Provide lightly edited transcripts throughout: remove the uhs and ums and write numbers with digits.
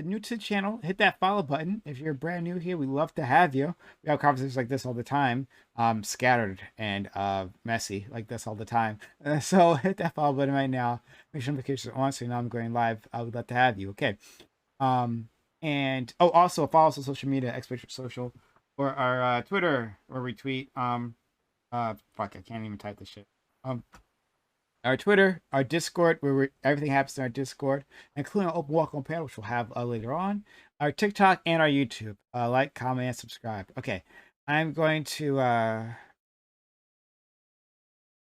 New to the channel, hit that follow button. If you're brand new here, we love to have you. We have conversations like this all the time, scattered and messy like this all the time. So hit that follow button right now. Make sure notifications are on so you know I'm going live. I would love to have you. Okay. And also follow us on social media, Expert Social, or our Twitter, or retweet. Fuck, I can't even type this shit. Our Twitter, our Discord, where everything happens in our Discord, including our open welcome panel, which we'll have later on, our TikTok, and our YouTube. Like, comment, and subscribe. Okay, I'm going to. What am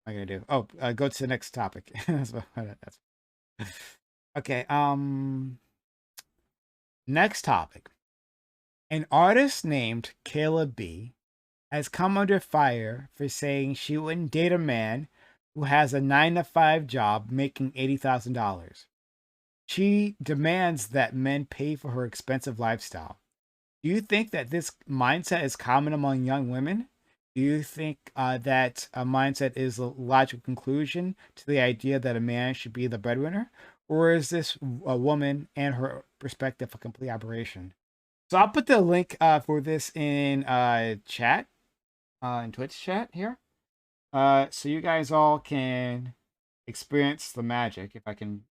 I gonna do? Oh, go to the next topic. That's okay. Next topic. An artist named Kayla B has come under fire for saying she wouldn't date a man who has a 9-to-5 job making $80,000. She demands that men pay for her expensive lifestyle. Do you think that this mindset is common among young women? Do you think that a mindset is a logical conclusion to the idea that a man should be the breadwinner? Or is this a woman and her perspective a complete aberration? So I'll put the link for this in chat, in Twitch chat here. So you guys all can experience the magic. If I can,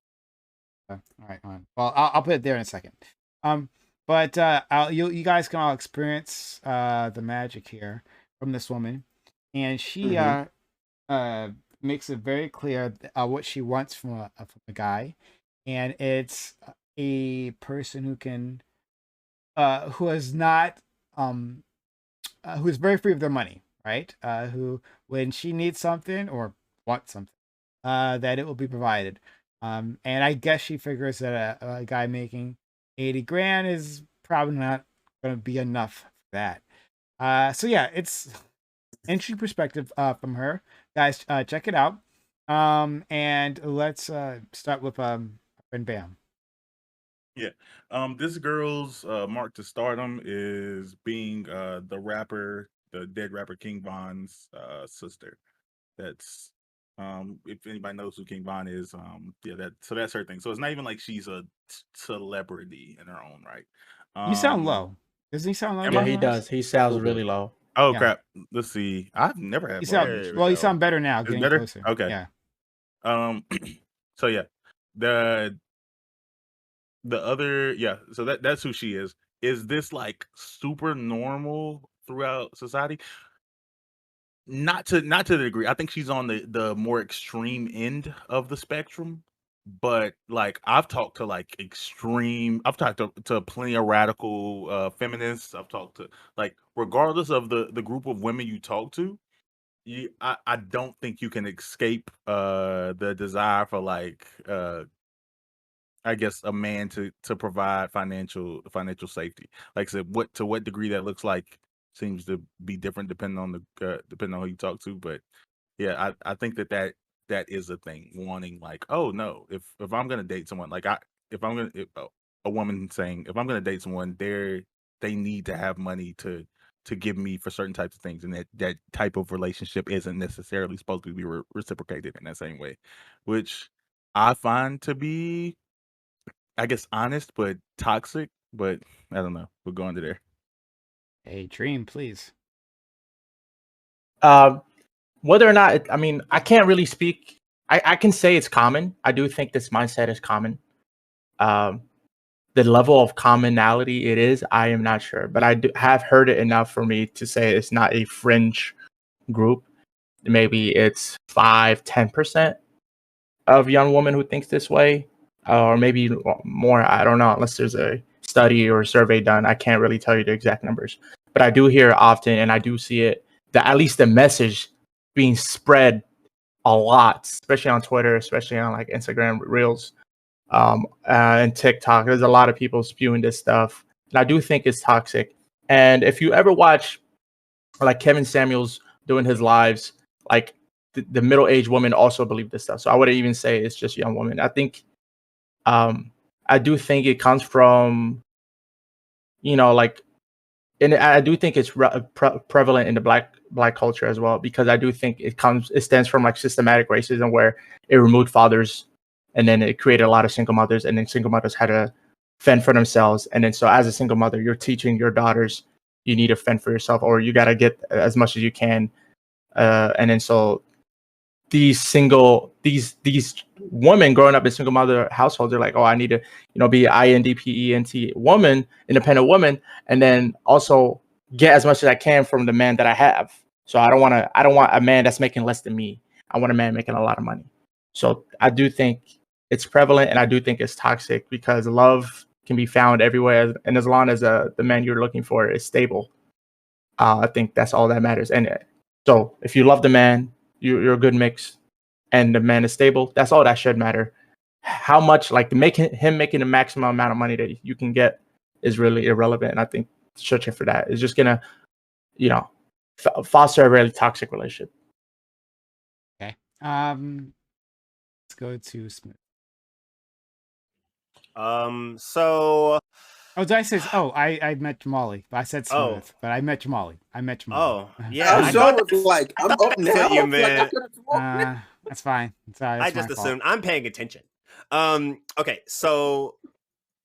all right, on. Well, I'll put it there in a second. But you guys can all experience the magic here from this woman, and she makes it very clear what she wants from a guy, and it's a person who can, who is not, who is very free of their money. Right? Who, when she needs something or wants something, that it will be provided. And I guess she figures that a guy making 80 grand is probably not going to be enough for that. So yeah, it's interesting perspective from her. Guys, check it out. And let's start with friend Bam. Yeah. This girl's mark to stardom is being the rapper, the dead rapper King Von's sister. That's if anybody knows who King Von is, yeah, that's her thing. So it's not even like she's a celebrity in her own right. You sound low. Doesn't he sound low? Yeah, he does. He sounds really low. Oh Yeah. crap. Let's see. I've never had you sound better now. It's Getting better? closer. Okay. Yeah. So yeah. The other, yeah, so that's who she is. Is this like super normal throughout society? Not to the degree. I think she's on the more extreme end of the spectrum. But like I've talked to I've talked to plenty of radical feminists. I've talked to, like, regardless of the group of women you talk to, I don't think you can escape the desire for like I guess a man to provide financial safety. Like I said, what degree that looks like seems to be different depending on who you talk to. But yeah, I think that is a thing. Wanting like, oh no, if I'm gonna date someone, like a woman saying if I'm gonna date someone, they need to have money to give me for certain types of things, and that type of relationship isn't necessarily supposed to be reciprocated in that same way, which I find to be, I guess, honest but toxic. But I don't know. We'll go into there. Hey, Dream, please. Whether or not, I mean, I can't really speak. I can say it's common. I do think this mindset is common. The level of commonality it is, I am not sure. But I have heard it enough for me to say it's not a fringe group. Maybe it's 5-10% of young women who thinks this way. Or maybe more, I don't know, unless there's a study or a survey done. I can't really tell you the exact numbers. But I do hear it often, and I do see it, at least the message being spread a lot, especially on Twitter, especially on like Instagram Reels, and TikTok. There's a lot of people spewing this stuff. And I do think it's toxic. And if you ever watch like Kevin Samuels doing his lives, like the middle-aged women also believe this stuff. So I wouldn't even say it's just young women. I think I do think it comes from you know, like, and I do think it's prevalent in the black culture as well, because I do think it stems from like systematic racism where it removed fathers, and then it created a lot of single mothers, and then single mothers had to fend for themselves, and then so as a single mother, you're teaching your daughters you need to fend for yourself, or you got to get as much as you can, and then so these women growing up in single mother households are like, oh, I need to, be INDPENT woman, independent woman, and then also get as much as I can from the man that I have. So I don't want a man that's making less than me. I want a man making a lot of money. So I do think it's prevalent, and I do think it's toxic, because love can be found everywhere, and as long as the man you're looking for is stable, I think that's all that matters. And so if you love the man, you're a good mix, and the man is stable, that's all that should matter. How much, like, him making the maximum amount of money that you can get is really irrelevant. And I think searching for that is just gonna, foster a really toxic relationship. Okay. Let's go to Smith. So. Oh, did I say? Oh, I met Jamali. I said Smith, but I met Jamali. Oh, yeah. I'm up now. You, man. That's fine. Sorry, I just assumed. I'm paying attention. Okay, so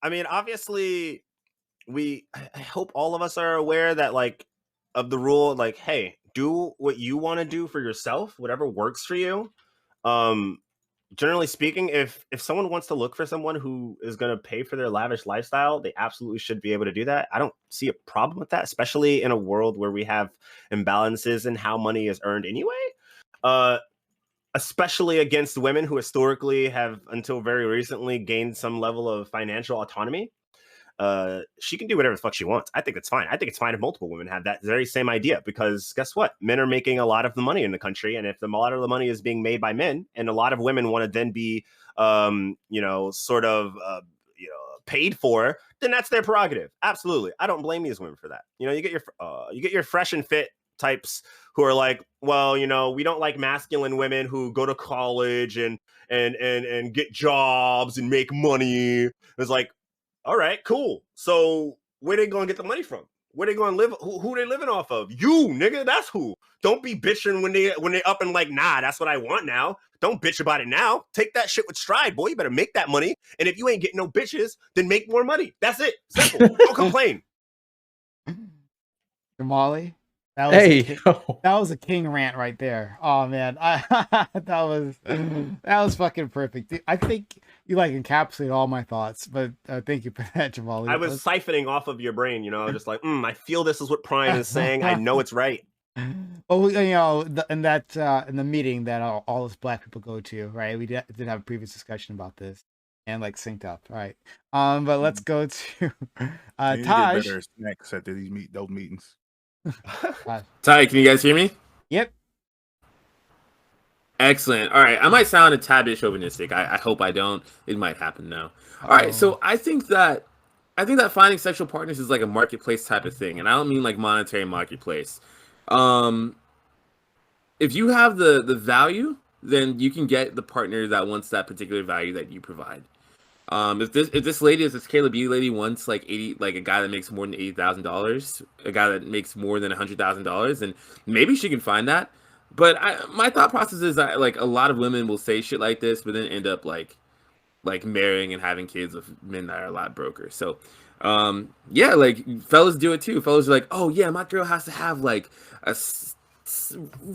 I mean, obviously, I hope all of us are aware that, like, of the rule, like, hey, do what you want to do for yourself, whatever works for you. Generally speaking, if someone wants to look for someone who is going to pay for their lavish lifestyle, they absolutely should be able to do that. I don't see a problem with that, especially in a world where we have imbalances in how money is earned anyway. Especially against women who historically have, until very recently, gained some level of financial autonomy. She can do whatever the fuck she wants. I think that's fine. I think it's fine if multiple women have that very same idea, because guess what? Men are making a lot of the money in the country. And if a lot of the money is being made by men, and a lot of women want to then be, paid for, then that's their prerogative. Absolutely. I don't blame these women for that. You get your fresh and fit types who are like, well, we don't like masculine women who go to college and get jobs and make money. It's like, all right, cool. So where they going to get the money from? Where they going to live? Who they living off of? You, nigga, that's who. Don't be bitching when they up and like, nah, that's what I want now. Don't bitch about it now. Take that shit with stride, boy. You better make that money. And if you ain't getting no bitches, then make more money. That's it. Simple. Don't complain. Jamali? That was a king rant right there. Oh man, that was fucking perfect. I think you like encapsulate all my thoughts, but thank you for that, Jamali. I was siphoning off of your brain, just like, I feel this is what Prime is saying. I know it's right. Well, in the meeting that all us black people go to, right? We did have a previous discussion about this and like synced up, right? But let's go to Taj. Better snacks at those meetings. Ty, can you guys hear me? Yep. Excellent. All right. I might sound a tad bit chauvinistic. I hope I don't. It might happen now. All right. So I think that finding sexual partners is like a marketplace type of thing. And I don't mean like monetary marketplace. If you have the value, then you can get the partner that wants that particular value that you provide. If this Caleb B lady wants like a guy that makes more than $80,000, a guy that makes more than $100,000, then maybe she can find that. But my thought process is that like a lot of women will say shit like this, but then end up like marrying and having kids with men that are a lot broker. So, yeah, like fellas do it too. Fellas are like, oh yeah, my girl has to have like a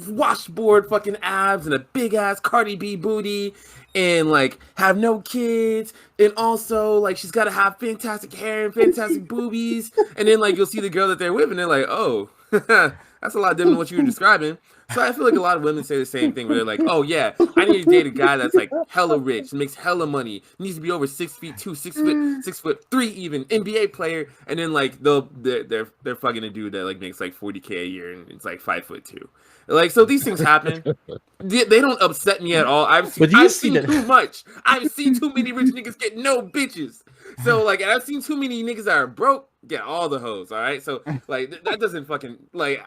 washboard fucking abs and a big ass Cardi B booty and like have no kids, and also like she's got to have fantastic hair and fantastic boobies, and then like you'll see the girl that they're with and they're like, oh, that's a lot different than what you were describing. So I feel like a lot of women say the same thing where they're like, oh yeah, I need to date a guy that's like hella rich, makes hella money, needs to be over 6'2", 6'3" even, NBA player, and then like they're fucking a dude that like makes like $40K a year and it's like 5'2". Like, so these things happen. They don't upset me at all. I've seen too much. I've seen too many rich niggas get no bitches. So like, and I've seen too many niggas that are broke get all the hoes. All right, so like that doesn't fucking like.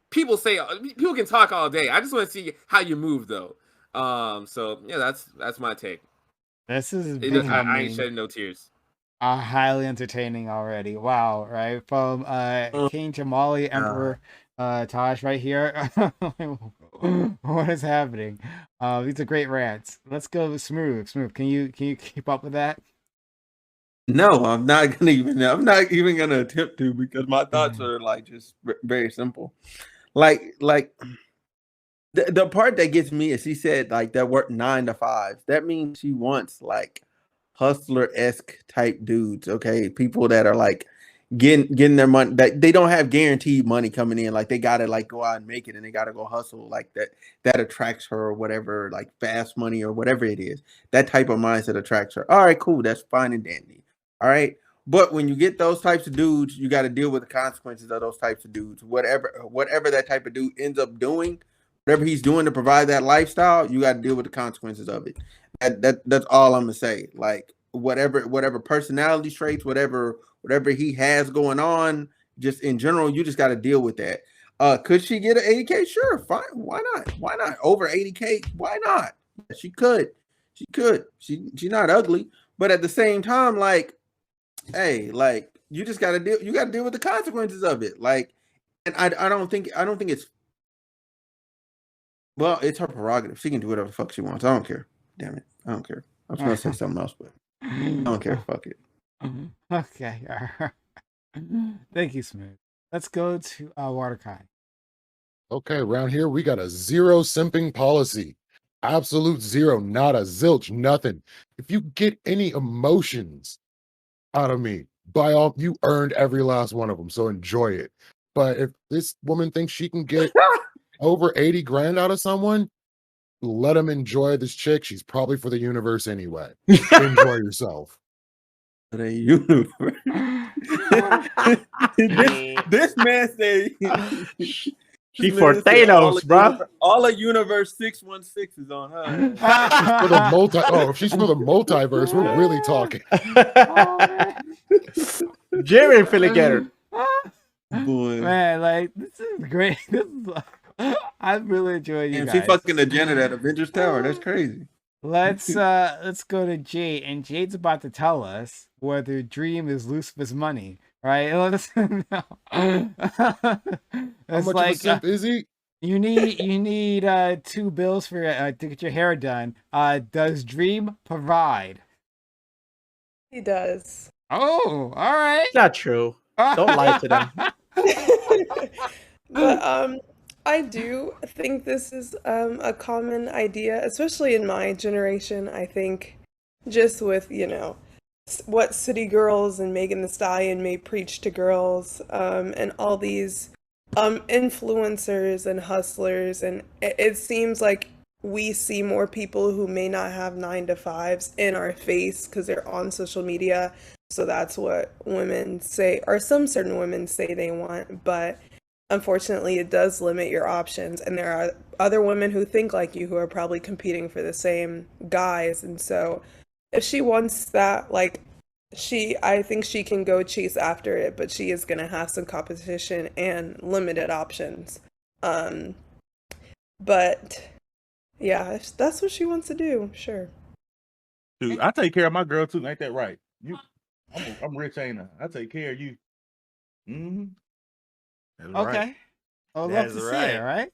People can talk all day. I just want to see how you move though. So yeah, that's my take. This is I ain't shedding no tears. highly entertaining already. Wow, right? From King Jamali, Emperor Taj right here. What is happening? These are great rants. Let's go smooth. Smooth. Can you keep up with that? No, I'm not even gonna attempt to, because my thoughts are like just very simple. Like the part that gets me is she said like that work 9 to 5. That means she wants like hustler-esque type dudes, okay? People that are like getting their money, that they don't have guaranteed money coming in. Like they gotta like go out and make it, and they gotta go hustle like that. That attracts her, or whatever, like fast money or whatever it is. That type of mindset attracts her. All right, cool. That's fine and dandy. All right. But when you get those types of dudes, you got to deal with the consequences of those types of dudes. Whatever that type of dude ends up doing, whatever he's doing to provide that lifestyle, you got to deal with the consequences of it. That's all I'm gonna say. Like whatever personality traits, whatever he has going on, just in general, you just got to deal with that. Could she get an 80K? Sure, fine. Why not? Why not? Over 80K? Why not? She could. She's not ugly, but at the same time, like, hey, like you just got to deal. You got to deal with the consequences of it. Like, and I don't think it's. Well, it's her prerogative. She can do whatever the fuck she wants. I don't care. Damn it. I don't care. I was gonna say something else, but I don't care. Fuck it. Okay. Thank you, Smooth. Let's go to Waterkai. Okay, around here we got a zero simping policy. Absolute zero, not a zilch, nothing. If you get any emotions out of me, by all, you earned every last one of them, so enjoy it. But if this woman thinks she can get over 80 grand out of someone, let him enjoy this chick. She's probably for the universe anyway. Enjoy yourself. The universe. this man said She for Thanos, bro. All of Universe 616 is on her. For the if she's for the multiverse, we're really talking. Jerry finna get her. Boy. Man, like this is great. I'm really enjoying you And guys. she fucking the janitor at Avengers Tower. That's crazy. Let's go to Jade, and Jade's about to tell us whether Dream is Lucifer's money, right? Let us know. How much of a simp is he? You need 2 bills for to get your hair done. Does Dream provide? He does. Oh, all right. It's not true. Don't lie to them. But I do think this is a common idea, especially in my generation. I think just with, what City Girls and Megan Thee Stallion may preach to girls, and all these influencers and hustlers, and it seems like we see more people who may not have 9-to-5s in our face because they're on social media. So that's what women say, or some certain women say they want, but unfortunately it does limit your options, and there are other women who think like you who are probably competing for the same guys. And so if she wants that, like, I think she can go chase after it, but she is going to have some competition and limited options. But yeah, if that's what she wants to do, sure. Dude, I take care of my girl too. Ain't that right? I'm rich, ain't I? I take care of you. Mm-hmm. That's Okay. right. I would love That's to see right. it, right?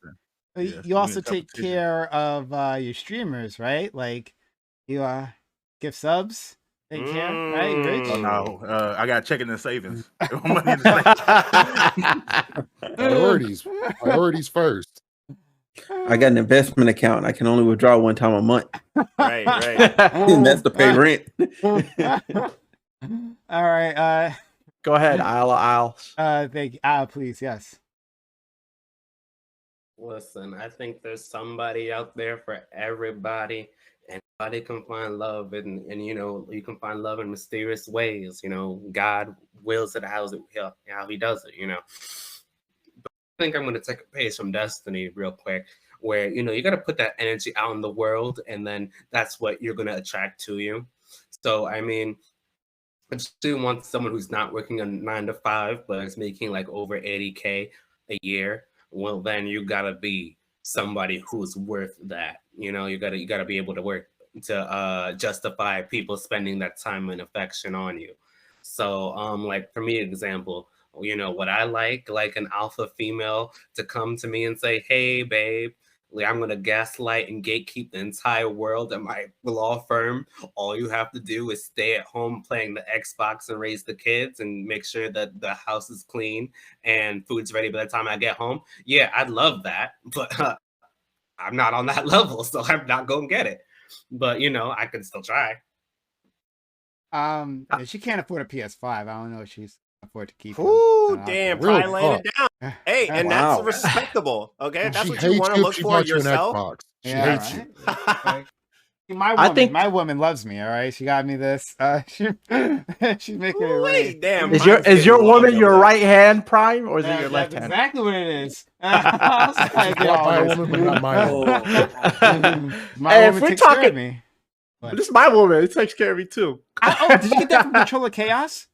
Yeah, You also in take competition. care of your streamers, right? Like you give subs, take care, right? You rich? Oh no, I got checking the savings. Money in the Priorities first. I got an investment account. I can only withdraw one time a month. Right. And that's to pay rent. All right. Go ahead, I'll. Thank you. Please, yes. Listen, I think there's somebody out there for everybody. Anybody can find love, and you can find love in mysterious ways. God wills it how he does it. But I think I'm going to take a page from Destiny real quick, where you got to put that energy out in the world, and then that's what you're going to attract to you. So I mean, I just do want someone who's not working a 9-to-5, but is making like over 80K a year. Well, then you gotta be somebody who's worth that. You gotta be able to work to justify people spending that time and affection on you. So, like for me, example, what I like an alpha female to come to me and say, "Hey, babe, like, I'm gonna gaslight and gatekeep the entire world at my law firm. All you have to do is stay at home playing the Xbox and raise the kids and make sure that the house is clean and food's ready by the time I get home." Yeah, I'd love that, but I'm not on that level, so I'm not gonna get it. But I can still try. She can't afford a PS5. I don't know if she's afford to keep them. Ooh, damn, Real Pry laying it down. Hey, and that's Wow. respectable. Okay, And that's she what you hates want to you. look She for bought you an yourself. Xbox. She Yeah, hates you. right? My I woman, think- my woman loves me. All right, she got me this. She's making it Wait, rain. damn. Is mine's your getting woman logged your over there. right hand, Prime, or is it That's your left hand? exactly what it is. I was She's like, bought by a this. woman, but not my own. My Hey, if woman we're takes care of talking- me. What? This is my woman. It takes care of me too. Did you get that from Control of Chaos?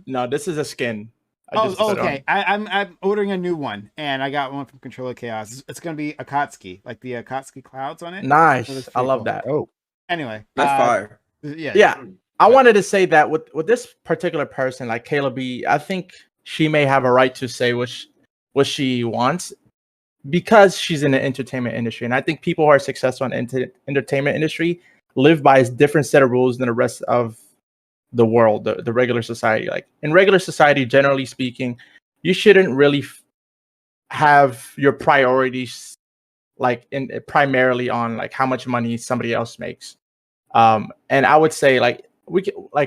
No, this is a skin. I just put it Okay. I'm ordering a new one, and I got one from Control of Chaos. It's gonna be Akatsuki, like the Akatsuki clouds on it. on. Nice. So that's I pretty love cool. that. Oh, Anyway, That's fire. yeah. Yeah. I wanted to say that with this particular person, like Kayla B, I think she may have a right to say what she wants because she's in the entertainment industry. And I think people who are successful in entertainment industry live by a different set of rules than the rest of the world, the regular society. Like in regular society, generally speaking, you shouldn't really have your priorities like primarily on like how much money somebody else makes. And I would say like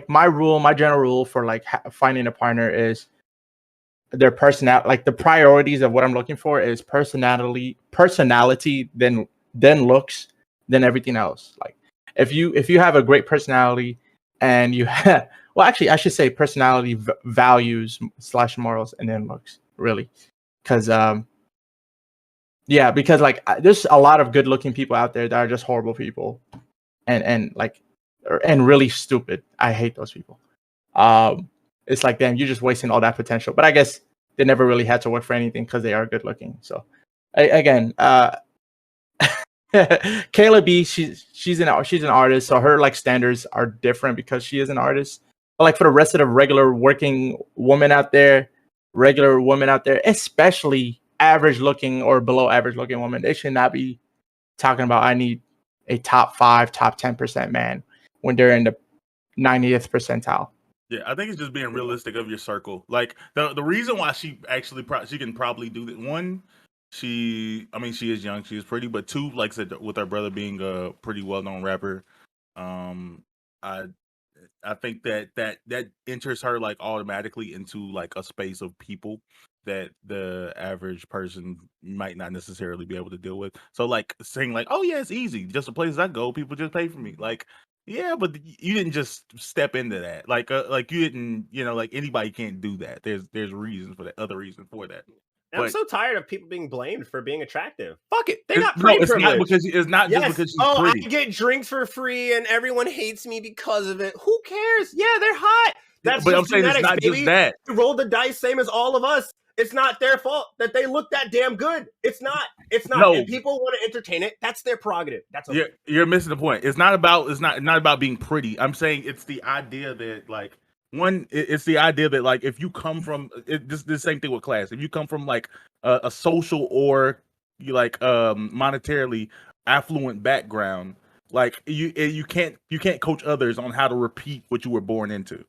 my general rule for like finding a partner is their personality. Like the priorities of what I'm looking for is personality, then looks, then everything else. Like if you have a great personality and you have, well, actually I should say personality, values / morals, and then looks, really, because because like there's a lot of good looking people out there that are just horrible people and really stupid. I hate those people. It's like, damn, you're just wasting all that potential. But I guess they never really had to work for anything because they are good looking. So again, Kayla B, she's an artist, so her like standards are different because she is an artist. But like for the rest of the regular women out there, especially average looking or below average looking women, they should not be talking about I need a top 5, top 10% man when they're in the 90th percentile. Yeah, I think it's just being realistic of your circle. Like the reason why she actually she can probably do that. One, she is young, she is pretty, but two, like I said, with her brother being a pretty well known rapper, I think that enters her like automatically into like a space of people that the average person might not necessarily be able to deal with. So like saying like, oh yeah, it's easy, just the places I go, people just pay for me. Like, yeah, but you didn't just step into that. Like you didn't, like anybody can't do that. There's reasons for that, other reasons for that. And I'm But so tired of people being blamed for being attractive. Fuck it, they it's, got no, pretty it's not privilege. because it's not Yes. just because she's Oh, pretty. I get drinks for free and everyone hates me because of it. Who cares? Yeah, they're hot. That's But just I'm saying it's genetics, not baby. just that. They rolled the dice, same as all of us. It's not their fault that they look that damn good. It's not. It's not. No. If people want to entertain it, that's their prerogative. That's okay. You're missing the point. It's not about being pretty. I'm saying it's the idea that like it's the idea that like if you come from this same thing with class. If you come from like a social or like monetarily affluent background, like you can't coach others on how to repeat what you were born into.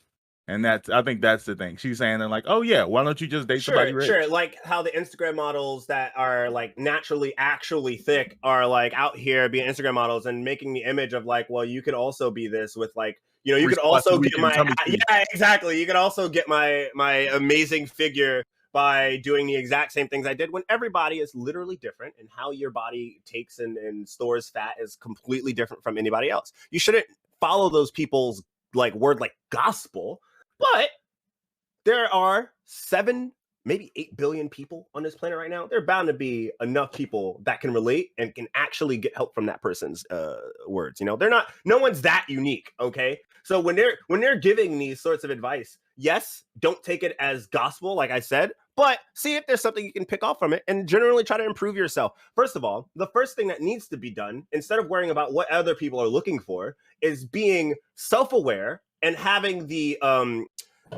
And I think that's the thing. She's saying that like, oh yeah, why don't you just date somebody rich? Sure. Like how the Instagram models that are like naturally actually thick are like out here being Instagram models and making the image of like, well, you could also be this with like, you could also get my exactly. You could also get my amazing figure by doing the exact same things I did, when everybody is literally different and how your body takes and stores fat is completely different from anybody else. You shouldn't follow those people's like word like gospel. But there are 7, maybe 8 billion people on this planet right now. There are bound to be enough people that can relate and can actually get help from that person's words. They're not. No one's that unique. Okay, so when they're giving these sorts of advice, yes, don't take it as gospel, like I said, but see if there's something you can pick off from it, and generally try to improve yourself. First of all, the first thing that needs to be done, instead of worrying about what other people are looking for, is being self-aware and having the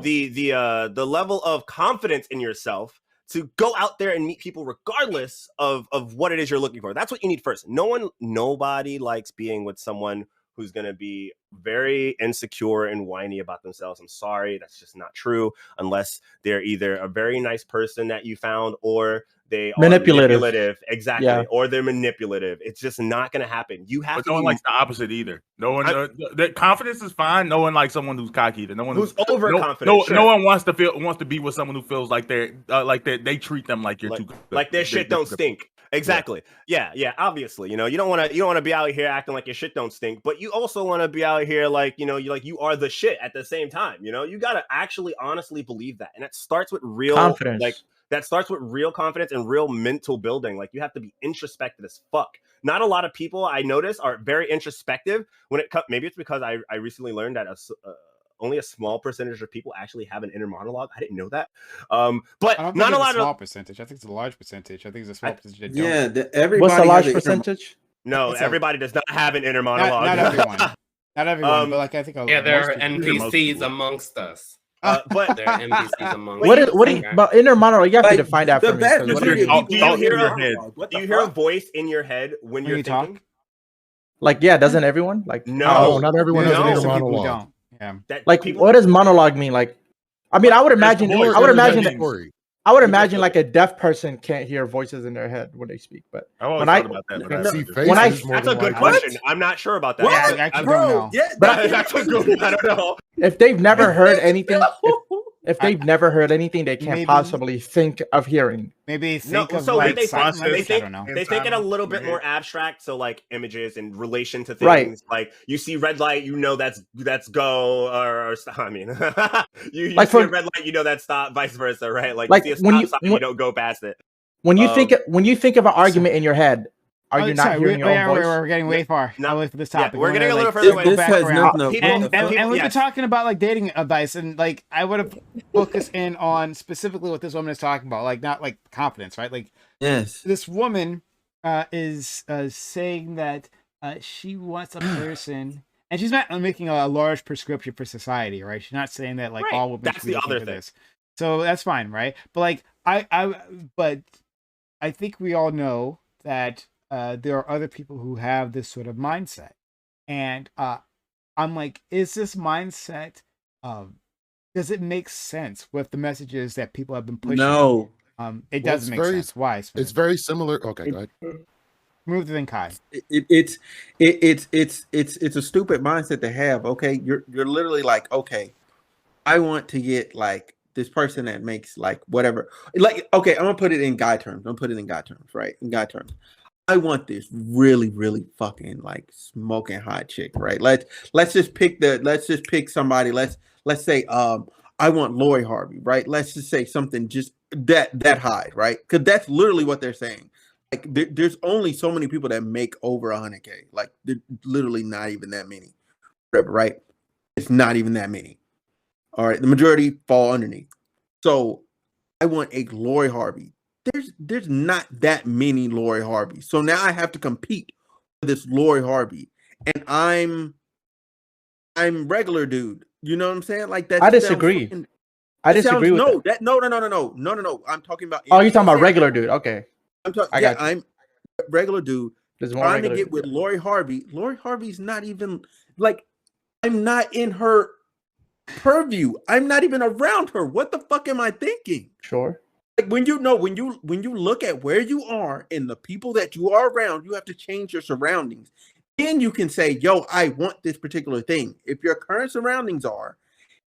the level of confidence in yourself to go out there and meet people regardless of what it is you're looking for. That's what you need first. Nobody likes being with someone who's going to be very insecure and whiny about themselves. I'm sorry, that's just not true, unless they're either a very nice person that you found or they are manipulative. Exactly. Yeah. Or they're manipulative. It's just not going to happen. You have but to. No one likes the opposite either. No one. That confidence is fine. No one likes someone who's cocky either. No one who's overconfident. No one wants to be with someone who feels like they treat them like you're too good. Like their shit don't stink. Exactly. Yeah. Obviously, you don't want to be out here acting like your shit don't stink, but you also want to be out here like you are the shit at the same time. You got to actually honestly believe that, and that starts with real confidence. That starts with real confidence and real mental building. Like you have to be introspective as fuck. Not a lot of people I notice are very introspective when it comes. Maybe it's because I recently learned that only a small percentage of people actually have an inner monologue. I didn't know that. But I don't think not a lot small percentage. I think it's a large percentage. I think it's a small percentage. Everybody. What's a large percentage? No, everybody does not have an inner monologue. Not everyone. Not everyone. But like I think. There are NPCs amongst us. But there are NPCs among. But inner monologue? You have to define that for me. Do you hear a voice in your head when you're thinking? Like, yeah, doesn't everyone? Like, no, not everyone has an inner monologue. Yeah. Like, what does monologue mean? Like, I mean, I would imagine like a deaf person can't hear voices in their head when they speak. But that's a good question. I'm not sure about that. Yeah, I don't know. Yeah, that's a good. I don't know. If they've never heard anything, if they've never heard anything, they can't possibly think of hearing. Maybe think of like they think it a little bit more abstract. So like images in relation to things. Right. Like you see red light, that's go, or I mean, you like see a red light, that's stop, vice versa, right? Like you see a stop sign, you don't go past it. When you think of an argument in your head, are you not hearing your own voice? We're getting way far. Not with this topic. We're getting a little further away. And we've been talking about like dating advice, and like I would have focused in on specifically what this woman is talking about, like not like confidence, right? Like this woman is saying that she wants a person, and she's not making a large prescription for society, right? She's not saying that like all women should be looking for this. So that's fine, right? But like I think we all know that. There are other people who have this sort of mindset, and I'm like, is this mindset? Does it make sense with the messages that people have been pushing? No, it doesn't make sense. Why? It's very similar. Okay, go ahead. Move to then Kai. It's a stupid mindset to have. Okay, you're literally like, okay, I want to get like this person that makes like whatever. Like, okay, I'm gonna put it in guy terms. Right? In guy terms. I want this really, really fucking like smoking hot chick, right? Let's just pick somebody. Let's say I want Lori Harvey, right? Let's just say something just that high, right? Because that's literally what they're saying. Like there's only so many people that make over 100K. Like literally not even that many, right? It's not even that many. All right, the majority fall underneath. So I want a Lori Harvey. There's not that many Lori Harveys. So now I have to compete with this Lori Harvey. And I'm regular dude. You know what I'm saying? Like that. I disagree. I disagree with that. No. I'm talking about you're talking about regular dude. Okay. I'm regular dude. Trying to get with Lori Harvey. Lori Harvey's not even like I'm not in her purview. I'm not even around her. What the fuck am I thinking? Sure. Like when you look at where you are and the people that you are around, you have to change your surroundings. Then you can say, yo, I want this particular thing. If your current surroundings are,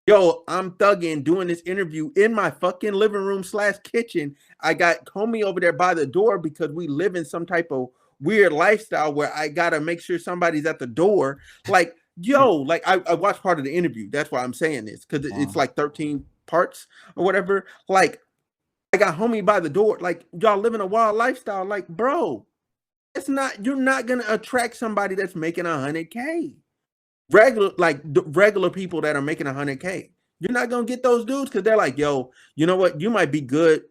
yo, I'm thugging doing this interview in my fucking living room / kitchen. I got homie over there by the door because we live in some type of weird lifestyle where I gotta make sure somebody's at the door. Like, yo, like I watched part of the interview. That's why I'm saying this, because it's like 13 parts or whatever. Like, I got homie by the door. Like, y'all living a wild lifestyle. Like, bro, you're not gonna attract somebody that's making 100K. Regular people that are making 100K. You're not gonna get those dudes because they're like, yo, you know what? You might be good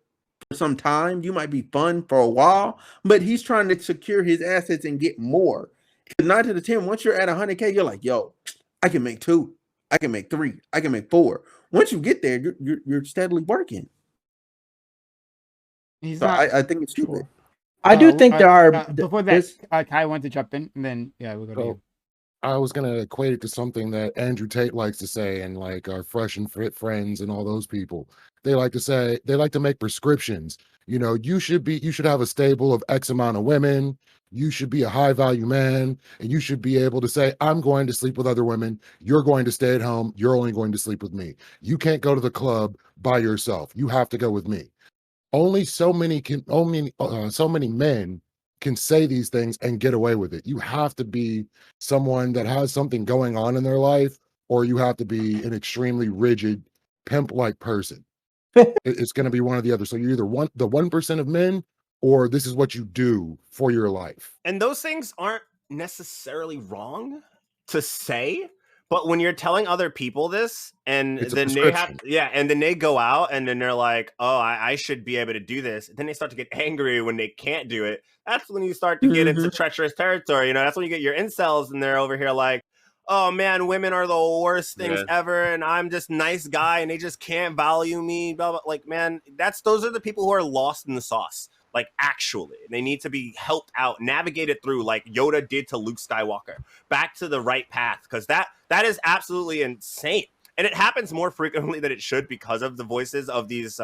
for some time. You might be fun for a while, but he's trying to secure his assets and get more. Because 9 to the 10, once you're at 100K, you're like, yo, I can make 2. I can make 3. I can make 4. Once you get there, you're steadily working. He's So not. I think it's stupid. I do think there are. Before that, there's- Kai wanted to jump in, and then we'll go to you. I was gonna equate it to something that Andrew Tate likes to say, and like our Fresh and Fit friends and all those people. They like to make prescriptions. You know, you should have a stable of X amount of women. You should be a high value man, and you should be able to say, I'm going to sleep with other women. You're going to stay at home. You're only going to sleep with me. You can't go to the club by yourself. You have to go with me. Only so many men can say these things and get away with it. You have to be someone that has something going on in their life, or you have to be an extremely rigid pimp-like person. It's going to be one or the other. So you're either the 1% of men, or this is what you do for your life. And those things aren't necessarily wrong to say, but when you're telling other people this, and then they go out and then they're like, oh, I should be able to do this. Then they start to get angry when they can't do it. That's when you start to get into treacherous territory. You know, that's when you get your incels and they're over here like, oh man, women are the worst things ever, and I'm just nice guy and they just can't value me. Blah, blah. Like, man, those are the people who are lost in the sauce. Like, actually, they need to be helped out, navigated through, like Yoda did to Luke Skywalker, back to the right path, because that is absolutely insane, and it happens more frequently than it should because of the voices of these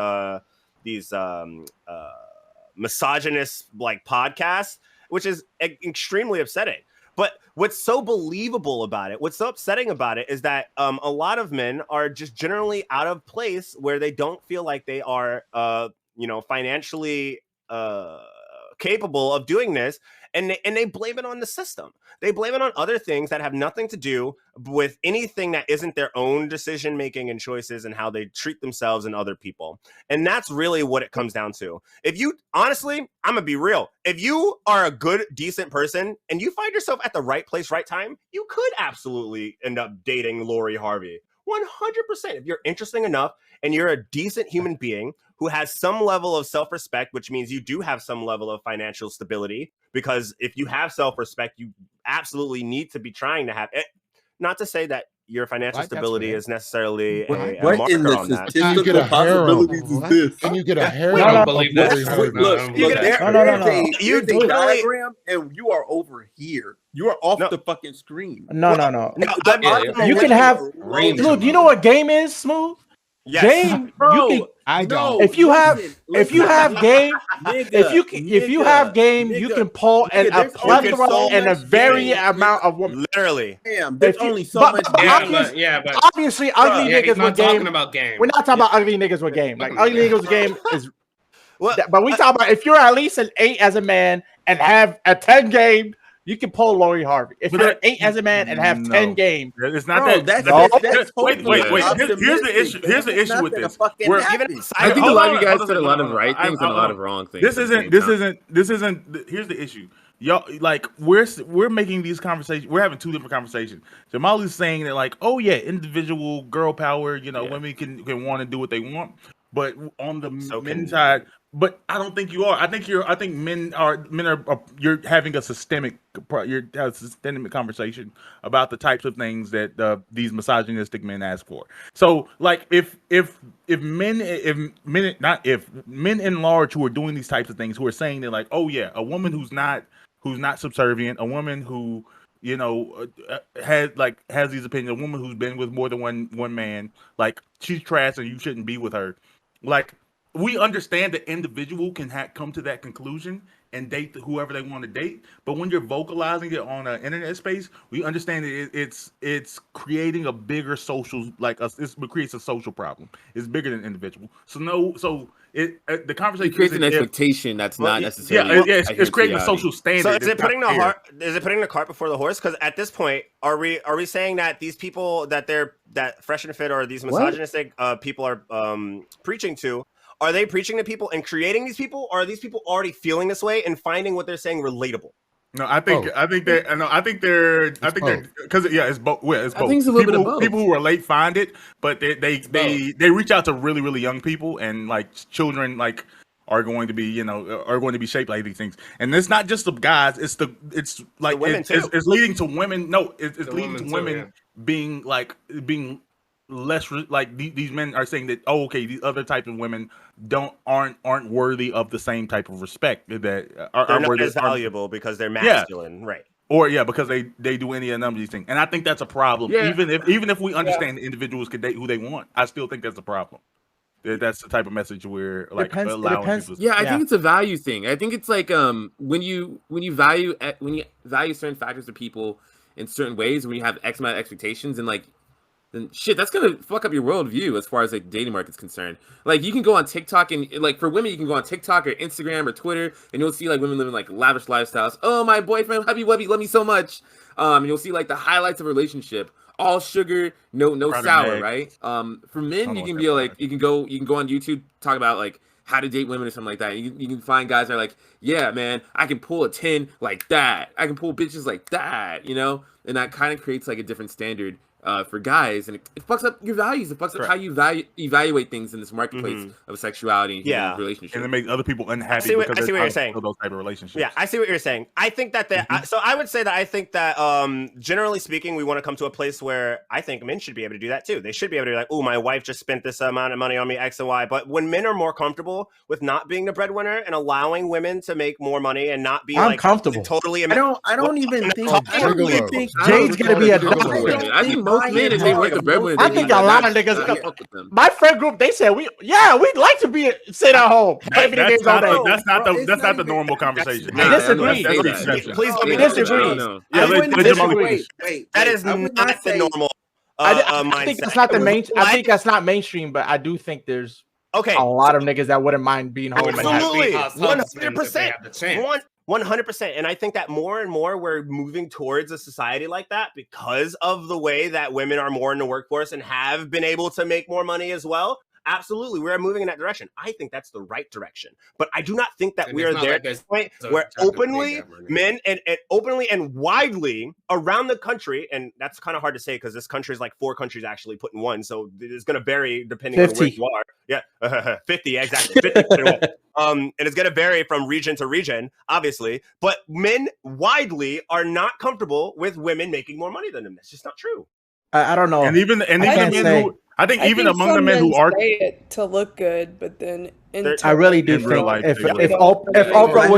misogynist like podcasts, which is extremely upsetting. But what's so believable about it, what's so upsetting about it, is that a lot of men are just generally out of place where they don't feel like they are, financially capable of doing this, and they blame it on the system. They blame it on other things that have nothing to do with anything that isn't their own decision making and choices and how they treat themselves and other people. And that's really what it comes down to. Honestly, I'm gonna be real. If you are a good, decent person and you find yourself at the right place, right time, you could absolutely end up dating Lori Harvey. 100%. If you're interesting enough and you're a decent human being who has some level of self-respect, which means you do have some level of financial stability, because if you have self-respect, you absolutely need to be trying to have it. Not to say that your financial stability is necessarily a marker in the on that. statistical possibilities is this? Can you get a hair? I don't believe that. Look, you do diagram, and you are over here. You are off the fucking screen. No. You can have. Smooth, you know what game is, Smooth? Yes. Game, Bro, I don't. If you have game, if you have game, you can pull a plethora and a varied amount of women. Literally. Damn, there's only so much. But Obviously, ugly niggas with game. Talking about game. We're not talking about ugly niggas with game. Like ugly niggas with game is. Well, but we talk about if you're at least an 8 as a man and have a 10 game. You can pull Lori Harvey. If you're 8 as a man and have 10 games, it's not Bro, that. Wait. Here's the issue. Here's the issue with this. I think a lot of you guys said a lot of right things and a lot of wrong things. This isn't. Here's the issue. Y'all, like, we're making these conversations. We're having two different conversations. Jamal is saying that, like, oh yeah, individual girl power. You know, women can want to do what they want, but on the men's side. But I don't think you are. I think men are. You're having a systemic conversation about the types of things that these misogynistic men ask for. So, like, if men in large who are doing these types of things, who are saying that, like, oh yeah, a woman who's not subservient, a woman who has these opinions, a woman who's been with more than one man, like, she's trash and you shouldn't be with her, like. We understand the individual can come to that conclusion and date whoever they want to date, but when you're vocalizing it on an internet space, we understand that it's creating a bigger social, it creates a social problem. It's bigger than individual. The conversation creates an expectation that's not necessarily. It's creating a social standard. So is it putting the cart before the horse? Because at this point, are we saying that these people that Fresh and Fit or these misogynistic people are preaching to? Are they preaching to people and creating these people, or are these people already feeling this way and finding what they're saying relatable? No, I think they're because it's both. Yeah, it's both. I think it's a little bit of both. People who are late find it, but they reach out to really, really young people, and like children are going to be shaped like these things. And it's not just the guys; it's leading to women. No, it's leading to women being less like these men are saying that, oh, okay, these other types of women aren't worthy of the same type of respect that they're are not worthy, as valuable because they're masculine, right? Or because they do any of a number of these things, and I think that's a problem. Yeah. Even if we understand the individuals could date who they want, I still think that's a problem. That's the type of message we're like allowing people to. Yeah, I think it's a value thing. I think it's like when you value certain factors of people in certain ways, when you have X amount of expectations, and like then shit, that's gonna fuck up your worldview as far as like dating market's concerned. Like you can go on TikTok and like for women, you can go on TikTok or Instagram or Twitter, and you'll see like women living like lavish lifestyles. Oh, my boyfriend, happy webby, love me so much. And you'll see like the highlights of a relationship, all sugar, no sour, right? For men, you can be like you can go on YouTube, talk about like how to date women or something like that. You can find guys that are like, yeah, man, I can pull a 10 like that. I can pull bitches like that, you know? And that kind of creates like a different standard for guys, and it fucks up your values. It fucks up how you evaluate things in this marketplace of sexuality and relationships. And it makes other people unhappy. I see what you're saying. Those type of relationships. Yeah, I see what you're saying. I think that so I would say that I think that generally speaking, we want to come to a place where I think men should be able to do that too. They should be able to be like, oh, my wife just spent this amount of money on me, X and Y. But when men are more comfortable with not being the breadwinner and allowing women to make more money and not be like comfortable. Totally. I don't even think Jay's gonna be a I think most men, if they weren't the breadwinner, I think a lot of niggas. My friend group, they said we'd like to sit at home. That's not the normal conversation. I disagree. Please let me disagree. That is not the normal. I think that's not the main. I think that's not mainstream, but I do think there's a lot of niggas that wouldn't mind being home. Absolutely, 100%. 100%. And I think that more and more we're moving towards a society like that because of the way that women are more in the workforce and have been able to make more money as well. Absolutely, we are moving in that direction. I think that's the right direction, but I do not think that we are there at this point where openly men and openly and widely around the country, and that's kind of hard to say because this country is like 4 countries actually put in one, so it's going to vary depending 50. on where you are. Yeah, 50 exactly. 50 and it's going to vary from region to region, obviously. But men widely are not comfortable with women making more money than them. That's just not true. I don't know, and even the men who. I think even among the men who are say it to look good, but then I really do think if Oprah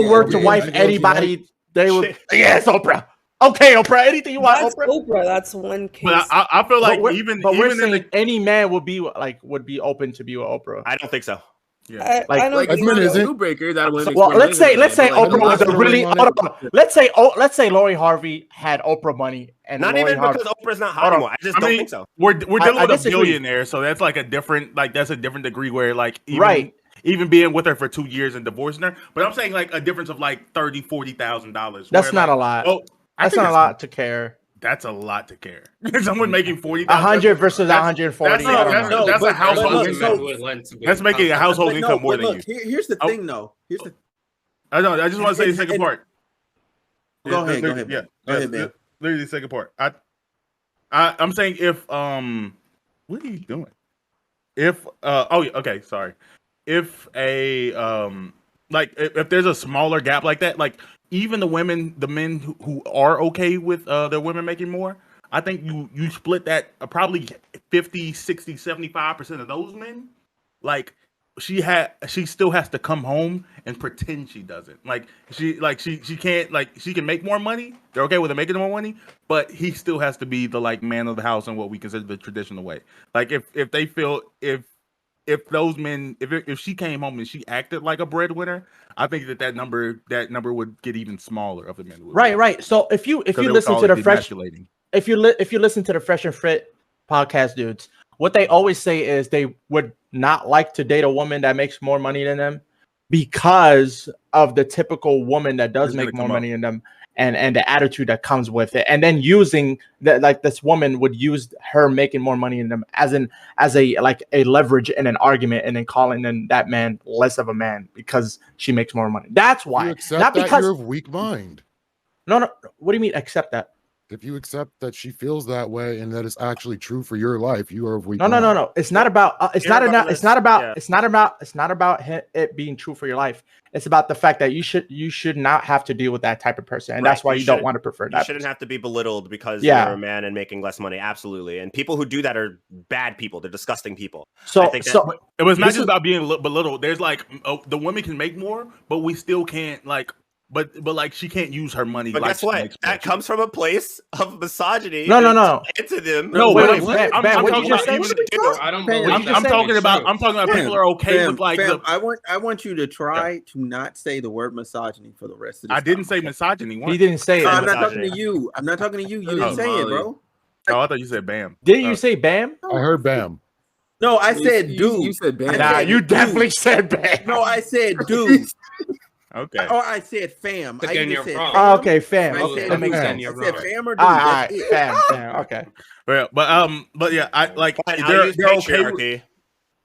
were to wife anybody, they would. Yes, Oprah. Okay, Oprah. Anything you want, Oprah. That's one case. But I feel like even any man would be open to be with Oprah. I don't think so. Yeah, I don't think deal breaker. Well, let's say Oprah was a really. Let's say Lori Harvey had Oprah money, and not Lori even because Oprah's not hot anymore. I just don't think so. We're dealing with a billionaire, so that's like a different degree where even being with her for 2 years and divorcing her. But I'm saying like a difference of like $30,000-$40,000. That's not a lot. Oh, that's not a lot to care. That's a lot to care. Someone making 40,000, 100 versus 140. That's a household. That's making a household income more than you. Here's the thing, though. I know. I just want to say the second part. Go ahead. Yeah, go ahead, man. Literally the second part. I'm saying if what are you doing? If sorry. If if there's a smaller gap like that, like. Even the men who are okay with their women making more, I think you split that probably 50, 60, 75% of those men. Like she still has to come home and pretend she doesn't. She can't she can make more money. They're okay with her making more money, but he still has to be the man of the house in what we consider the traditional way. Like if they feel if those men, if she came home and she acted like a breadwinner, I think that number would get even smaller of the men. Right. So if you listen to the if you listen to the Fresh and Fit podcast dudes, what they always say is they would not like to date a woman that makes more money than them because of the typical woman that does make more money than them. And the attitude that comes with it, and then using that, this woman would use her making more money than them as a leverage in an argument, and then calling that man less of a man because she makes more money. That's why. You accept not because you're of weak mind. No. What do you mean accept that? If you accept that she feels that way and that it's actually true for your life, you are of weak No. mind. It's not about. It's not about it being true for your life. It's about the fact that you should not have to deal with that type of person, and that's why you don't want to prefer that. You shouldn't have to be belittled because Yeah. you're a man and making less money. Absolutely, and people who do that are bad people. They're disgusting people. So, I think that, it was not just about being belittled. There's like the women can make more, but we still can't like. But like she can't use her money. But like guess what? That comes from a place of misogyny. No. Into them. No, wait, but I'm talking about even. I don't Fam, believe I'm talking about people are okay with like. Fam, I want you to try to not say the word misogyny for the rest of this. I didn't say misogyny. He didn't say it. I'm not talking to you. I'm not talking to you. You didn't say it, bro. Oh, I thought you said bam. Didn't you say bam? I heard bam. No, I said dude. You said bam. Nah, you definitely said bam. No, I said dude. Okay. Or I said fam. But I then either you're said wrong. fam, Okay, fam. I Okay, said that makes dude. sense. You're I said wrong. fam or dude. All That's right, it. fam. Okay. But yeah, I like I'll they're use okay.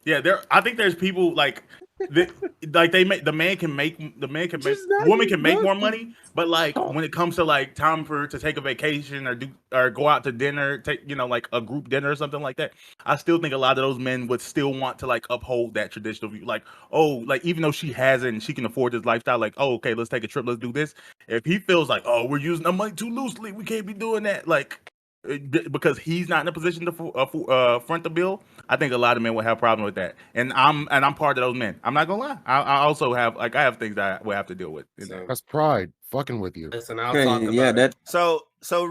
patriarchy. I think there's people like the man can make woman can make more money, but like when it comes to like time to take a vacation or go out to dinner, take like a group dinner or something like that, I still think a lot of those men would still want to like uphold that traditional view. Like, oh, like even though she can afford this lifestyle, like, oh, okay, let's take a trip, let's do this. If he feels like, oh, we're using the money too loosely, we can't be doing that, like because he's not in a position to front the bill, I think a lot of men would have a problem with that. And I'm part of those men. I'm not gonna lie. I also have I have things that I will have to deal with. That's pride fucking with you. Listen, I'll talk about it. that So the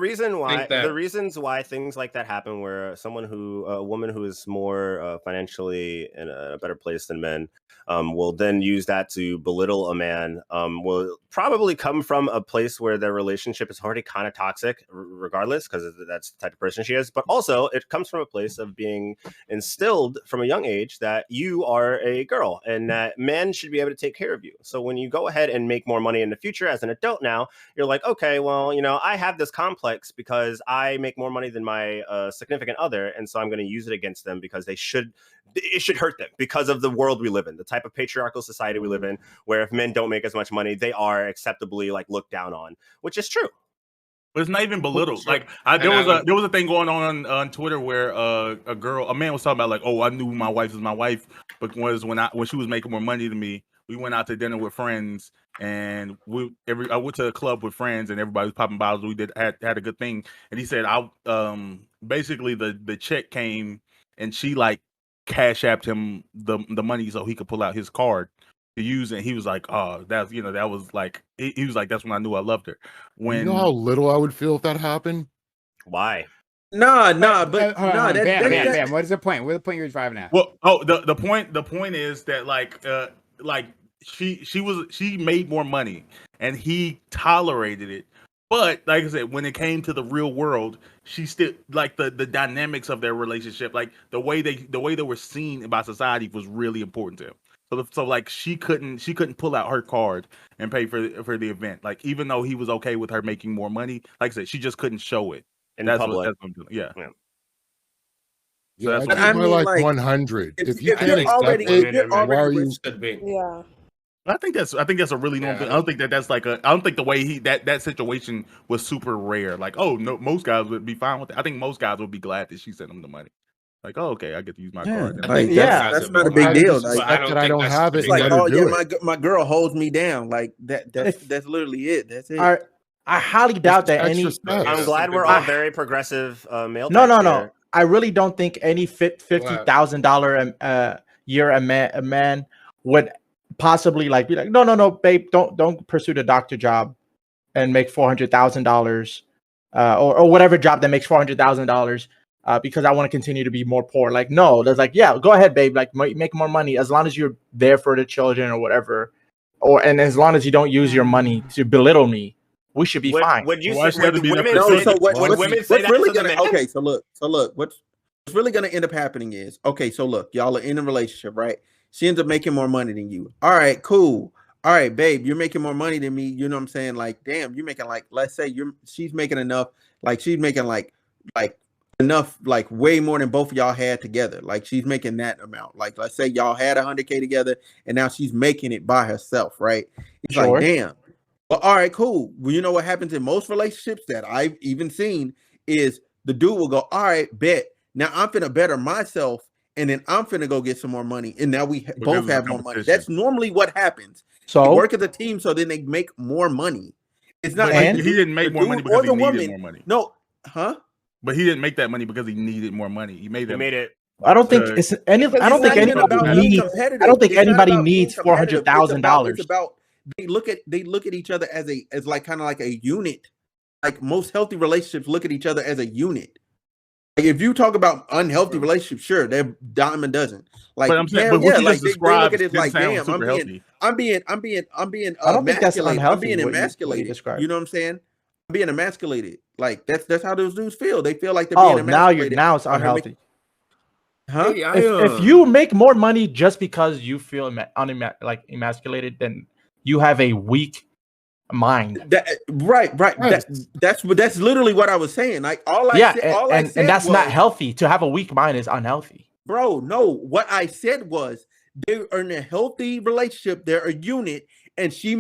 reasons why things like that happen, where a woman who is more financially in a better place than men, will then use that to belittle a man, will probably come from a place where their relationship is already kind of toxic, regardless, because that's the type of person she is. But also, it comes from a place of being instilled from a young age that you are a girl and that men should be able to take care of you. So when you go ahead and make more money in the future as an adult now, you're like, okay, well, I have this complex because I make more money than my significant other, and so I'm going to use it against them because it should hurt them because of the world we live in, the type of patriarchal society we live in, where if men don't make as much money, they are acceptably like looked down on, which is true. But it's not even belittled. Sure. Like there was a thing going on Twitter where a man was talking about like, oh, I knew my wife was my wife, but when she was making more money than me, we went out to dinner with friends, and I went to a club with friends, and everybody was popping bottles. We had a good thing, and he said, basically the check came, and she like cash apped him the money so he could pull out his card to use, and he was like, oh, that's that was like he was like, that's when I knew I loved her. When You know how little I would feel if that happened? Why? Bam. What is the point? What's the point you're driving at? Well, the point is that like she made more money and he tolerated it. But like I said, when it came to the real world, she still like the dynamics of their relationship, like the way they were seen by society was really important to him. So like she couldn't pull out her card and pay for the event. Like even though he was okay with her making more money, like I said, she just couldn't show it in that's public. What I'm doing. Yeah. Yeah, that's I what- keep my like 100. If you can't accept it, why are you? Yeah. I think that's a really normal thing. I don't think that's like I don't think the way that situation was super rare. Like, oh no, most guys would be fine with it. I think most guys would be glad that she sent them the money. Like, oh, okay, I get to use my card. Like, Yeah. that's not a big deal. Like, I don't have it. it's like, and let oh her yeah, do it. my girl holds me down. Like that's literally it. That's it. I highly doubt that Extra any. steps. I'm glad we're all very progressive male. No. types here. I really don't think any $50,000 a year a man would possibly like be like, no, babe, don't pursue the doctor job and make $400,000 or whatever job that makes $400,000 because I want to continue to be more poor. Like, no, there's like, yeah, go ahead, babe, like make more money as long as you're there for the children or whatever, and as long as you don't use your money to belittle me. We should be fine. Would you Why say should there be women no- say So that- what, would what's, women what's say that really to the gonna man? okay? So look, what's really gonna end up happening is okay. So look, y'all are in a relationship, right? She ends up making more money than you. All right, cool. All right, babe, you're making more money than me. You know what I'm saying? Like, damn, you're making like, let's say she's making enough. Like, she's making like enough, like way more than both of y'all had together. Like, she's making that amount. Like, let's say y'all had $100K together, and now she's making it by herself, right? It's Sure. like, damn. Well, all right, cool. Well, you know what happens in most relationships that I've even seen is the dude will go, all right, bet. Now I'm finna better myself, and then I'm finna go get some more money. And now we both it's a have more money. competition. That's normally what happens. They So work as a team, so then they make more money. It's not But like And- the he didn't make the more money dude because or he the needed woman. more money. No, huh? But he didn't make that money because he needed more money. He made He that. made it. I don't think Uh, it's any. Because I don't It's think not even anybody about being needs. competitive. I don't think It's not anybody about being needs competitive. $400,000. It's about they look at each other as like kind of like a unit. Like most healthy relationships look at each other as a unit. Like if you talk about unhealthy relationships, sure, they're dime a dozen. Like but I'm saying, hell but what yeah, you like just they look described at it didn't like, sound damn, super healthy. I'm being I don't think that's emasculated. I'm unhealthy. being What you emasculated. described. You know what I'm saying? I'm being emasculated. Like that's how those dudes feel. They feel like they're Oh, being emasculated. now it's by her unhealthy. Huh? Hey, If you make more money just because you feel emasculated, then you have a weak mind. Right. Yes. That's literally what I was saying. Like all I said, And that's not was, healthy. To have a weak mind is unhealthy. bro. No, what I said was they are in a healthy relationship. They're a unit, and she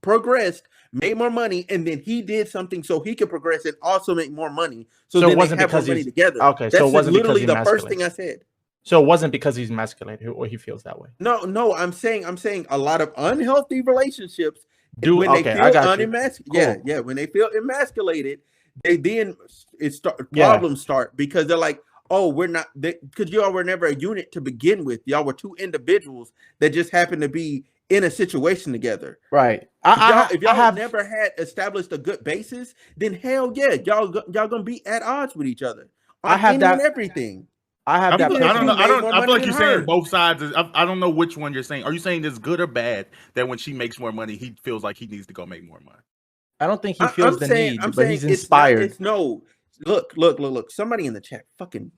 progressed, made more money, and then he did something so he could progress and also make more money. So So it then wasn't they have more because money he's together. okay. So That's it wasn't because literally he's the first thing emasculated. I said. So it wasn't because he's emasculated or he feels that way. No, I'm saying a lot of unhealthy relationships when they feel I got you. unemasculated, Cool. when they feel emasculated, they then Yeah. problems start because they're like, oh, we're not, because y'all were never a unit to begin with. Y'all were two individuals that just happened to be in a situation together. Right. If y'all have never had established a good basis, then hell yeah, y'all gonna be at odds with each other on I have any that- and everything. I have that. Even if I don't know. you I made don't. more I money feel like than you're saying her. both sides. I don't know which one you're saying. Are you saying it's good or bad that when she makes more money, he feels like he needs to go make more money? I don't think he feels I'm the saying, need, I'm but saying he's it's not- inspired. it's no. Look. Somebody in the chat, fucking.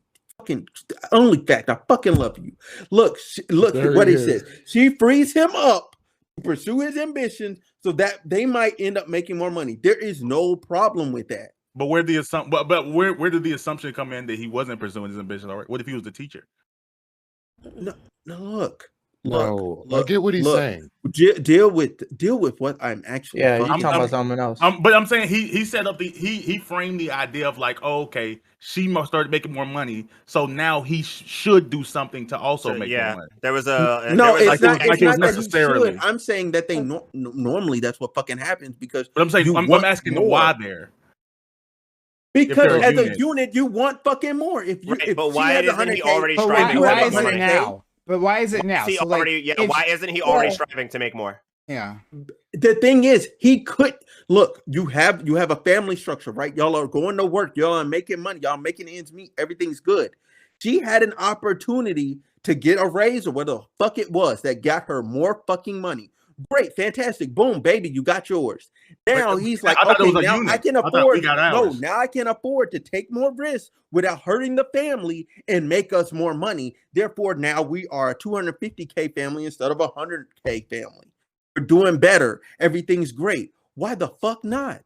Only fact, I fucking love you. Look There what he he is. says. She frees him up to pursue his ambitions, so that they might end up making more money. There is no problem with that. But where the assumption? But where did the assumption come in that he wasn't pursuing his ambition? Or what if he was the teacher? No, look. No, I get what he's saying. Deal with what I'm actually. Yeah, you fucking talking about saying. something else. But I'm saying he set up he framed the idea of like, oh, okay, she must start making more money, so now he should do something to also make more money. There was a No, there was it's not. like It's it was not that he necessarily. should. I'm saying that they normally that's what fucking happens because. But I'm saying you I'm want asking the more. why there. Because they're a as unit. a unit, you want fucking more. If you, Right, if but she why has isn't he 100K, already But striving why to is make it more? now? But why is it now? See, So like, if why isn't he already striving to make more? yeah, the thing is, he could look. You have a family structure, right? Y'all are going to work. Y'all are making money. Y'all making ends meet. Everything's good. She had an opportunity to get a raise or whatever the fuck it was that got her more fucking money. Great, fantastic, boom, baby, you got yours. Now he's like, I thought it okay, was a now unit. I can I thought afford. we got No, ours. now I can afford to take more risks without hurting the family and make us more money. Therefore, now we are a 250K family instead of a 100K family. We're doing better. Everything's great. Why the fuck not?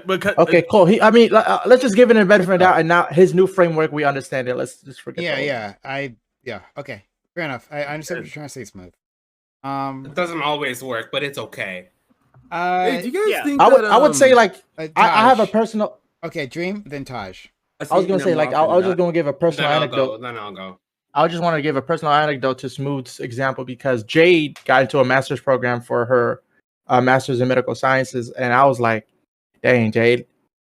Because Okay, cool. Let's just give it a benefit of the doubt, and now his new framework, we understand it. Let's just forget. yeah, okay, fair enough. I understand what you're trying to say, Smooth. It doesn't always work, but it's okay. Hey, do you guys think I that, would say like I have a Taj. personal. Okay, Dream, then Taj. I was gonna say like I was just gonna give a personal anecdote. Then I'll go. I just want to give a personal anecdote to Smooth's example because Jade got into a master's program for her master's in medical sciences, and I was like, "Dang, Jade,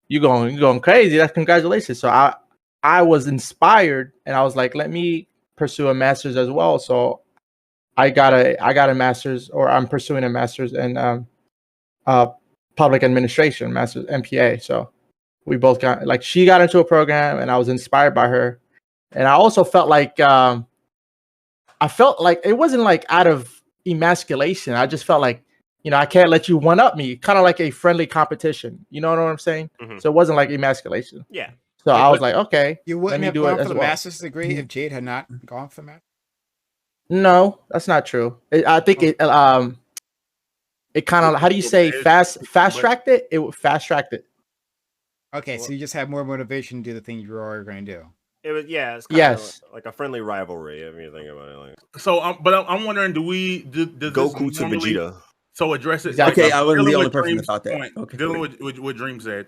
you going crazy! That's congratulations!" So I was inspired, and I was like, "Let me pursue a master's as well." So I got a master's, or I'm pursuing a master's in public administration, master's MPA. So we both got like she got into a program, and I was inspired by her. And I also felt like it wasn't like out of emasculation. I just felt like, I can't let you one up me, kind of like a friendly competition. You know what I'm saying? Mhm. So it wasn't like emasculation. Yeah. So I was like, okay, You let wouldn't me have do gone it for as the well. master's degree if Jade had not gone for the master. No, that's not true. I think it kind of, how do you say, fast tracked it? It fast tracked it. Okay, so you just have more motivation to do the thing you were already going to do. It was it's kind Yes. of like a friendly rivalry if you think about it. Like so, but I'm wondering, does Goku this to normally Vegeta. So address it. Exactly. Okay, I wasn't the dealing only with person that Dream's thought that. point, Okay. dealing with what Dream said.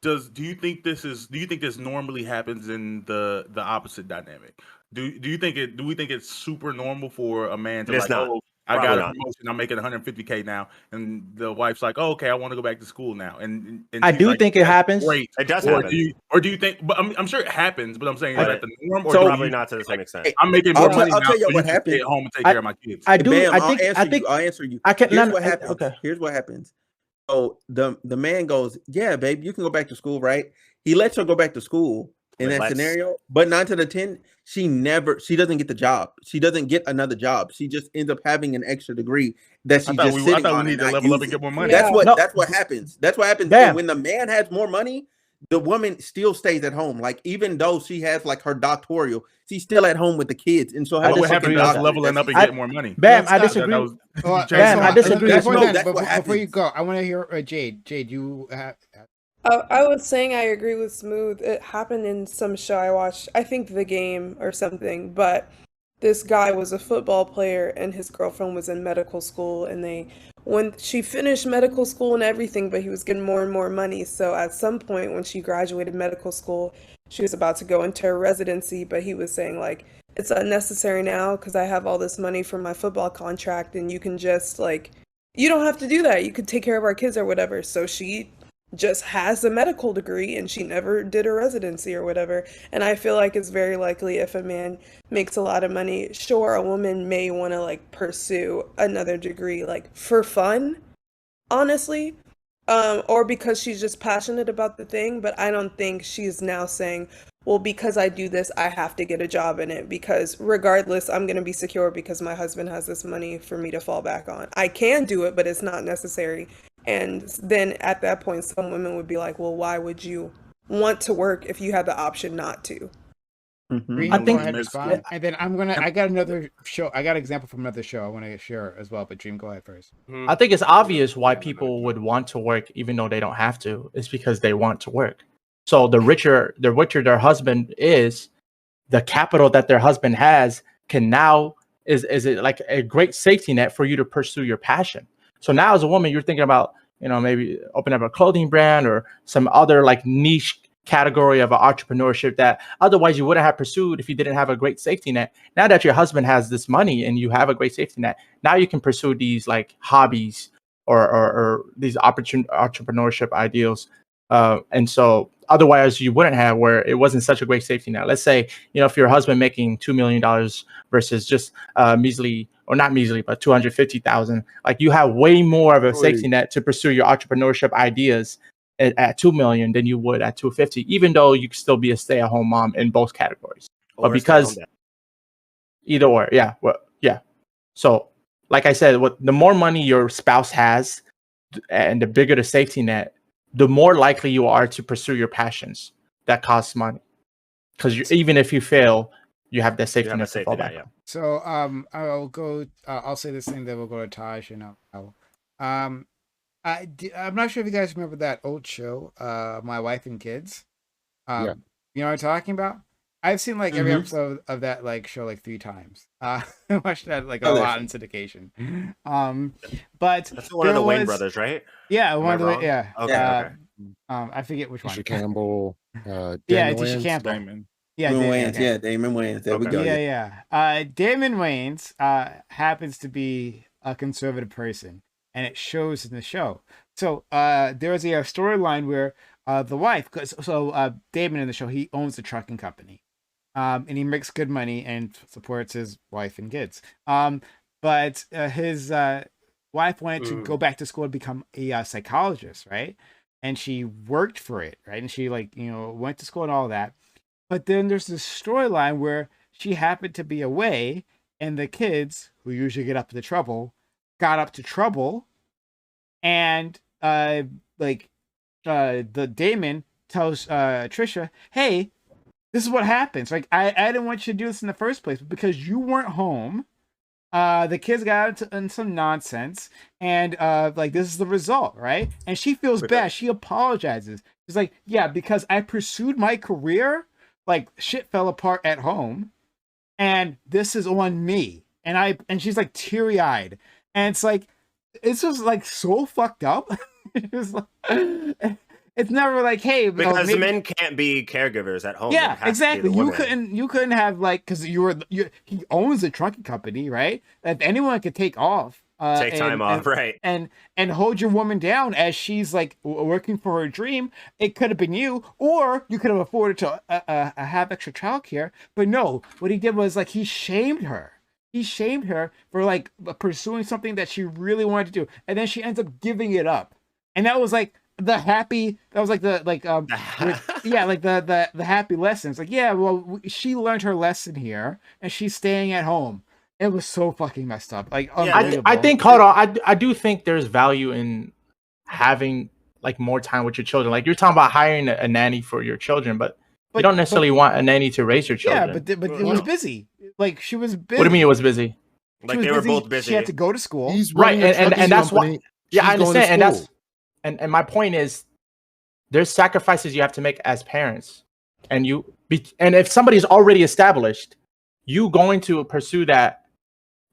Do you think this normally happens in the opposite dynamic? Do we think it's super normal for a man to It is like, not. oh, I Probably got a not. promotion, I'm making 150K now, and the wife's like, oh, okay, I want to go back to school now, and I she's do like, think it "That's happens. great." It does Or happen. do you think? But I'm sure it happens. But I'm saying, is But that the norm, or so- do Probably you not to the same extent. I'm making more I'll money tell now, you so what you can stay happened. at home and take care of my kids. I do. Bam, I I'll think. answer I you. think. I'll answer you. I can. Here's no, what no, happens. okay. Here's what happens. So the man goes, yeah, babe, you can go back to school, right? He lets her go back to school in that Let's- scenario, but 9 to the 10, she doesn't get the job. She doesn't get another job. She just ends up having an extra degree that she's just I sitting thought on we and need to not level up and using. get more money. Yeah. That's what happens. That's what happens. Damn. And when the man has more money, the woman still stays at home. Like even though she has like her doctoral, she's still at home with the kids, and so I But what disagree happened with to us that. leveling up and I- get more money? Bam, Let's I not- disagree. That was, Well, you changed Bam, the I mind. disagree Before, with you. then, That's what before you happens. go, I want to hear Jade. Jade, you have. I was saying I agree with Smooth. It happened in some show I watched, I think The Game or something, but this guy was a football player and his girlfriend was in medical school, and when she finished medical school and everything, but he was getting more and more money. So at some point when she graduated medical school, she was about to go into her residency, but he was saying like, it's unnecessary now because I have all this money from my football contract, and you can just like, you don't have to do that. You could take care of our kids or whatever. So she just has a medical degree and she never did a residency or whatever. And I feel like it's very likely if a man makes a lot of money, sure, a woman may want to like pursue another degree like for fun, honestly, or because she's just passionate about the thing. But I don't think she's now saying, well, because I do this, I have to get a job in it, because regardless, I'm going to be secure because my husband has this money for me to fall back on. I can do it, but it's not necessary. And then at that point, some women would be like, well, why would you want to work if you had the option not to? Green, I go think- ahead and respond. And then I got another show. I got an example from another show I want to share as well. But Dream, go ahead first. I think it's obvious why people would want to work even though they don't have to. It's because they want to work. So the richer their husband is, the capital that their husband has can now is it like a great safety net for you to pursue your passion. So now as a woman, you're thinking about, maybe open up a clothing brand or some other like niche category of entrepreneurship that otherwise you wouldn't have pursued if you didn't have a great safety net. Now that your husband has this money and you have a great safety net, now you can pursue these like hobbies or these entrepreneurship ideals. And so otherwise you wouldn't have, where it wasn't such a great safety net. Let's say, if your husband making $2 million versus just measly, or not measly, but 250,000, like you have way more of a safety net to pursue your entrepreneurship ideas at 2 million than you would at 250, even though you could still be a stay-at-home mom in both categories. But because either or, yeah. So like I said, the more money your spouse has and the bigger the safety net, the more likely you are to pursue your passions that cost money. Because even if you fail, you have that safety net to fall back on. So I'll go. I'll say this thing, then we'll go to Taj and I'm not sure if you guys remember that old show, My Wife and Kids. Yeah. You know what I'm talking about? I've seen like every episode of that like show like 3 times. I watched that like a lot in syndication. But that's one of the Wayne brothers, right? Yeah, one of the wrong? yeah. Okay. I forget which one. Tisha Campbell. Yeah, Damon Tisha Wayans. Campbell. Damon. Yeah, Damon Damon, Wayans. okay. Yeah, Damon Wayans. There we go. Yeah. Damon Wayans happens to be a conservative person, and it shows in the show. So there was a storyline where the wife, Damon in the show, he owns a trucking company, and he makes good money and supports his wife and kids. But his wife wanted to go back to school and become a psychologist, right? And she worked for it, right? And she went to school and all that. But then there's this storyline where she happened to be away, and the kids, who usually get up to trouble, got up to trouble, and the Damon tells Trisha, "Hey, this is what happens. Like I didn't want you to do this in the first place, but because you weren't home, the kids got into some nonsense, and this is the result, right?" And she feels bad. She apologizes. She's like, "Yeah, because I pursued my career, like shit fell apart at home, and this is on me." And she's like teary-eyed, and it's like, it's just like so fucked up. It's like, it's never like, hey, Because maybe, men can't be caregivers at home. It yeah, has to be exactly. the You woman. couldn't have like, because he owns a trucking company, right? If anyone could take off, Take time off, right? and hold your woman down as she's like working for her dream. It could have been you, or you could have afforded to have extra childcare. But no, what he did was like he shamed her. He shamed her for like pursuing something that she really wanted to do, and then she ends up giving it up. And that was like the happy. That was like the yeah, like the happy lessons. Like, yeah, well, she learned her lesson here, and she's staying at home. It was so fucking messed up. Like, Yeah, unbelievable. I think, hold on, I do think there's value in having like more time with your children. Like you're talking about hiring a nanny for your children, but you don't necessarily want a nanny to raise your children. Yeah, but it was busy. Like she was busy. What do you mean it was busy? She Like was they were both busy. She had to go to school. He's Right, running a and trucking that's why. company, Yeah, I she's going to understand, and that's school. and my point is, there's sacrifices you have to make as parents, and and if somebody's already established, you going to pursue that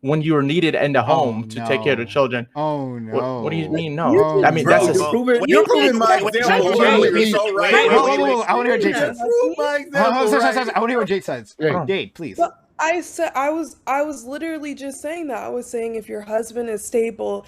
when you're needed in the home to take care of the no. children. Oh no! What do you mean? You No, just- I mean Bro, that's you're a, proving, wait, you're proving my wait, example. wait, wrong. wait, It's wait, all wait, right. Whoa, wait, I want to hear Jade You says. proved my example, right? I want to hear what Jade says. Hey. Jade, please. But I said I was literally just saying that. I was saying if your husband is stable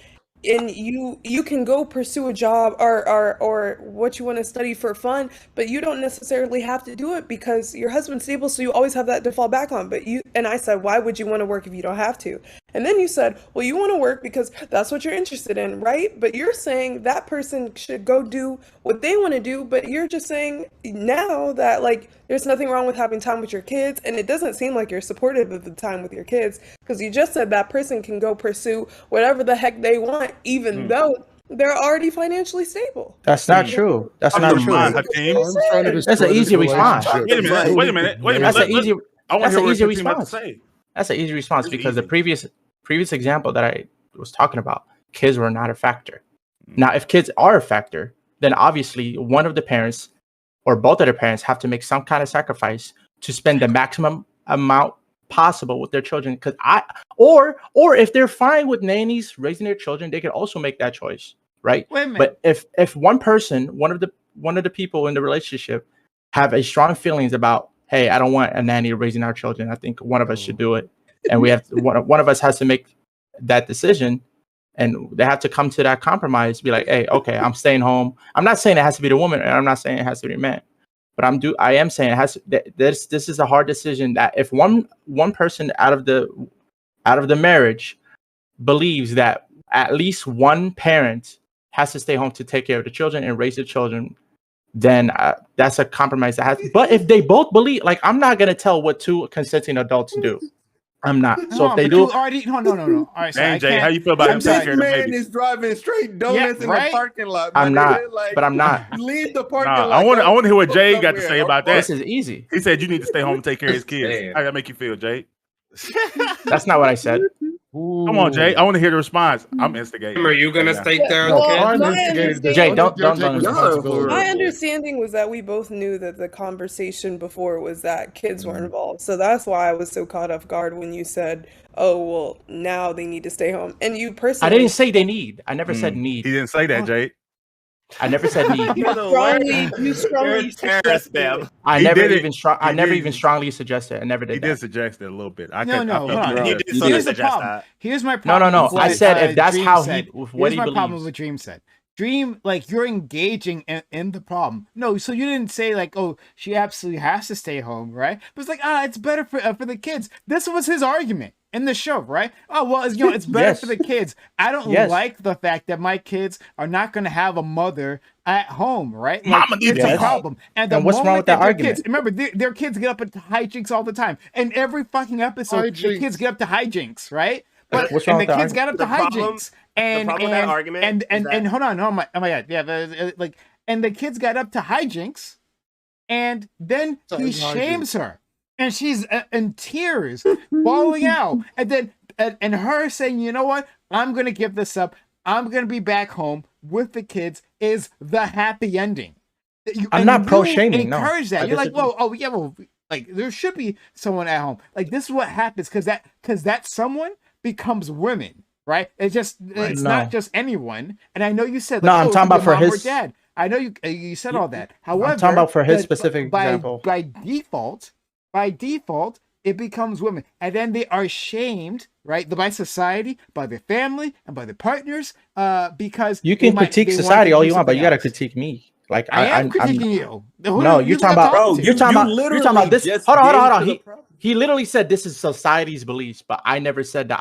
and you can go pursue a job or what you want to study for fun, but you don't necessarily have to do it because your husband's stable, so you always have that to fall back on. But I said, why would you want to work if you don't have to? And then you said, well, you want to work because that's what you're interested in, right? But you're saying that person should go do what they want to do, but you're just saying now that like there's nothing wrong with having time with your kids, and it doesn't seem like you're supportive of the time with your kids because you just said that person can go pursue whatever the heck they want, even though they're already financially stable. that's not true. That's I'm not just true. fine, Hakeem. I'm trying to That's an destroy easy this response. relationship. Wait a minute. That's an Let- easy. I want That's to an hear easy what Hakeem has to response. say. That's an easy response It's because the easy. previous example that I was talking about, kids were not a factor. Now, if kids are a factor, then obviously one of the parents or both of the parents have to make some kind of sacrifice to spend the maximum amount possible with their children. Because or if they're fine with nannies raising their children, they can also make that choice, right? Wait a minute. But if one person, one of the people in the relationship, have a strong feelings about, hey, I don't want a nanny raising our children. I think one of us should do it, and we have one of us has to make that decision, and they have to come to that compromise. Be like, hey, okay, I'm staying home. I'm not saying it has to be the woman, and I'm not saying it has to be the man, but I am saying it has. This is a hard decision that if one person out of the marriage believes that at least one parent has to stay home to take care of the children and raise the children, then that's a compromise that has. But if they both believe, like, I'm not gonna tell what two consenting adults do. I'm not. So if they but do, you already no. All right, so I Dang, Jay, can't- how you feel about I'm him sorry. taking This care of the man baby? is driving straight donuts in right? the parking lot. I'm my not. nigga. Like, But I'm not. leave the parking Nah, lot. I want to hear what go Jay got to somewhere. say about This that. is easy. He said you need to stay home and take care of his kids. Damn. How that make you feel, Jay? That's not what I said. Come on, Jay. I want to hear the response. I'm instigating. Are you gonna Yeah. take care of Well, the kids? I'm my instigating this. Jay, Why don't- y'all don't- take don't- responsibility? My understanding was that we both knew that the conversation before was that kids were involved. So that's why I was so caught off guard when you said, oh, well, now they need to stay home. And you I personally didn't say they need. I never said He need. didn't say that, Jay. I never said need. You're the you worst. strongly You're a terrorist, suggested Bam. it. I He never did it. even I He never did. even strongly suggested. I never He did did that. suggest it a little bit. I No, could- no, I hold felt on. it. He Here- did You sort of Here's the suggest problem. that. Here's my No, problem. no. with I what, said if that's Dream how said. with what Here's he my problem believes. with what Dream said. Dream, like you're engaging in the problem. No, so you didn't say like, oh, she absolutely has to stay home, right? But it's like, it's better for the kids. This was his argument in the show, right? Oh, well, it's better Yes. for the kids. I don't Yes. like the fact that my kids are not going to have a mother at home, right? Mama needs it's to a be home. problem. And the And what's wrong moment with that their argument? kids, remember, their kids get up at hijinks all the time. And every fucking episode, the Hijinks. kids get up to hijinks, right? But What's wrong and with the that kids got up to The problem- hijinks, and the problem with that argument and is that- and hold on, oh my god, yeah, like, and the kids got up to hijinks, and then he Sorry, shames her, and she's in tears, bawling out, and then and her saying, you know what, I'm gonna give this up, I'm gonna be back home with the kids, is the happy ending. I'm not pro-shaming, no. Encourage that. I You're like, disagree. well, oh yeah, well, like there should be someone at home. Like this is what happens because that someone becomes women. right? It's just it's No. not just anyone. And I know you said No, like, I'm oh, it talking could be about for mom or his- dad. I know you said all that. I'm However, talking about for his the- specific example. by default, it becomes women, and then they are shamed, right, by society, by their family, and by their partners, because You can critique society all you want, but you gotta critique me. Like I am I'm critiquing you. Who No, you you're think talking I'm about. talking to? You're talking about. You're talking about this. just Hold on. gave to the problem. He literally said this is society's beliefs, but I never said that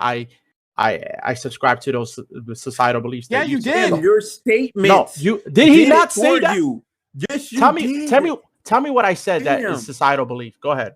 I subscribe to those societal beliefs. Yeah, that you say. did. And your statement. No, you did. He not say that? You. Yes, you Tell did. me. Tell me what I said that Damn. is societal belief. Go ahead.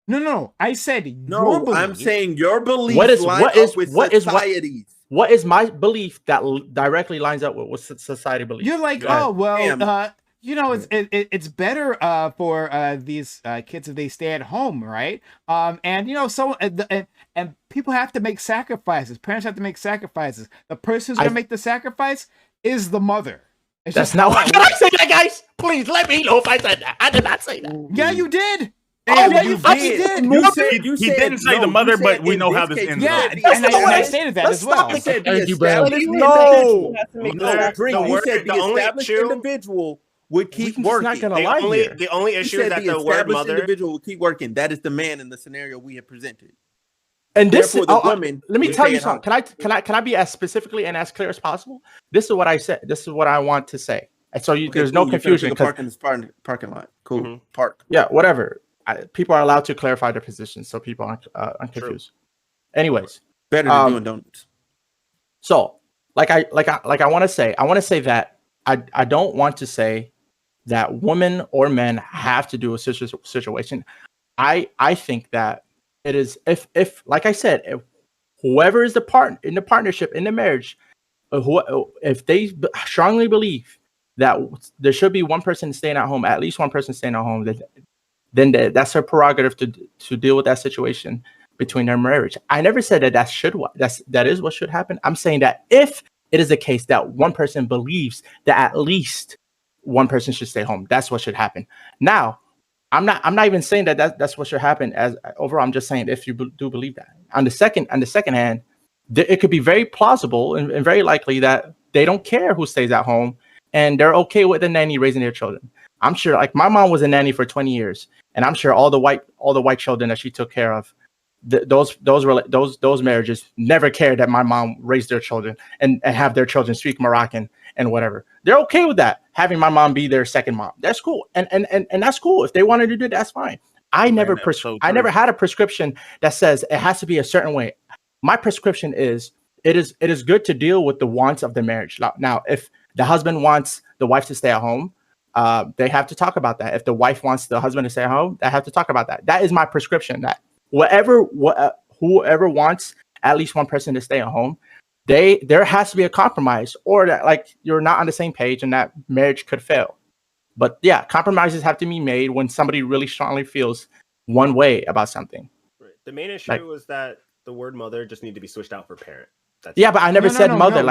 No. I said your No, belief. I'm saying your beliefs What is- line what is- up with what is what- society's. What is my belief that directly lines up with society believes? You're like, Go ahead. oh well, Damn. you know, it's better for these kids if they stay at home, right? And you know, so and people have to make sacrifices. Parents have to make sacrifices. The person who's gonna make the sacrifice is the mother. It's That's just not how what it I works. said, that, guys. Please let me know if I said that. I did not say that. Yeah, you did. Damn, yeah, you you fucking did. You said, He didn't say the mother, but we know how this ends Yeah, up. and I stated that as well. You said the Thank you, Bam. established No. Has to make No, that. Green, The you word- said the the only established issue- individual would keep We're just not working. gonna The lie only here. the only You issue said is that the the word established mother. individual will keep working. That is the man in the scenario we have presented. And this Therefore, is the woman let me will tell stay you at home. something. Can I be as specifically and as clear as possible? This is what I said. This is what I want to say. And so Okay, there's cool. no You finna confusion. pick a 'Cause- park in this parking lot. Cool. Mhm. Park. yeah, whatever. People are allowed to clarify their positions so people aren't confused. Anyways, Better than doing donuts. so like I want to say that I don't want to say that women or men have to do a situation. I think that it is if like I said, if whoever is the part in the partnership in the marriage, if they strongly believe that there should be one person staying at home, at least one person staying at home, then that's her prerogative to deal with that situation between their marriage. I never said that that is what should happen. I'm saying that if it is the case that one person believes that at least one person should stay home, that's what should happen. Now, I'm not even saying that's what should happen as overall. I'm just saying if you do believe that. On the second hand, it could be very plausible and very likely that they don't care who stays at home and they're okay with the nanny raising their children. I'm sure, like my mom was a nanny for 20 years, and I'm sure all the white children that she took care of, those marriages never cared that my mom raised their children and have their children speak Moroccan and whatever. They're okay with that, having my mom be their second mom. That's cool, and that's cool. If they wanted to do it, that's fine. I never had a prescription that says it has to be a certain way. My prescription is it is good to deal with the wants of the marriage. Now, if the husband wants the wife to stay at home, they have to talk about that. If the wife wants the husband to stay at home, they have to talk about that. That is my prescription. That whoever wants at least one person to stay at home, there has to be a compromise, or that like you're not on the same page and that marriage could fail. But yeah, compromises have to be made when somebody really strongly feels one way about something. Right. The main issue is that the word mother just need to be switched out for parent. Yeah, but I never said mother.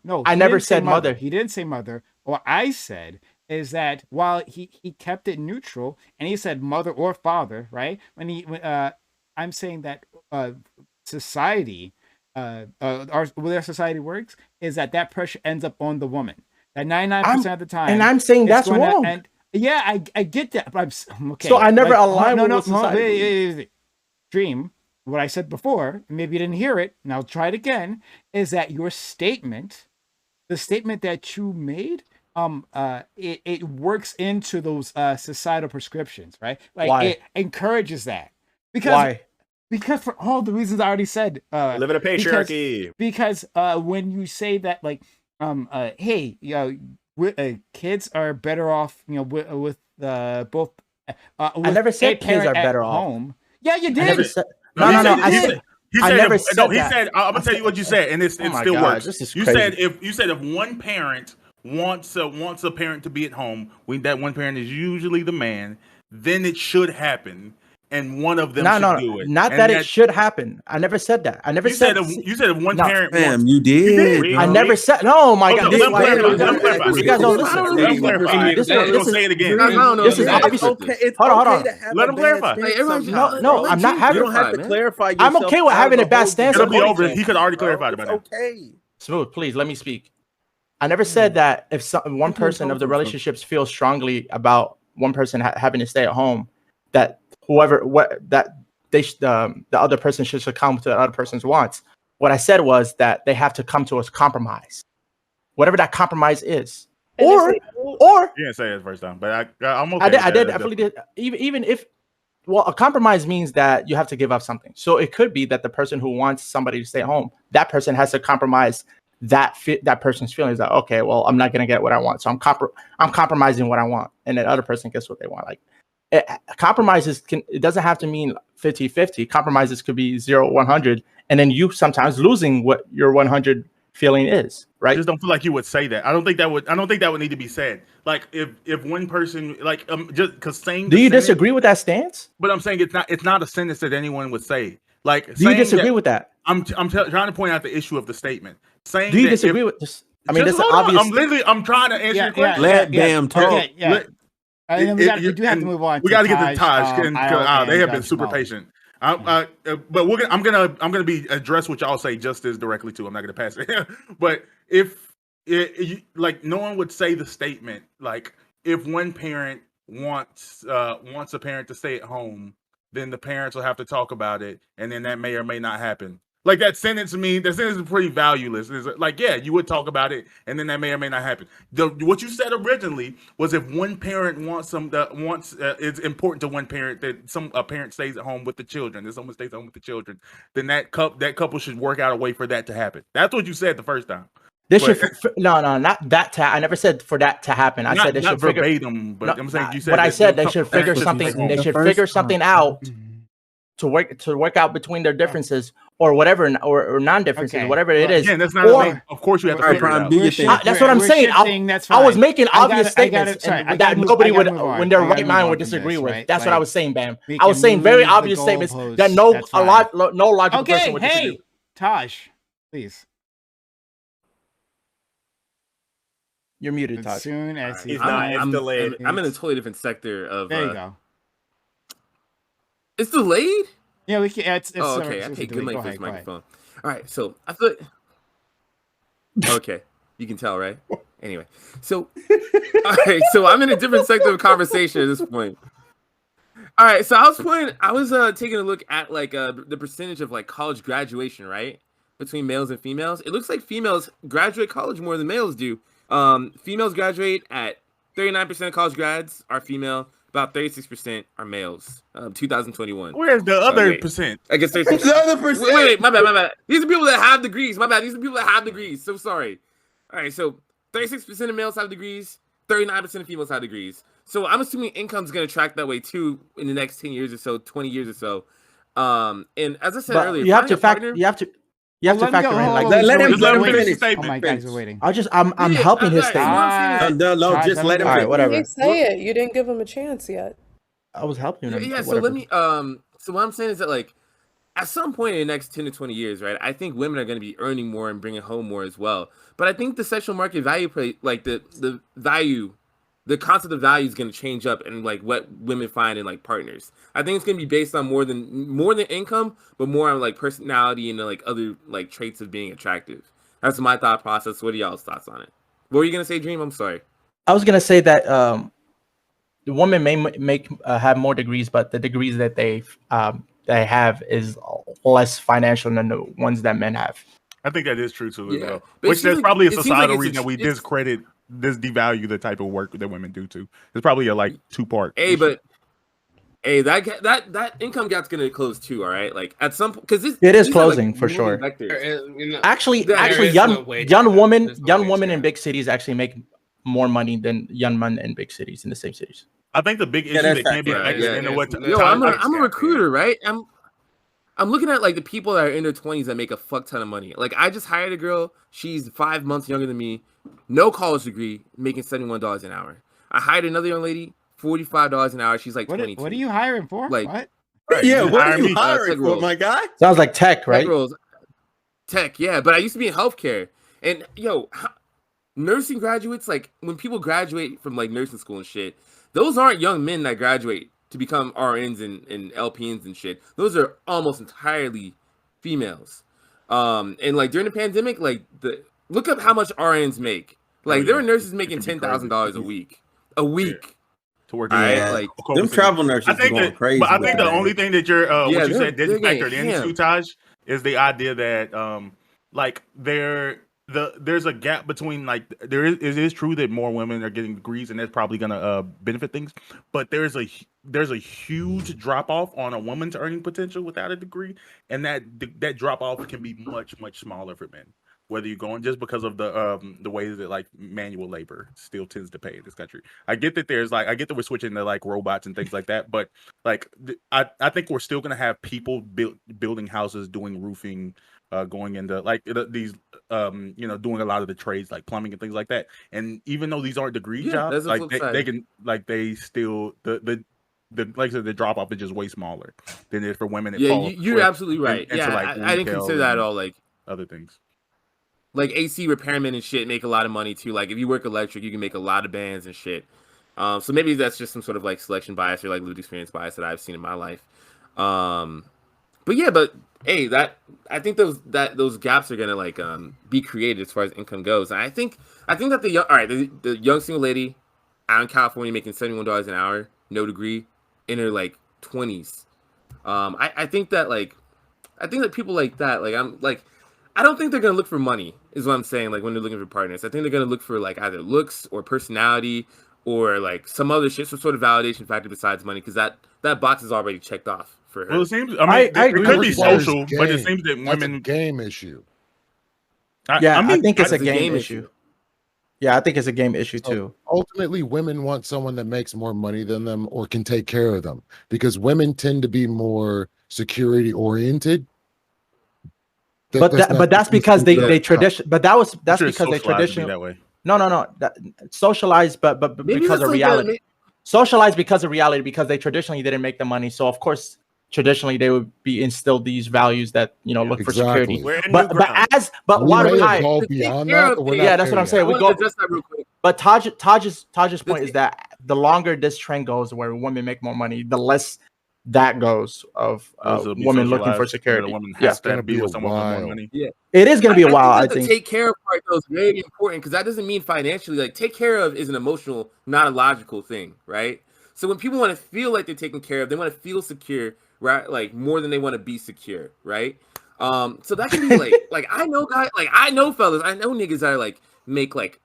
No. I never said mother. He didn't say mother. What I said is that while he kept it neutral and he said mother or father, right? I'm saying that society, the way society works is that pressure ends up on the woman. That 99% of the time, and I'm saying that's wrong. Yeah, I get that. But I'm okay. So I never aligned with society. Hey, Dream. What I said before, maybe you didn't hear it, and I'll try it again, is that your statement, the statement that you made, it works into those societal prescriptions, right? Like Why? It encourages that. Why? Because for all the reasons I already said. Live in a patriarchy. Because when you say that, like, hey, kids are better off, with both. I never said kids are better off. Home. Yeah, you did. I never said. No. I never said said he that. said, I'm gonna tell you what you said, and it still God, works. this is You crazy. said if one parent wants a parent to be at home, that one parent is usually the man, then it should happen. and one of them No, should no, do it. not And that it should happen. I never said that. I never you said said. you said if one No. parent Fam, wants, you did. Read, I read. never said. No, my Okay, God. let him Why- clarify. you Let him guys- clarify. You guys don't I listen. don't Let him know. clarify. This Don't is- say it again. I don't know. This is Yeah, obvious. it's okay. It's Hold on, hold okay on. to have Let a him bad clarify. stance Hey, everybody sometimes, just- No, bro. I'm not You having. don't have to man. clarify I'm yourself. okay with out having of a bad the whole stance. It'll be debate, over. He could already bro. clarified It's about that. okay. Smooth, please let me speak. I never said that if one person of the talk to him. relationships feels strongly about one person having to stay at home, that the other person should succumb to the other person's wants. What I said was that they have to come to a compromise, whatever that compromise is, And if or they don't- or You didn't say it the first time, but I'm okay. I did. with I that. did. That's Definitely did. Even if, well, a compromise means that you have to give up something. So it could be that the person who wants somebody to stay home, that person has to compromise that person's feelings. That okay, well, I'm not gonna get what I want, so I'm compromising what I want, and the other person gets what they want. Like compromises it doesn't have to mean 50-50. Compromises could be 0-100, and then you sometimes losing what your 100 feeling is, I right? just don't feel like you would say that. I don't think that would need to be said. Like if one person just because saying. Do you sentence, disagree with that stance? But I'm saying it's not a sentence that anyone would say. Like Do you disagree with that? I'm trying to point out the issue of the statement. Saying Do you that disagree with this? I mean, just that's hold on. obvious. I'm trying to answer your question. Let Bam talk. Yeah. And then we do have to and move on. We got to get to Taj. Al, They have and been super Jamal. patient. But I'm gonna be address what y'all say just as directly too. I'm not gonna pass it. But like no one would say the statement like if one parent wants a parent to stay at home, then the parents will have to talk about it, and then that may or may not happen. Like that sentence is pretty valueless. It's like, yeah, you would talk about it, and then that may or may not happen. What you said originally was if one parent it's important to one parent that a parent stays at home with the children, that someone stays at home with the children, then that couple should work out a way for that to happen. That's what you said the first time. This should not that. I never said for that to happen. I said they not should figure. verbatim, but I'm saying you said. But I said they some should figure parents something. stay home. They should The figure first something out to work out between their differences or whatever, or non-differences, Okay. whatever it is. Again, that's not. Or- Of course, you have to All right, figure it Prime, out. do your thing. That's what I'm We're saying. shifting, that's I was fine. making I obvious statements that nobody would, when they're right mind, would disagree with. Right? That's what I Like, was saying, Bam. we I was can saying very move the obvious statements goalposts. that That's fine. no logical person Okay, would disagree hey, with. Taj, please. You're muted, As Todd. soon as He's he not. It's finds- delayed. I'm in a totally different sector of. There you go. It's delayed. Yeah, we can. It's Oh, okay. I it's paid delayed. good money Go for this ahead, go ahead. microphone. All right, so I thought. Okay, you can tell, right? Anyway, so all right, so I'm in a different sector of conversation at this point. All right, so I was taking a look at like the percentage of like college graduation, right, between males and females. It looks like females graduate college more than males do. Females graduate at 39% of college grads are female. About 36% are males. 2021. Where's the other wait. percent? I guess 36%. The other percent. Wait, my bad. These are people that have degrees. My bad. These are people that have degrees. So sorry. All right, so 36% of males have degrees. 39% of females have degrees. So I'm assuming income's going to track that way too in the next 10 years or so, 20 years or so. And as I said earlier, you have to finding a factor. You have to factor in like. Let him finish. Oh my guys are waiting. I'm helping his all right, statement. what I'm saying is- No, Taj, just let let me him. go. All right, finish. whatever. You say it. You didn't give him a chance yet. I was helping him. Yeah, so whatever. let me so what I'm saying is that like at some point in the next 10 to 20 years, right, I think women are going to be earning more and bringing home more as well. But I think the sexual market value like the value, the concept of value is going to change up and like what women find in like partners. I think it's going to be based on more than income, but more on like personality and like other like traits of being attractive. That's my thought process. What are y'all's thoughts on it? What were you going to say, Dream? I'm sorry. I was gonna say that the women may have more degrees, but the degrees that they have is less financial than the ones that men have. I think that is true too, as Yeah. well. But it Which seems there's like- probably a it seems societal like it's a reason that we it's- discredit, devalue the type of work that women do too. There's probably a like two-part. Hey, issue. but hey, that income gap's gonna close too. All right, like at some because It is these are, like, closing for moving sure. vectors. Actually, There is young no wage young gap. women There's no young wage women in gap. big cities actually make more money than young men in big cities in the same cities. I think the big issue that's that can be accurate. affected Yeah, into what yeah. Yo, Taj- I'm a recruiter, right? I'm looking at like the people that are in their 20s that make a fuck ton of money. Like I just hired a girl. She's 5 months younger than me, no college degree, making $71 an hour. I hired another young lady, $45 an hour. She's like 22. What are you hiring for? Like, What? Right, Yeah, you what hire are you me. hiring tech for, roles. my guy? Sounds like tech, right? Tech roles. Tech, yeah. But I used to be in healthcare. And nursing graduates, like when people graduate from like nursing school and shit, those aren't young men that graduate to become RNs and LPNs and shit. Those are almost entirely females. And like during the pandemic, like look up how much RNs make. Like there yeah. are nurses It making can be crazy. $10,000 a week. A week. To work All in right, Yeah, like COVID them city. travel nurses I is think going that, crazy. but I with think that. the only thing that you're Yeah, what you said they're didn't getting factor into hammed. Taj is the idea that like there's a gap between like it is true that more women are getting degrees and that's probably gonna benefit things, but there's a huge drop off on a woman's earning potential without a degree, and that drop off can be much smaller for men. Whether you're going just because of the ways that like manual labor still tends to pay in this country. I get that I get that we're switching to like robots and things like that, but like I think we're still gonna have people building houses, doing roofing, going into like these doing a lot of the trades like plumbing and things like that. And even though these aren't degree Yeah, jobs, there's a like flip they side. can like they still the like I said, the drop off is just way smaller than it is for women that Yeah, fall you're absolutely right. into like I didn't retail consider that at and all. Like other things. AC repairmen and shit make a lot of money too. Like if you work electric, you can make a lot of bands and shit. So maybe that's just some sort of like selection bias or like lived experience bias that I've seen in my life. But hey, I think those gaps are gonna like be created as far as income goes. And I think that the young single lady out in California making $71 an hour, no degree, in her like 20s. I think that people like that, like I don't think they're gonna look for money, is what I'm saying. Like when they're looking for partners, I think they're gonna look for like either looks or personality or like some other shit, some sort of validation factor besides money, because that box is already checked off for her. Well, it seems. I mean, I it agree could with be you there. social, but it seems that That's a women. game issue. Yeah, I think it's It's a game issue. Yeah, I think it's a game issue So too. ultimately, women want someone that makes more money than them or can take care of them because women tend to be more security oriented. But that's because they tradition. But that's Sure because they socialized to be traditional. that way. No. Socialized, but Maybe because that's of like reality. Socialized because of reality, because they traditionally didn't make the money. So of course, traditionally they would be instilled these values that look for security. Exactly. We're in But new ground. We why do may I? evolve To take beyond care that, of but we're it- not Yeah, that's there what I'm yet. saying. I We want go. to address that real quick. But Taj's point is that the longer this trend goes, where women make more money, the less that goes of Those will be women looking for socialized, where the security. woman Yeah, has It's gonna to be be a with someone with more while. money. Yeah. it is going to be a while. I think that the think. take care of part though is very important, because that doesn't mean financially. Like take care of is an emotional, not a logical thing, right? So when people want to feel like they're taken care of, they want to feel secure, right? Like more than they want to be secure, right? So that can be like I know guys, like I know fellas, I know niggas that are like make like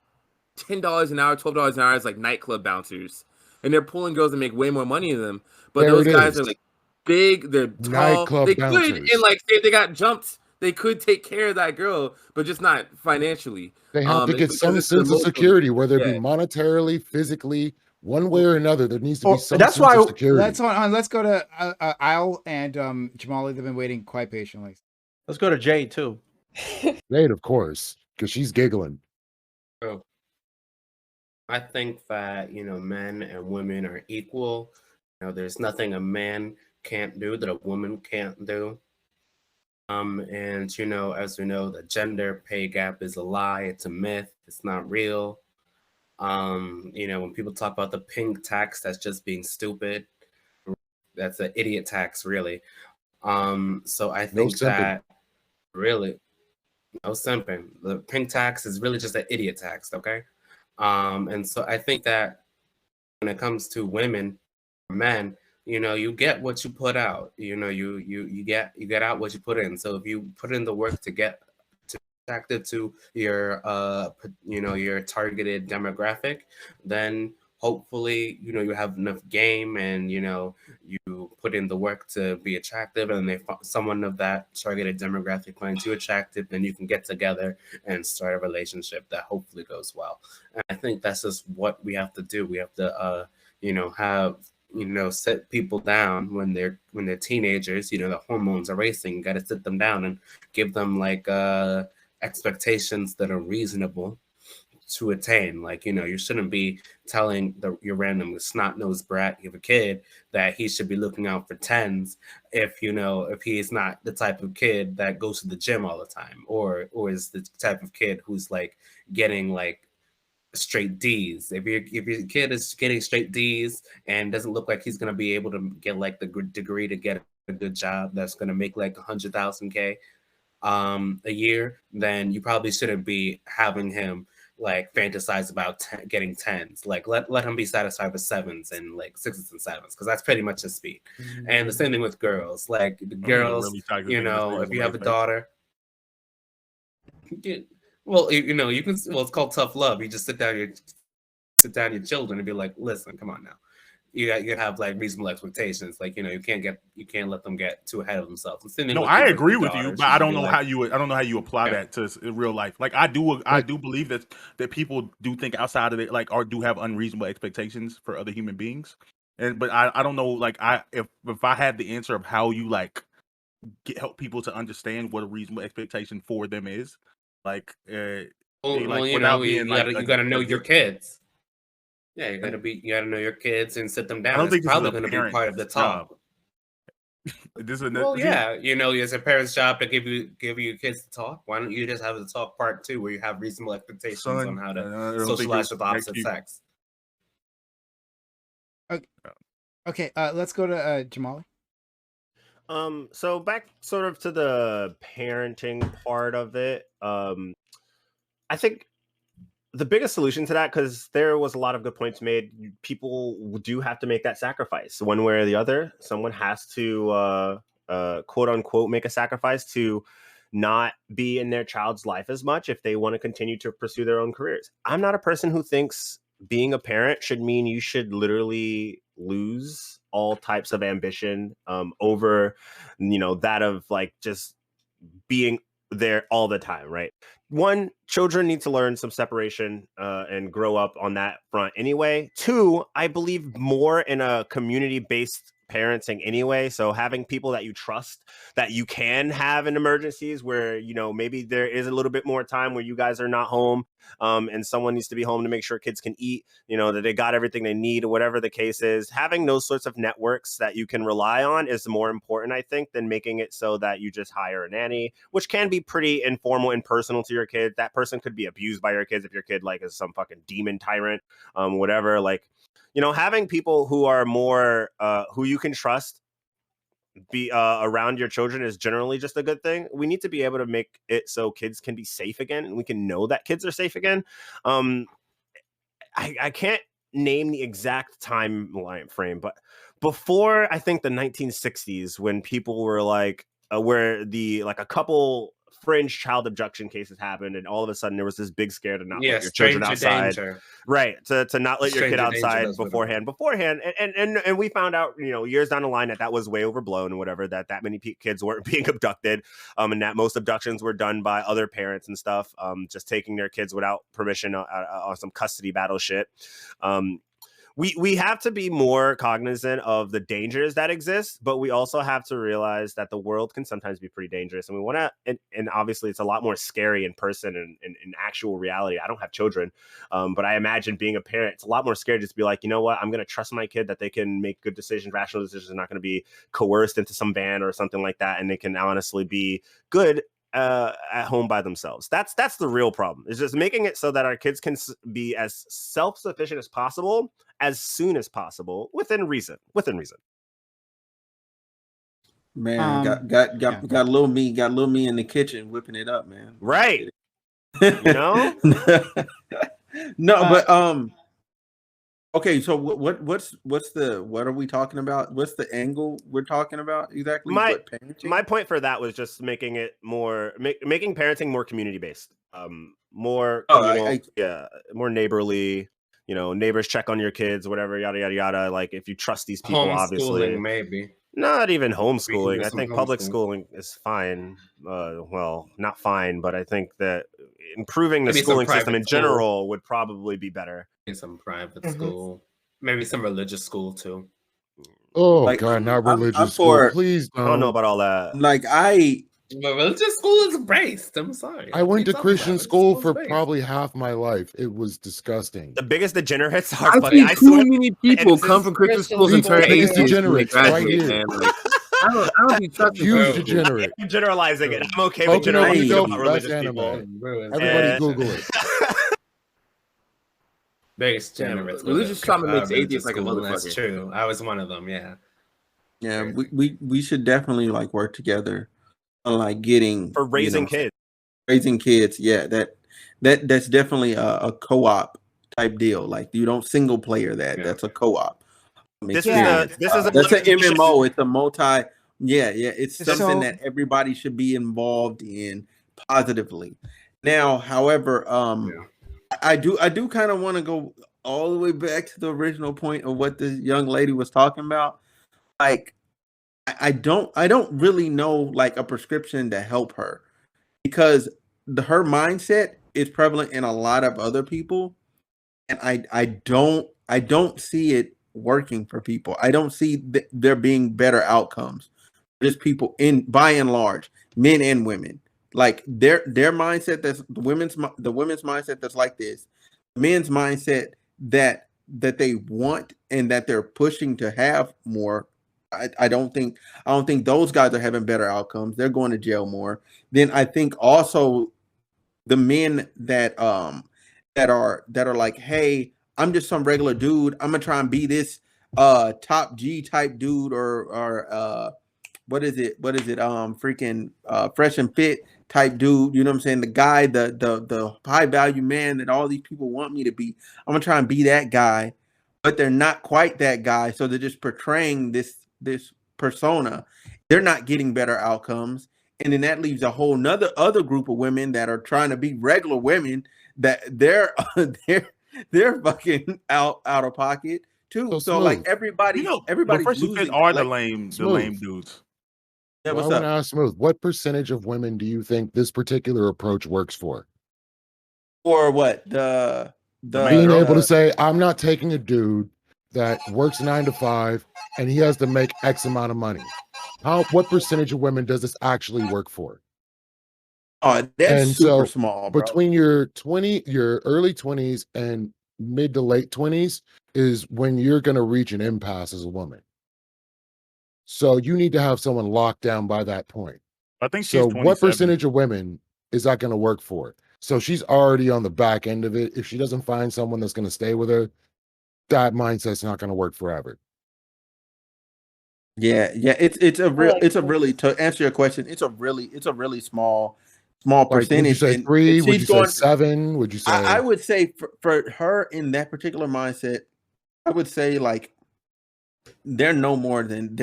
$10 an hour, $12 an hour as like nightclub bouncers, and they're pulling girls that make way more money than them. But There those it guys is. are like big, they're tall, Nightclub they could, bouncers. and like say if they got jumped, they could take care of that girl, but just not financially. They have to get because some it's sense of emotional. security, whether it be Yeah. monetarily, physically, one way or another. There needs to Or- be some that's sense why- of security. Let's go to Al and Jamali. They've been waiting quite patiently. Let's go to Jade too. Jade, of course, because she's giggling. Oh. I think that, men and women are equal. There's nothing a man can't do that a woman can't do. And as we know, the gender pay gap is a lie. It's a myth. It's not real. When people talk about the pink tax, that's just being stupid. That's an idiot tax, really. So I think that really no simping. The pink tax is really just an idiot tax, okay? And so I think that when it comes to women, men, you get what you put out. You get out what you put in. So if you put in the work to get attracted to your your targeted demographic, then hopefully you have enough game and you put in the work to be attractive, and if someone of that targeted demographic finds you attractive, then you can get together and start a relationship that hopefully goes well. And I think that's just what we have to do. We have to have set people down when they're teenagers. The hormones are racing. You got to sit them down and give them like expectations that are reasonable, to attain. Like, you shouldn't be telling your random snot-nosed brat you have a kid that he should be looking out for tens if he is not the type of kid that goes to the gym all the time, or is the type of kid who's like getting like straight D's. If your kid is getting straight D's and doesn't look like he's gonna be able to get like the good degree to get a good job that's gonna make like 100,000 a year, then you probably shouldn't be having him like fantasize about getting tens. Like let him be satisfied with sevens and like sixes and sevens, because that's pretty much his speed. And the same thing with girls. Like the girls, if you have a daughter, well, you can. Well, it's called tough love. You just sit down your children and be like, listen, come on now. You have like reasonable expectations. Like, you can't let them get too ahead of themselves. No, I agree with you, but I don't know how you apply that to real life. Like I do believe that people do think outside of it, like, or do have unreasonable expectations for other human beings. But I don't know, like if I had the answer of how you like help people to understand what a reasonable expectation for them is, like you gotta know your kids. Yeah, you gotta know your kids and sit them down. I don't think it's probably gonna be part of the talk. As a parent's job to give you kids to talk. Why don't you just have the talk part 2 where you have reasonable expectations on how to socialize with the opposite sex? Okay, let's go to Jamali. So back sort of to the parenting part of it. I think the biggest solution to that, because there was a lot of good points made, people do have to make that sacrifice one way or the other. Someone has to quote unquote make a sacrifice to not be in their child's life as much if they want to continue to pursue their own careers. I'm not a person who thinks being a parent should mean you should literally lose all types of ambition over that of like just being there all the time, right? One, children need to learn some separation and grow up on that front anyway. Two, I believe more in a community-based parenting anyway. So having people that you trust that you can have in emergencies where, maybe there is a little bit more time where you guys are not home and someone needs to be home to make sure kids can eat, that they got everything they need or whatever the case is. Having those sorts of networks that you can rely on is more important, I think, than making it so that you just hire a nanny, which can be pretty informal and personal to your kid. That person could be abused by your kids if your kid like is some fucking demon tyrant, whatever. Like, having people who are more who you can trust be around your children is generally just a good thing. We need to be able to make it so kids can be safe again, and we can know that kids are safe again. I can't name the exact timeline frame, but before I think the 1960s, when people were like where a couple fringe child abduction cases happened, and all of a sudden there was this big scare to not let your children outside. Danger. Right, to not let your kid outside beforehand. And we found out, years down the line that was way overblown and whatever, that many kids weren't being abducted, and that most abductions were done by other parents and stuff, just taking their kids without permission on some custody battle shit. We have to be more cognizant of the dangers that exist, but we also have to realize that the world can sometimes be pretty dangerous. And we want to, and obviously it's a lot more scary in person and in actual reality. I don't have children, but I imagine being a parent, it's a lot more scary just to be like, you know what, I'm going to trust my kid that they can make good decisions, rational decisions, not going to be coerced into some band or something like that. And they can honestly be good at home by themselves. That's the real problem. It's just making it so that our kids can be as self-sufficient as possible as soon as possible within reason. Man, got little me in the kitchen whipping it up, man. Right. No, but okay, so what are we talking about? What's the angle we're talking about exactly? My point for that was just making it making parenting more community based, more more neighborly. Neighbors check on your kids, whatever, yada yada yada. Like if you trust these people, obviously, maybe not even homeschooling. I think public schooling is fine. Well, not fine, but I think that improving the schooling system in general would probably be better. In some private school, maybe some religious school too. Oh God, not religious school. Please don't. I don't know about all that. Like But religious school is based. I'm sorry. I went to What are you talking Christian about? school Religious for school is based. probably half my life. It was disgusting. The biggest degenerates are I funny. see I too swear. many people it's come just from Christian Christian schools and schools turn are biggest atheists when they degenerates right graduate, here. man. Like, I don't be trusting Huge people. degenerate. I'm generalizing it. I'm okay with Boku no generalizing Pico, about best religious people. anime. Bro, it's Everybody And- Google it. biggest generous. Religious trauma makes atheists like a motherfucker. That's true. I was one of them. Yeah. Yeah, we should definitely like work together on like getting For raising kids. raising kids. Yeah, that's definitely a co-op type deal. Like you don't single player that. Yeah. That's a co-op. This Yeah. is a That's an limitation. MMO. It's a multi. Yeah. It's something So- that everybody should be involved in positively. Now, however, I do kind of want to go all the way back to the original point of what this young lady was talking about. Like, I don't really know like a prescription to help her because her mindset is prevalent in a lot of other people, and I don't see it working for people. I don't see there being better outcomes for just people by and large, men and women. Like their mindset that's the women's mindset that's like this, men's mindset that they want and that they're pushing to have more. I don't think those guys are having better outcomes. They're going to jail more. Then I think also the men that are like, hey, I'm just some regular dude. I'm gonna try and be this top G type dude or what is it? Freaking fresh and fit type dude. You know what I'm saying? The guy, the high value man that all these people want me to be. I'm gonna try and be that guy, but they're not quite that guy. So they're just portraying this persona. They're not getting better outcomes. And then that leaves a whole other group of women that are trying to be regular women that they're fucking out of pocket too. So like everybody's the fresh and fit are the Smooth. lame dudes. Yeah, Well, what's I up? want to ask Smooth, what percentage of women do you think this particular approach works for? Or what? The Being able to say, I'm not taking a dude that works 9 to 5 and he has to make X amount of money. What percentage of women does this actually work for? Oh, that's And super so small, bro. between your early 20s and mid to late 20s is when you're going to reach an impasse as a woman. So you need to have someone locked down by that point. I think she's So 27. what percentage of women is that going to work for? So she's already on the back end of it. If she doesn't find someone that's going to stay with her, that mindset's not going to work forever. Yeah, it's a really to answer your question. It's a really small Like, would you percentage. say and 3? she's Would you say going- 7? Would you say? I would say for her in that particular mindset, I would say like they're no more than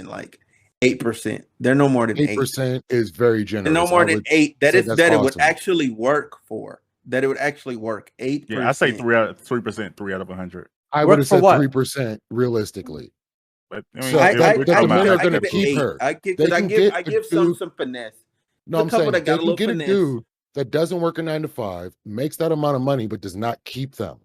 like 8%. They're no more than 8% is very generous. They're no more than 8. That say is that's that it would awesome. actually work for. That it would actually work. 8%. Yeah, I say 3%, 3 out of 100. I Work would have for said what? 3% realistically. But I So mean, that we're the talking men about are going to give it keep 8. her. I give They can get I a give dude- some finesse. No, a I'm couple saying that got they a can little get a finesse. dude that doesn't work a 9 to 5, makes that amount of money, but does not keep them.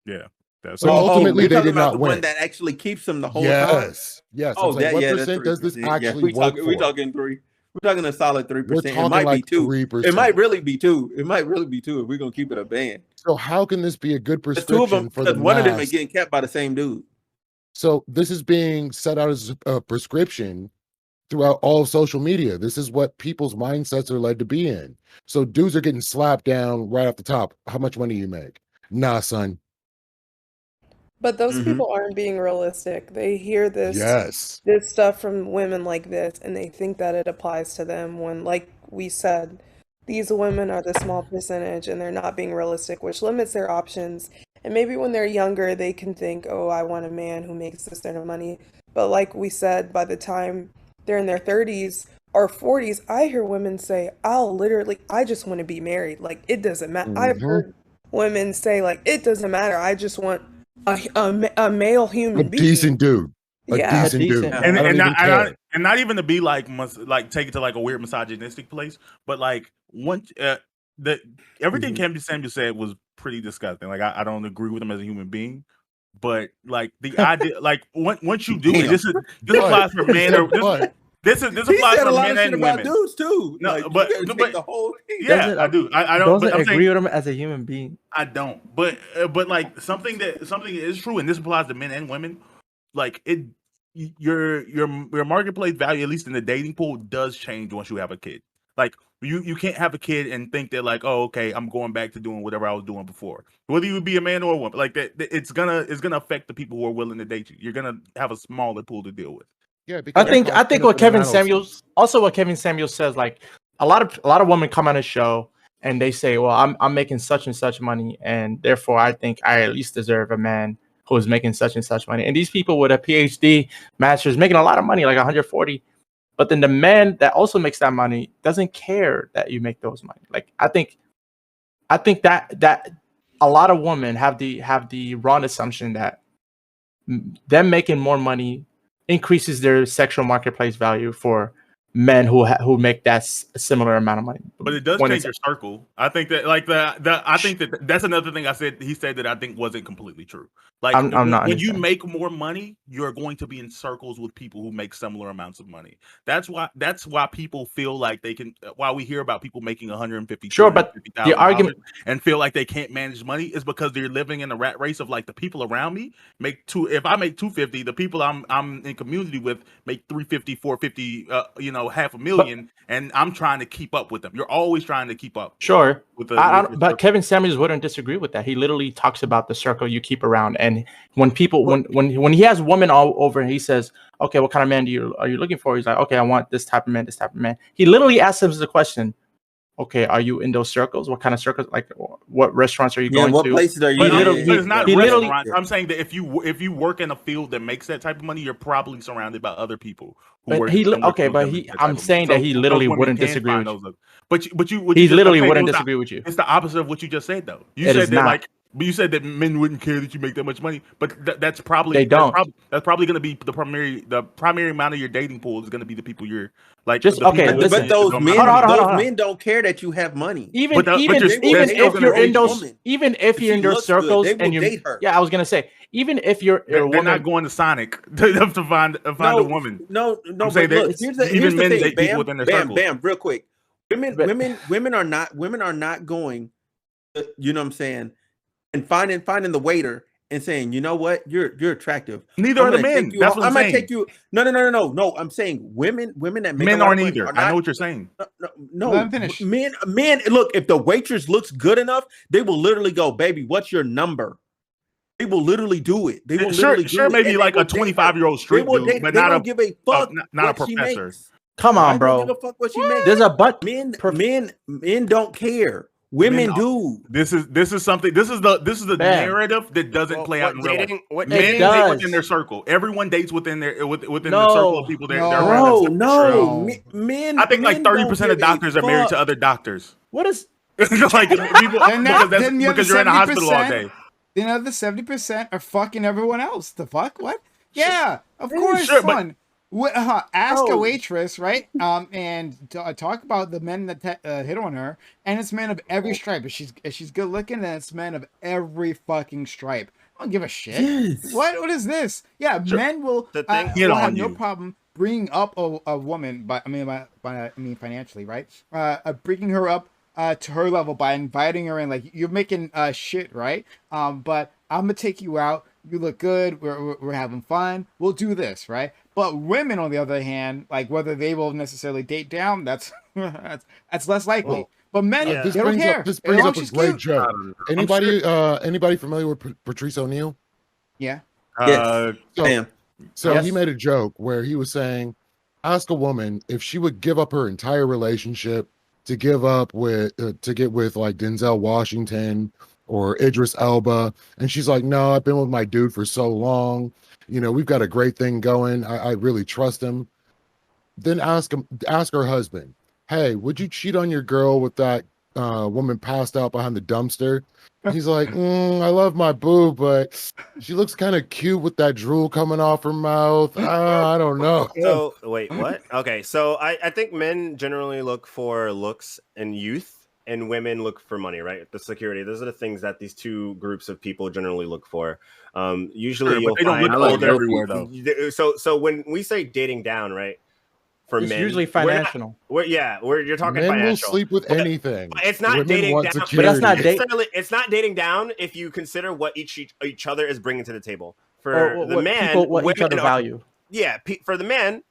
yeah. That's So ultimately, you're they talking did about not the win. one that actually keeps them the whole time. Yes. Yes. Oh, I'm saying, what that's percent does this 3%. Yeah, actually we work talking, we for? talking 3. We're talking a solid 3%. We're It talking might like be 2. 3%. It might really be 2. It might really be 2 if we're gonna keep it a band. So how can this be a good There's 2 of prescription them for the because one of them mass? is getting kept by the same dude. So this is being set out as a prescription throughout all of social media. This is what people's mindsets are led to be in. So dudes are getting slapped down right off the top. How much money you make? Nah, son. But those Mhm. people aren't being realistic. They hear this Yes. this stuff from women like this and they think that it applies to them when, like we said, these women are the small percentage and they're not being realistic, which limits their options. And maybe when they're younger, they can think, oh, I want a man who makes this kind of money. But like we said, by the time they're in their 30s or 40s, I hear women say, I just want to be married. Like, it doesn't matter. I've Mhm. heard women say, like, it doesn't matter. I just want a male A human being. decent dude. A Yeah. decent dude. decent- I don't even care. and not even to be like take it to like a weird misogynistic place, but like once everything Mm-hmm. Sam just said was pretty disgusting. Like I don't agree with him as a human being, but like the idea, like once you do it, this applies for men. But This He applies said for a lot men of shit and about women. dudes too. No, Like, but you gotta take the whole thing. yeah, I do. I don't. Doesn't But I'm agree saying with him as a human being. I don't. But like something is true, and this applies to men and women. Like it, your marketplace value, at least in the dating pool, does change once you have a kid. Like you can't have a kid and think that like, oh, okay, I'm going back to doing whatever I was doing before. Whether you be a man or a woman, like that, it's gonna affect the people who are willing to date you. You're gonna have a smaller pool to deal with. Yeah, because I think what Kevin Samuels says, like a lot of women come on his show and they say, well, I'm making such and such money, and therefore I think I at least deserve a man who is making such and such money. And these people with a PhD, master's, making a lot of money, like 140. But then the man that also makes that money doesn't care that you make those money. Like I think that a lot of women have the wrong assumption that them making more money increases their sexual marketplace value for men who make that similar amount of money. But it does change your circle. I think that like I think that's another thing he said that I think wasn't completely true. Like when you make more money, you're going to be in circles with people who make similar amounts of money. That's why people feel like they can. Why we hear about people making 150, sure, but the argument and feel like they can't manage money is because they're living in the rat race of like the people around me make if I make 250, the people I'm in community with make 350, 450, $500,000, and I'm trying to keep up with them. You're always trying to keep up. Sure. But but Kevin Samuels wouldn't disagree with that. He literally talks about the circle you keep around, and when people when he has women all over, and he says, "Okay, what kind of man are you looking for?" He's like, "Okay, I want this type of man, this type of man." He literally asks him the question, "Okay, are you in those circles? What kind of circles? Like, what restaurants are you going what to? places are you? But in? it's not restaurants. I'm saying that if you work in a field that makes that type of money, you're probably surrounded by other people who work. I'm saying that he literally wouldn't disagree with you. But he literally wouldn't disagree with you. It's the opposite of what you just said, though. You said that but you said that men wouldn't care that you make that much money, but that's probably they don't. That's probably going to be the primary amount of your dating pool is going to be the people you're like. Just okay, but those men don't care that you have money. Even if you're in those circles and you, I was gonna say, even if you're a woman, they're not going to Sonic to find a woman. No. I'm saying look, here's the men thing. date people within their circles. Bam, real quick. Women are not going. You know what I'm saying? And finding the waiter and saying, you know what, you're attractive. Neither are the men. That's what I'm saying. I might take you. No. I'm saying women that make men aren't either. I know what you're saying. No. Let me finish. Men. Look, if the waitress looks good enough, they will literally go, baby, what's your number? They will literally do it. They will literally do it. Maybe like a 25-year-old street dude, but not give a fuck. Not a professor. Come on, bro. Don't give a fuck what she makes. There's a but. Men don't care. Women do. This is something. This is the narrative that doesn't play out in real life. Men date within their circle. Everyone dates within the circle of people. They're around. Men. I think like 30% of doctors are married to other doctors. What is like people? Because you're in the hospital all day. Then the other 70% are fucking everyone else. The fuck? What? Yeah, of course. Sure, fun. Ask a waitress, right? And talk about the men that hit on her, and it's men of every stripe. If she's good looking, then it's men of every fucking stripe. I don't give a shit. Yes. What is this? Yeah, sure. Men will have no problem bringing up a woman, financially, right? Bringing her up to her level by inviting her in. Like, you're making shit, right? But I'm gonna take you out. You look good. We're having fun. We'll do this, right? But women, on the other hand, like whether they will necessarily date down, that's less likely. Well, but men, they don't care. This brings up a great joke. Anybody familiar with Patrice O'Neal? Yeah. So he made a joke where he was saying, ask a woman if she would give up her entire relationship to get with like Denzel Washington or Idris Elba, and she's like, no, I've been with my dude for so long. You know, we've got a great thing going. I really trust him. Then ask her husband, hey, would you cheat on your girl with that woman passed out behind the dumpster? He's like, I love my boo, but she looks kind of cute with that drool coming off her mouth. I don't know. So wait, what? Okay, so I think men generally look for looks and youth, and women look for money, right? The security. Those are the things that these two groups of people generally look for. Usually, you'll they don't find look everywhere though. So when we say dating down, right? for It's men. usually financial. You're talking Men will financial. sleep with anything. But it's not Women dating want down. security. But that's not date. It's not dating down if you consider what each other is bringing to the table. For Or the what man, people, what each women other value. for the man,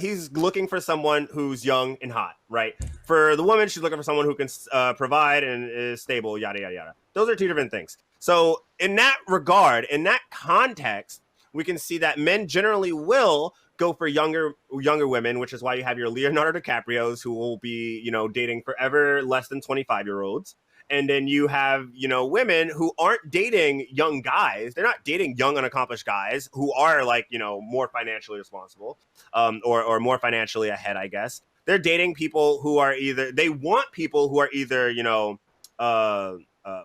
he's looking for someone who's young and hot, right? For the woman, she's looking for someone who can provide and is stable, yada, yada, yada. Those are two different things. So in that regard, in that context, we can see that men generally will go for younger women, which is why you have your Leonardo DiCaprios who will be, dating forever less than 25-year-olds. And then you have, women who aren't dating young guys. They're not dating young, unaccomplished guys who are like, more financially responsible, or more financially ahead, I guess. They're dating people who are they want people who are either,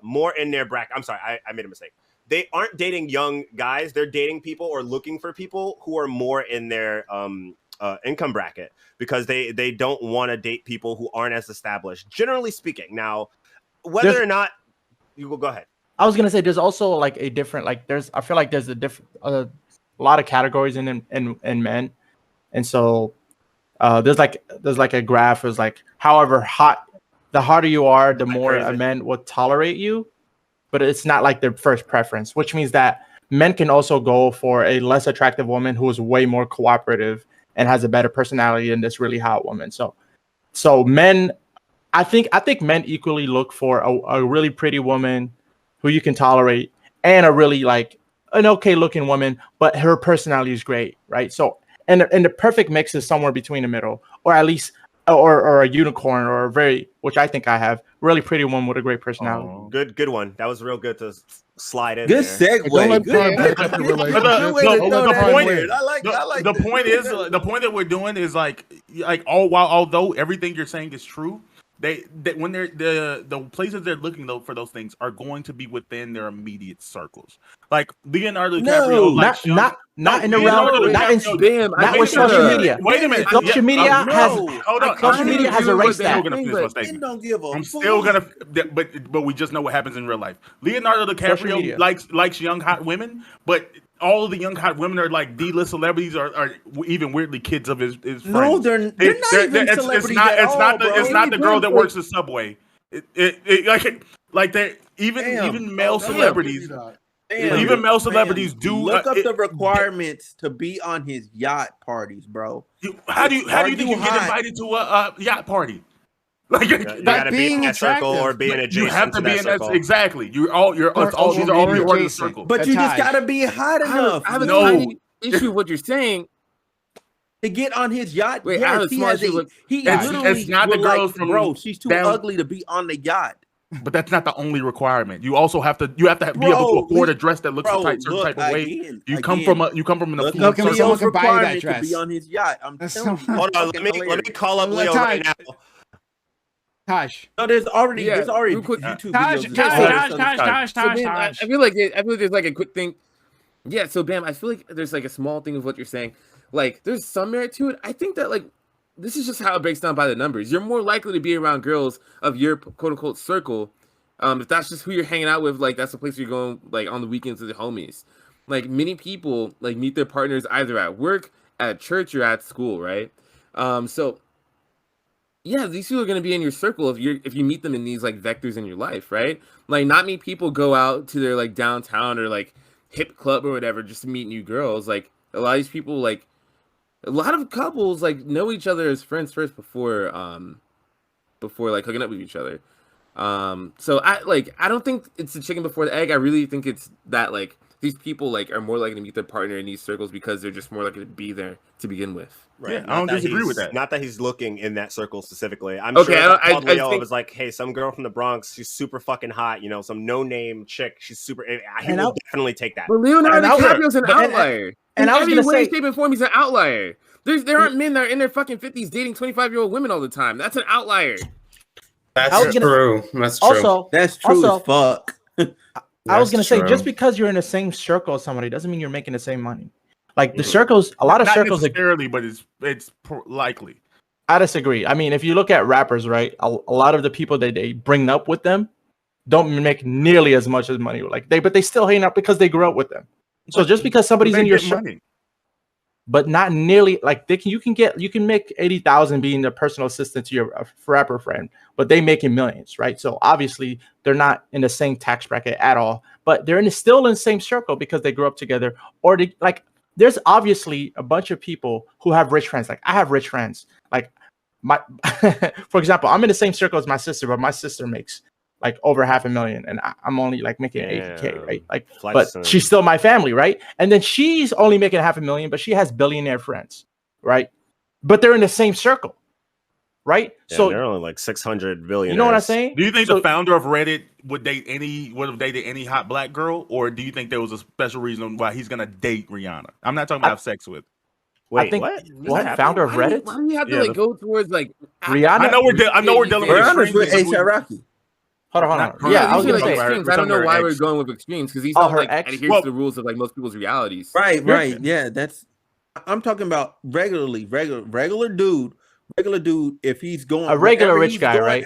more in their bracket. I'm sorry, I made a mistake. They aren't dating young guys. They're dating people or looking for people who are more in their income bracket, because they don't want to date people who aren't as established, generally speaking. Now, whether or not you will go ahead. I was gonna say there's also like a different I feel like there's a lot of categories in men, and so there's like a graph. It's like however the harder you are, the more a man will tolerate you, but it's not like their first preference, which means that men can also go for a less attractive woman who is way more cooperative and has a better personality than this really hot woman. So men. I think men equally look for a really pretty woman who you can tolerate, and a really like an okay looking woman, but her personality is great, right? So and the perfect mix is somewhere between the middle, or at least or a unicorn, or a very, which I think I have, really pretty woman with a great personality. Oh, good one. That was real good to slide in. Good there. segue. Don't let Good. Prime break up the relationship. The point that we're doing is like although everything you're saying is true, they when they're the places they're looking for those things are going to be within their immediate circles. Like Leonardo DiCaprio, not in the realm, not with social media. Wait a minute, social media has hold on. Social media has erased that. Don't give a I'm still gonna, but we just know what happens in real life. Leonardo DiCaprio likes young hot women, but all of the young hot women are like D-list celebrities, are even weirdly kids of his friends. No, they're not even celebrities at all, bro. It's not the girl that works the subway. Like they even male celebrities. Even male celebrities do look up the requirements to be on his yacht parties, bro. How do you think you get invited to a yacht party? Like you gotta be in that circle or be an adjacent. You have to be in that exactly. These are all your part of the circle. But you just gotta be hot enough. I have a tiny issue with what you're saying. To get on his yacht, wait, yes, it's not the girls from bro. She's too ugly to be on the yacht. But that's not the only requirement. You also have to be able to afford a dress that looks a certain type of way. You come from an affluent someone can buy that dress to be on his yacht. I'm telling you. Hold on, let me call up Leo right now. Tosh. No, there's already YouTube videos. Tosh. I feel like there's like a quick thing. Yeah, so Bam, I feel like there's like a small thing of what you're saying. Like, there's some merit to it. I think that like this is just how it breaks down by the numbers. You're more likely to be around girls of your quote unquote circle. If that's just who you're hanging out with, like that's the place you're going like on the weekends with the homies. Like many people like meet their partners either at work, at church, or at school, right? So yeah, these people are gonna be in your circle if you meet them in these like vectors in your life, right? Like not many people go out to their like downtown or like hip club or whatever just to meet new girls. Like a lot of these people, like a lot of couples like know each other as friends first before like hooking up with each other. So I don't think it's the chicken before the egg. I really think it's that like these people like are more likely to meet their partner in these circles because they're just more likely to be there to begin with. Right. Yeah, I don't disagree with that. Not that he's looking in that circle specifically. I'm okay, sure I think... was like, hey, some girl from the Bronx, she's super fucking hot, some no-name chick, she's super. He will definitely take that. But Leonardo DiCaprio's an outlier. And I was going to say, shape and form, he's an outlier. There aren't men that are in their fucking 50s dating 25-year-old women all the time. That's an outlier. That's true. That's true. Also, that's true as fuck. I was going to say, just because you're in the same circle as somebody doesn't mean you're making the same money. Like the circles, a lot of circles, necessarily, but it's likely. I disagree. I mean, if you look at rappers, right, a lot of the people that they bring up with them don't make nearly as much as money. But they still hang up because they grew up with them. So just because somebody's in your circle, but not nearly like you can make 80,000 being a personal assistant to your forever friend, but they making millions, right? So obviously they're not in the same tax bracket at all, but they're still in the same circle because they grew up together. Or there's obviously a bunch of people who have rich friends. Like I have rich friends. Like for example, I'm in the same circle as my sister, but my sister makes like over $500,000 and I'm only like making 80K, right? Like, but she's still my family, right? And then she's only making $500,000, but she has billionaire friends, right? But they're in the same circle, right? Yeah, so they're only like 600 billionaires. You know what I'm saying? Do you think the founder of Reddit would have dated any hot black girl, or do you think there was a special reason why he's gonna date Rihanna? I'm not talking about have sex with. Wait, I think what? Founder of Reddit? Why do you have to go towards like Rihanna? I know we're dealing with Rihanna's with extremes. A$AP Rocky. Hold on. Yeah, I was gonna like say extremes. I don't know why we're going with extremes because he's not her like ex? adheres to the rules of like most people's realities. Right. Yeah, I'm talking about regular dude. If he's going a regular rich guy, right?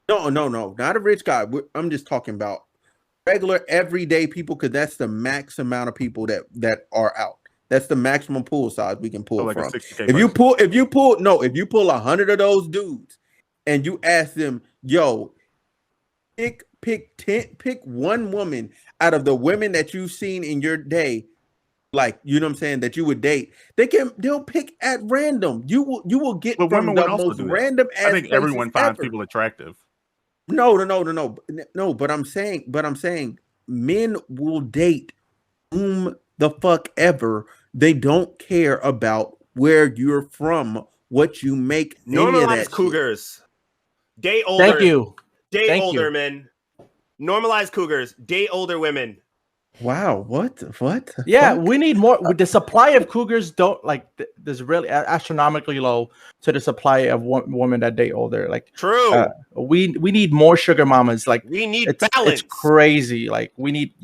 No, not a rich guy. I'm just talking about regular everyday people because that's the max amount of people that are out. That's the maximum pool size we can pull from. If you pull 100 of those dudes and you ask them, yo, pick one woman out of the women that you've seen in your day, like, you know what I'm saying, that you would date, they'll pick at random. You will get but from women the would also most do that. random ass I think everyone finds ever. people attractive. No. But I'm saying men will date whom the fuck ever. They don't care about where you're from, what you make. Normalize cougars. Date older. Thank you. Date older men. Normalize cougars. Date older women. Wow, what? Yeah, we need more. With the supply of cougars, there's really astronomically low to the supply of women that date older. Like, true. We need more sugar mamas. Like, we need balance. It's crazy. Like, we need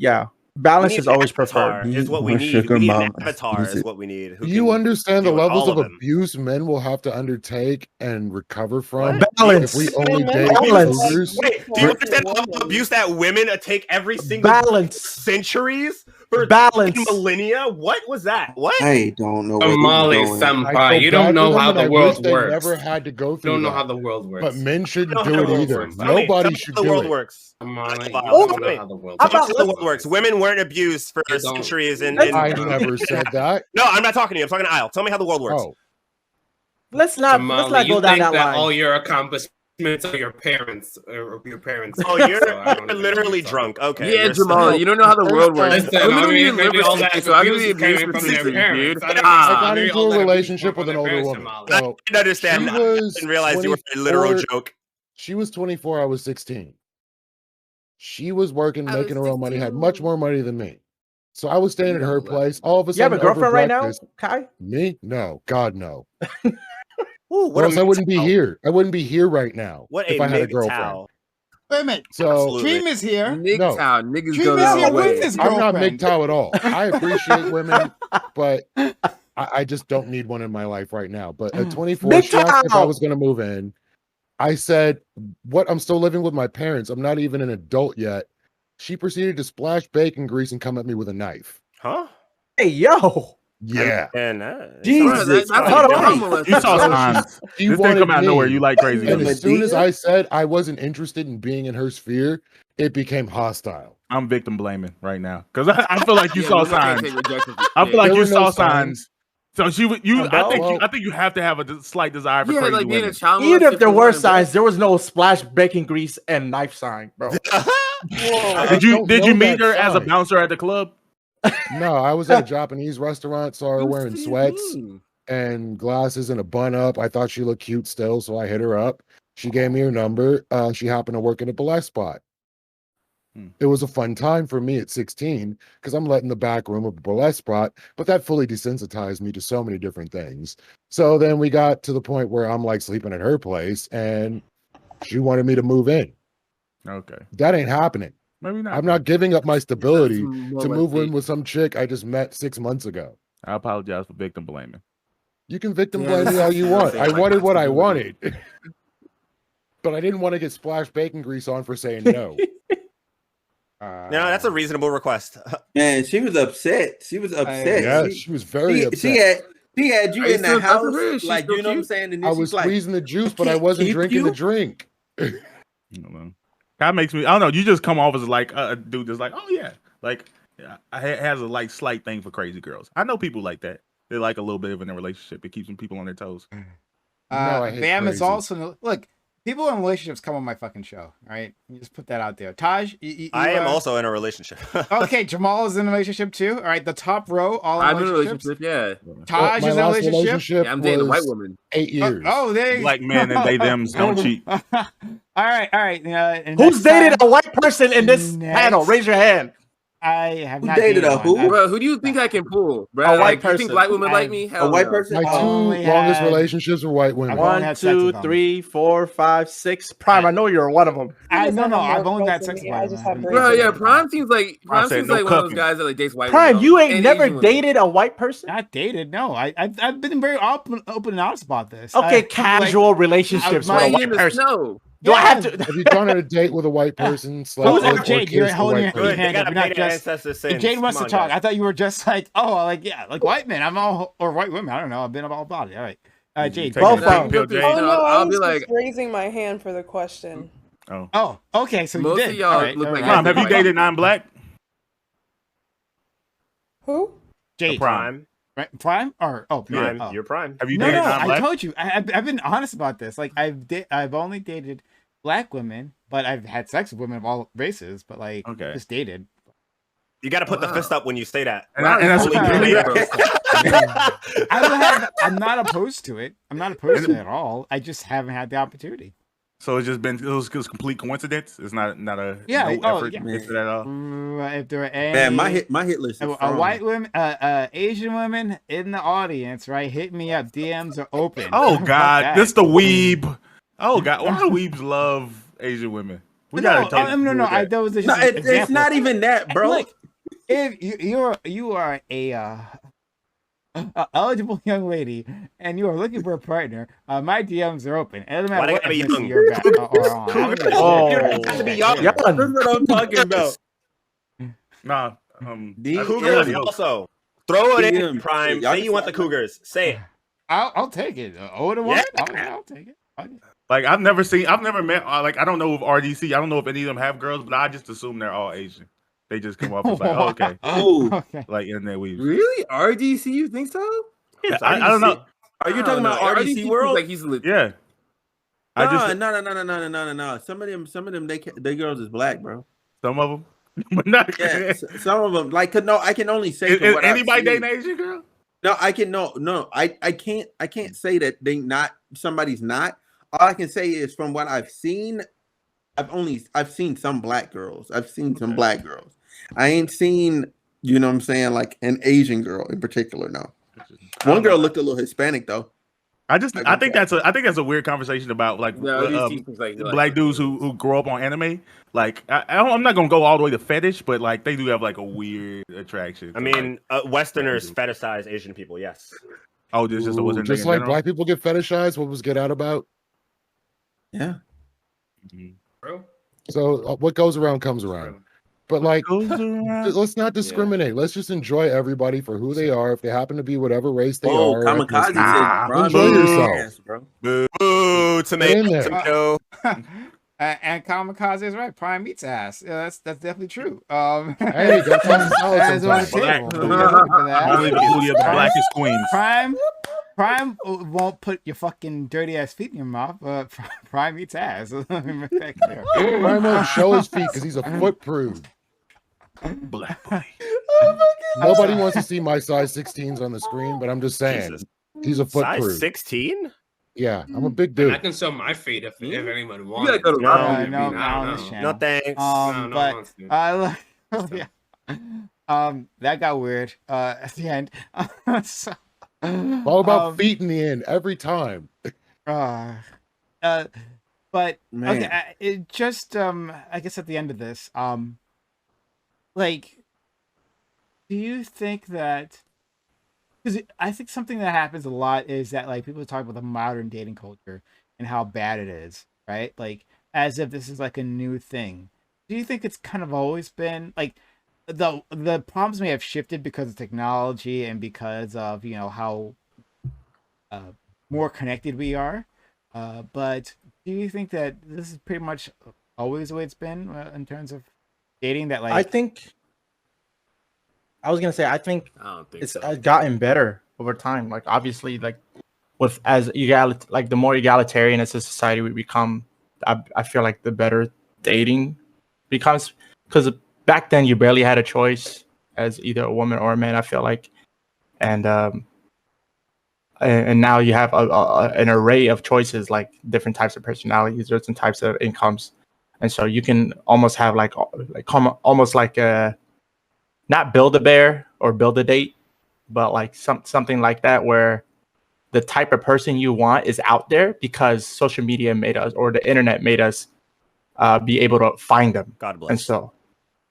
balance is always preferred. Is what we need. We need an avatar. Is what we need. Do you understand the levels of abuse men will have to undertake and recover from? Balance. If we only date cougars? Wait, do you understand the level of abuse that women take every single centuries for millennia? What was that? What? I don't know. Molly Senpai, you don't know how the world works. Never had to go through. You don't know how the world works. But men shouldn't do it either. Nobody should do it. The world works. The world works. Women weren't abused for centuries. I never said that. No, I'm not talking to you. I'm talking to Isle. Tell me how the world works. Oh. Let's not go down that line. All your accomplishments are your parents. Oh, you're literally drunk. Okay. Yeah, Jamal, you don't know how the world works. I got into a relationship with an older woman. I didn't understand. I didn't realize you were a literal joke. She was 24. I was 16. She was working, making her own money, had much more money than me. So I was staying at her place. All of a sudden, you have a girlfriend right now, Kai? Me? No, God, no. Ooh, what else I wouldn't be here. I wouldn't be here right now if I had a girlfriend. Wait a minute. So Dream is here. MGTOW, niggas Dream go is here that way. with his I'm not girlfriend. MGTOW at all. I appreciate women, but I just don't need one in my life right now. But at 24, she asked if I was going to move in. I said, what? I'm still living with my parents. I'm not even an adult yet. She proceeded to splash bacon grease and come at me with a knife. Huh? Hey, yo. Yeah. Jesus. You saw signs. This didn't come out of nowhere. You like crazy. And as soon as I said I wasn't interested in being in her sphere, it became hostile. I'm victim blaming right now because I feel like you saw signs. I feel like you saw signs. So I think you have to have a slight desire for crazy women. Even if there were signs, there was no splash bacon grease and knife sign, bro. Did you meet her as a bouncer at the club? No, I was at a Japanese restaurant, saw her wearing sweats and glasses and a bun up. I thought she looked cute still, so I hit her up. She gave me her number. She happened to work in a burlesque spot. It was a fun time for me at 16 because I'm letting the back room of a burlesque spot, but that fully desensitized me to so many different things. So then we got to the point where I'm like sleeping at her place and she wanted me to move in. Okay. That ain't happening. Maybe not. I'm not giving up my stability to move in with some chick I just met 6 months ago. I apologize for victim blaming. You can victim blame me all you want. I wanted what I wanted. But I didn't want to get splashed bacon grease on for saying no. No, that's a reasonable request. Man, she was upset. She was upset. Yeah, she was very upset. She had you Are you in the still in touch with house, her? Is she like still you know what I'm cute? saying. And I then was she's like, squeezing the juice, "I but I can't wasn't keep drinking the you." drink. I don't know. That makes me. I don't know. You just come off as like a dude that's like, oh yeah, like has a like slight thing for crazy girls. I know people like that. They like a little bit of in a relationship. It keeps some people on their toes. No, I hate Bam is crazy. also look. People in relationships come on my fucking show. All right, you just put that out there. Taj, I am also in a relationship. Okay, Jamal is in a relationship too. All right, the top row, all in I'm in a relationships. relationship. Yeah. Taj my is in a last relationship. Yeah, I'm dating a white was woman. 8 years. Oh, there you Black men and they thems don't cheat. all right. And Who's next dated time, a white person in this panel? Raise your hand. I have Who not dated a one. who? I've- Bro, who do you think I can pull, bro? A white Like, you person. think black women like I've- me? Hell A white no. person. My two only longest had- relationships were white women. I've only One, had sex two, with them. 3, 4, 5, 6. Prime, I know you're one of them. I no, just have I've more only had girls than sex me. with I white just women. have Bro, yeah, brains. Prime seems like said no one of those cuffing. guys that like dates white Prime, women. you ain't and never Asian women. dated a white person? Not dated. No, I've been very open and honest about this. Okay, casual relationships my- with a Laying white in the person. snow. Do I have Yeah. to? Have you gone on a date with a white person? Slept Who's with that, or Jade? You're kissed a holding white your person? Good, they hand up. gotta You're pay not their just. ancestors' If sins. Jade wants Come to on, talk, guys. I thought you were just like, oh, like yeah, like white men. I'm all or white women. I don't know. I've been all about it. All right, Jade. Take Both a of pink them. pill, Oh, Jade. Oh no, I I'll was be just like, raising my hand for the question. Oh, okay. So Most you of did. y'all All right, look all like right. Prime, have you White. dated non-black? Who? Jade? Prime. Right? Prime or Prime, oh. you're prime. Have you No, dated I non-black? told you. I've been honest about this. Like I've only dated black women, but I've had sex with women of all races. But like, Okay. just dated. You got to put the Wow. fist up when you say that. And that's Only Wow. gay Yeah. girls. I'm not opposed to it. I'm not opposed to it at all. I just haven't had the opportunity. So it's just been it was complete coincidence. It's not a Yeah, no oh, effort yeah. into that at all. If there were any, Man, my hit list is a strong. white woman, Asian women in the audience, right? Hit me up. DMs are open. Oh Fuck God, that. this the weeb. Oh God, why do weebs love Asian women? We gotta take no. That was just No, an it's example. not even that, bro. Look, if you are a eligible young lady and you are looking for a partner, my DMs are open. It doesn't Why matter they what gotta be ethnicity young? you're about or on. I don't give a Oh. shit. You don't have to be young. Young. That's what I'm talking about. Nah. DM. Cougars also. Throw it in, DM. Prime. Y'all Say can you want the slide my- Cougars. Say it. I'll take it. Older one? I'll take it. Like I've never met like I don't know if RDC. I don't know if any of them have girls, but I just assume they're all Asian. They just come off as like, oh, okay, Ooh. Okay. like in their weaves. Really? RDC? You think so? Yeah, I don't know. Are you talking about RDC seems World? Like he's legit. Yeah, I just No. Some of them, they girls is black, bro. some of them, but not. Yeah, some of them. Like, no, I can only say. Is from what I've anybody seen. dating Asian girl? No, I can no. I can't say that they not somebody's not. All I can say is from what I've seen, I've seen some black girls. I've seen some black girls. I ain't seen, you know what I'm saying, like an Asian girl in particular. No. One girl looked a little Hispanic though. I think that's a weird conversation about like No, RDC seems like black dudes who grow up on anime. Like I'm not gonna go all the way to fetish, but like they do have like a weird attraction. I mean, Westerners fetishize Asian people. Yes. Oh, this just wasn't Just like black people get fetishized. What was Get Out about? Yeah. Bro. So what goes around comes around. But like, let's not discriminate. Let's just enjoy everybody for who they are. If they happen to be whatever race they Oh, are, Kamikaze ethnicity, said, "Bro, enjoy yourself." yes, bro. Boo, tomato, tomato. And Kamikaze is right. Prime meets ass. Yeah, that's definitely true. Hey, that's on that's on the Black table. dude. We gotta look for that. Only the booty of the blackest queens. Prime won't put your fucking dirty ass feet in your mouth, but Prime eats ass. Let me make that clear. Prime won't show his feet because he's a foot prude. Black boy. Nobody wants to see my size 16s on the screen, but I'm just saying, Jesus. he's a foot Size prude. 16? Yeah, I'm a big I dude. can show my feet if anyone You wants. gotta go to No, Rob. no, I no, don't on this know. channel. No thanks. No one But wants to. yeah. That got weird at the end. So, All about feet in the end every time. but Man. okay, it just I guess at the end of this, like, do you think that? Because I think something that happens a lot is that like people talk about the modern dating culture and how bad it is, right? Like as if this is like a new thing. do you think it's kind of always been like the problems may have shifted because of technology and because of how more connected we are, but do you think that this is pretty much always the way it's been in terms of dating? That I think I think I don't think it's so. gotten better over time. Like obviously, like with like the more egalitarian as a society we become, I feel like the better dating becomes, because back then you barely had a choice as either a woman or a man. I feel like, and now you have an array of choices, like different types of personalities, different types of incomes, and so you can almost have almost like a, not build a bear or build a date, but like something like that, where the type of person you want is out there because social media made us, or the internet made us be able to find them. God bless. And so,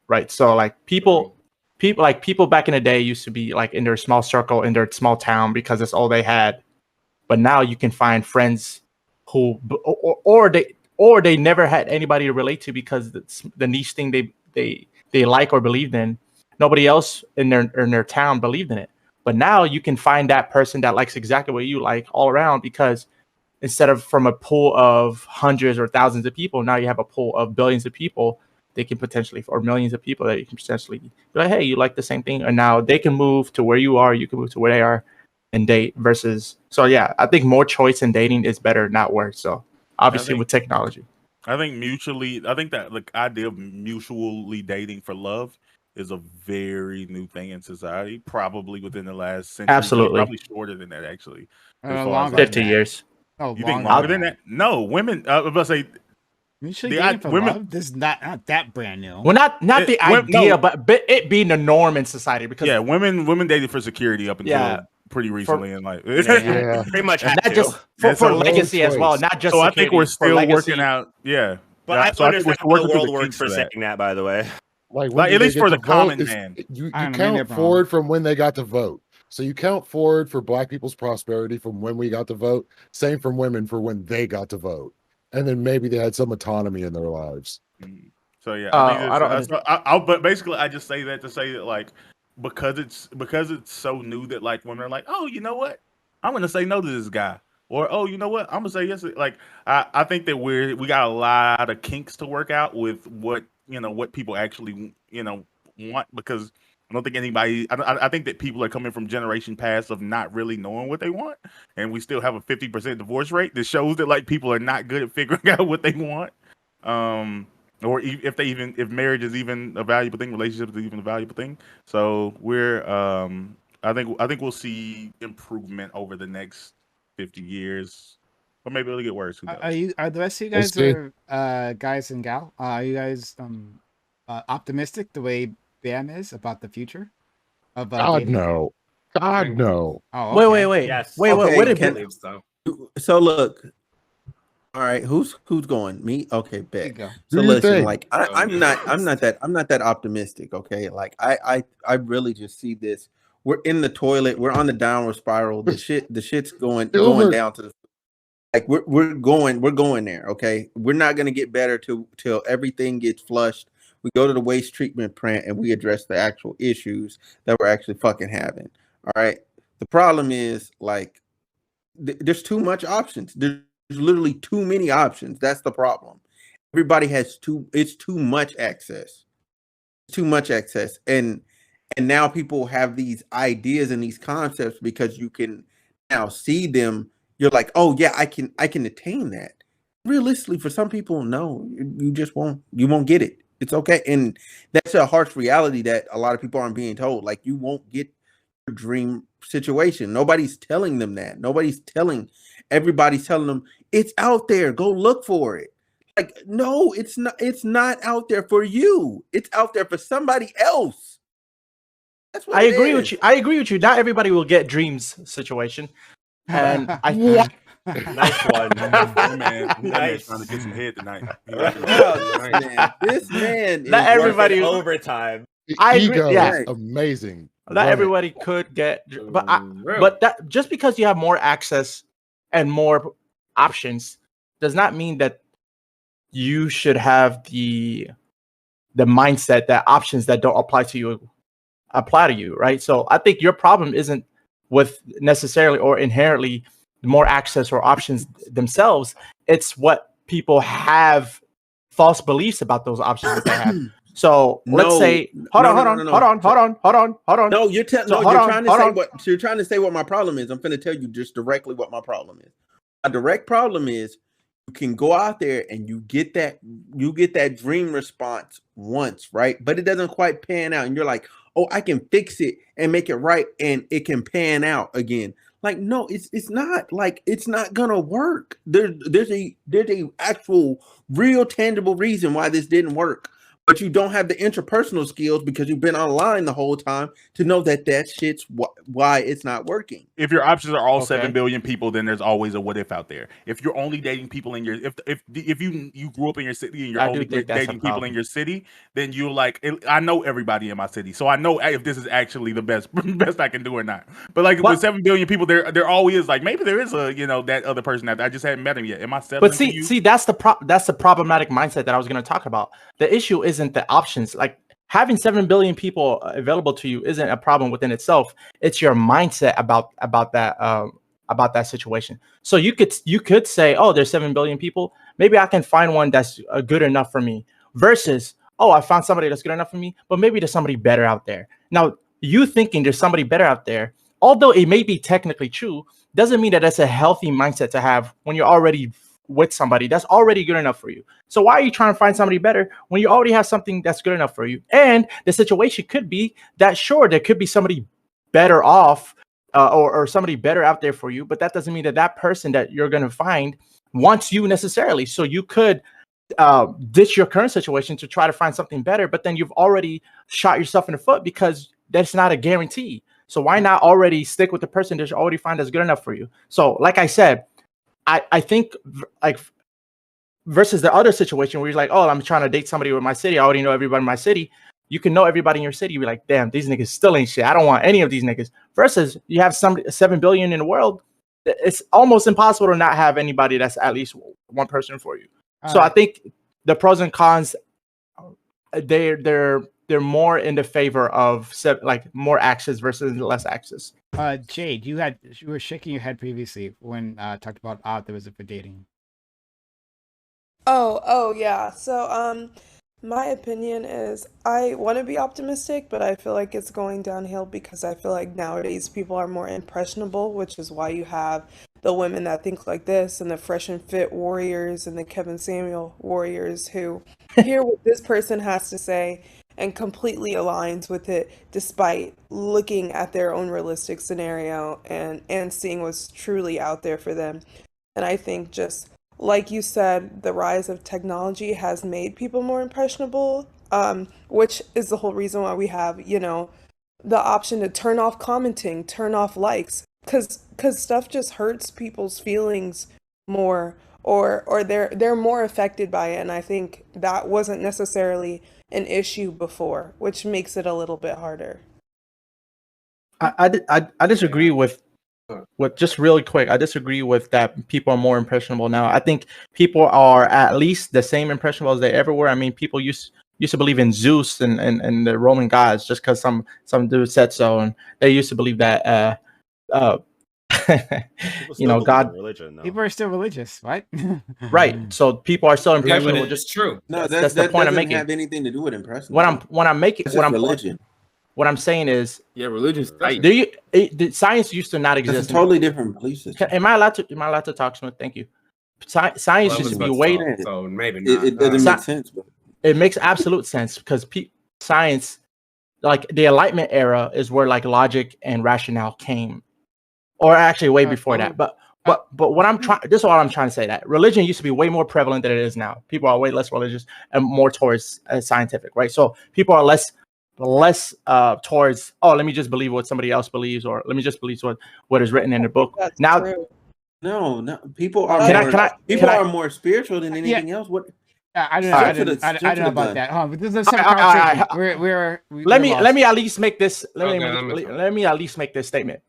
right. So like people back in the day used to be like in their small circle, in their small town, because that's all they had. But now you can find friends who, or they never had anybody to relate to because it's the niche thing they like or believed in. Nobody else in their town believed in it. But now you can find that person that likes exactly what you like all around, because instead of from a pool of hundreds or thousands of people, now you have a pool of billions of people they can potentially, or millions of people that you can potentially be like, hey, you like the same thing, and now they can move to where you are, you can move to where they are and date. Versus, so yeah, I think more choice in dating is better, not worse. So obviously with technology, I think that the idea of mutually dating for love is a very new thing in society, probably within the last century. Absolutely. Probably shorter than that, actually. As far as Longer like, than 50 that. years. Oh, you think longer longer than than that? No, women. I was about to say, mutually the dating for women- love. This is not that brand new. Well, not the no. idea, but it being the norm in society. Because yeah, women dated for security up until Yeah. pretty recently in life. Yeah. Pretty much had not to. just And for so- legacy as well, choice. not just So I security, think we're for still legacy. working out. Yeah, But yeah, I so I think we're understand still how working the through world the works kinks for of that. saying that, by the way. Like, when Like, did at they least get for to the vote? common It's- man. You I don't know, maybe count I'm wrong. forward from when they got to vote. So you count forward for Black people's prosperity from when we got to vote. Same from women for when they got to vote, and then maybe they had some autonomy in their lives. So yeah, I think I don't but basically, I just say that to say that, like, because it's so new that, like, women are like, oh, you know what, I'm gonna say no to this guy, or oh, you know what, I'm gonna say yes. Like, I think that we got a lot of kinks to work out with what people actually want, because I don't think anybody. I think that people are coming from generation past of not really knowing what they want, and we still have a 50% divorce rate that shows that, like, people are not good at figuring out what they want. Or if marriage is even a valuable thing, relationships is even a valuable thing. So we're I think we'll see improvement over the next 50 years, or maybe it'll get worse. Who knows? Are the rest of you We'll guys see. guys and gal? Are you guys optimistic the way Bam is about the future of God dating? no. God no. Oh, okay. wait. Yes. Wait, Okay, what I did believe so. So look, all right, who's going? Me? Okay, There you bet. go. So Do your listen, thing. like I'm not that optimistic. Okay, like I really just see this. We're in the toilet. We're on the downward spiral. The shit's going Silver. down to the, like we're going there. Okay, we're not gonna get better till everything gets flushed. We go to the waste treatment plant and we address the actual issues that we're actually fucking having. All right. The problem is, like, there's too much options. There's literally too many options. That's the problem. Everybody has it's too much access. Too much access. And now people have these ideas and these concepts because you can now see them. You're like, oh yeah, I can attain that. Realistically, for some people, no, you just won't. You won't get it. It's okay. And that's a harsh reality that a lot of people aren't being told. Like, you won't get your dream situation. Nobody's telling them that. Everybody's telling them it's out there. Go look for it. Like, no, it's not out there for you. It's out there for somebody else. That's what I it agree is. with you. I agree with you. Not everybody will get dreams situation, and I Nice one. That man's Nice. trying to get some head tonight. Wow, this man is Not everybody- working overtime. The I agree, ego yeah. is amazing. not Run it. everybody could get, but Real. but that just because you have more access and more options does not mean that you should have the the mindset that options that don't apply to you, right? So I think your problem isn't with necessarily or inherently more access or options themselves. It's what people have false beliefs about those options that they have. So let's say, hold on. No, you're trying to say what my problem is. I'm going to tell you just directly what my problem is. My direct problem is you can go out there and you get that dream response once, right? But it doesn't quite pan out, and you're like, oh, I can fix it and make it right, and it can pan out again. Like, no, it's not like it's not gonna work. There's a actual real tangible reason why this didn't work. But you don't have the interpersonal skills because you've been online the whole time to know that shit's why it's not working. If your options are all 7 billion people, then there's always a what if out there. If you're only dating people in your if you grew up in your city and you're only dating people in your city, then you're like, I know everybody in my city, so I know if this is actually the best I can do or not. But like with 7 billion people, there always like maybe there is a that other person that I just haven't met him yet. Am I settling? But see that's the problematic mindset that I was going to talk about. The issue isn't the options. Like having 7 billion people available to you isn't a problem within itself. It's your mindset about that situation. So you could say, oh, there's 7 billion people. Maybe I can find one that's good enough for me. Versus, oh, I found somebody that's good enough for me, but maybe there's somebody better out there. Now, you thinking there's somebody better out there, although it may be technically true, doesn't mean that that's a healthy mindset to have when you're already with somebody that's already good enough for you. So why are you trying to find somebody better when you already have something that's good enough for you? And the situation could be that, sure, there could be somebody better off or somebody better out there for you, but that doesn't mean that person that you're going to find wants you necessarily. So you could ditch your current situation to try to find something better, but then you've already shot yourself in the foot because that's not a guarantee. So why not already stick with the person that you already find that's good enough for you? So like I said, I think like versus the other situation where you're like, oh, I'm trying to date somebody with my city. I already know everybody in my city. You can know everybody in your city. You're like, damn, these niggas still ain't shit. I don't want any of these niggas. Versus you have 7 billion in the world. It's almost impossible to not have anybody that's at least one person for you. So I think the pros and cons, they're more in the favor of like more access versus less access. Jade, you were shaking your head previously when talked about optimism for dating. Oh yeah. So my opinion is I want to be optimistic, but I feel like it's going downhill because I feel like nowadays people are more impressionable, which is why you have the women that think like this and the fresh and fit warriors and the Kevin Samuel warriors who hear what this person has to say and completely aligns with it despite looking at their own realistic scenario and seeing what's truly out there for them. And I think just like you said, the rise of technology has made people more impressionable, which is the whole reason why we have, the option to turn off commenting, turn off likes, because stuff just hurts people's feelings more, or they're more affected by it. And I think that wasn't necessarily an issue before, which makes it a little bit harder. I disagree with just really quick. I disagree with that. People are more impressionable now. I think people are at least the same impressionable as they ever were. I mean, people used to believe in Zeus and the Roman gods just because some dude said so, and they used to believe that God. Religion, though. People are still religious, right? Right. So people are still impressionable. Yeah, but it's true. No, that's the point I'm making. Have anything to do with impression. Religion. What I'm saying is, religion's science used to not exist. It's a totally different belief system. Am I allowed to talk, Smith? Thank you. Science used to be way. So maybe not. It doesn't make sense. But it makes absolute sense because science, like the Enlightenment era, is where like logic and rationale came, or actually way before that. But what I'm trying, this is all I'm trying to say, that religion used to be way more prevalent than it is now. People are way less religious and more towards scientific, right? So people are less towards, oh, let me just believe what somebody else believes, or let me just believe what is written in the book. That's Now, true. no, people are more spiritual than anything else. What? I don't know about that. But this is a separate conversation. Let me at least make this. Let me at least make this statement.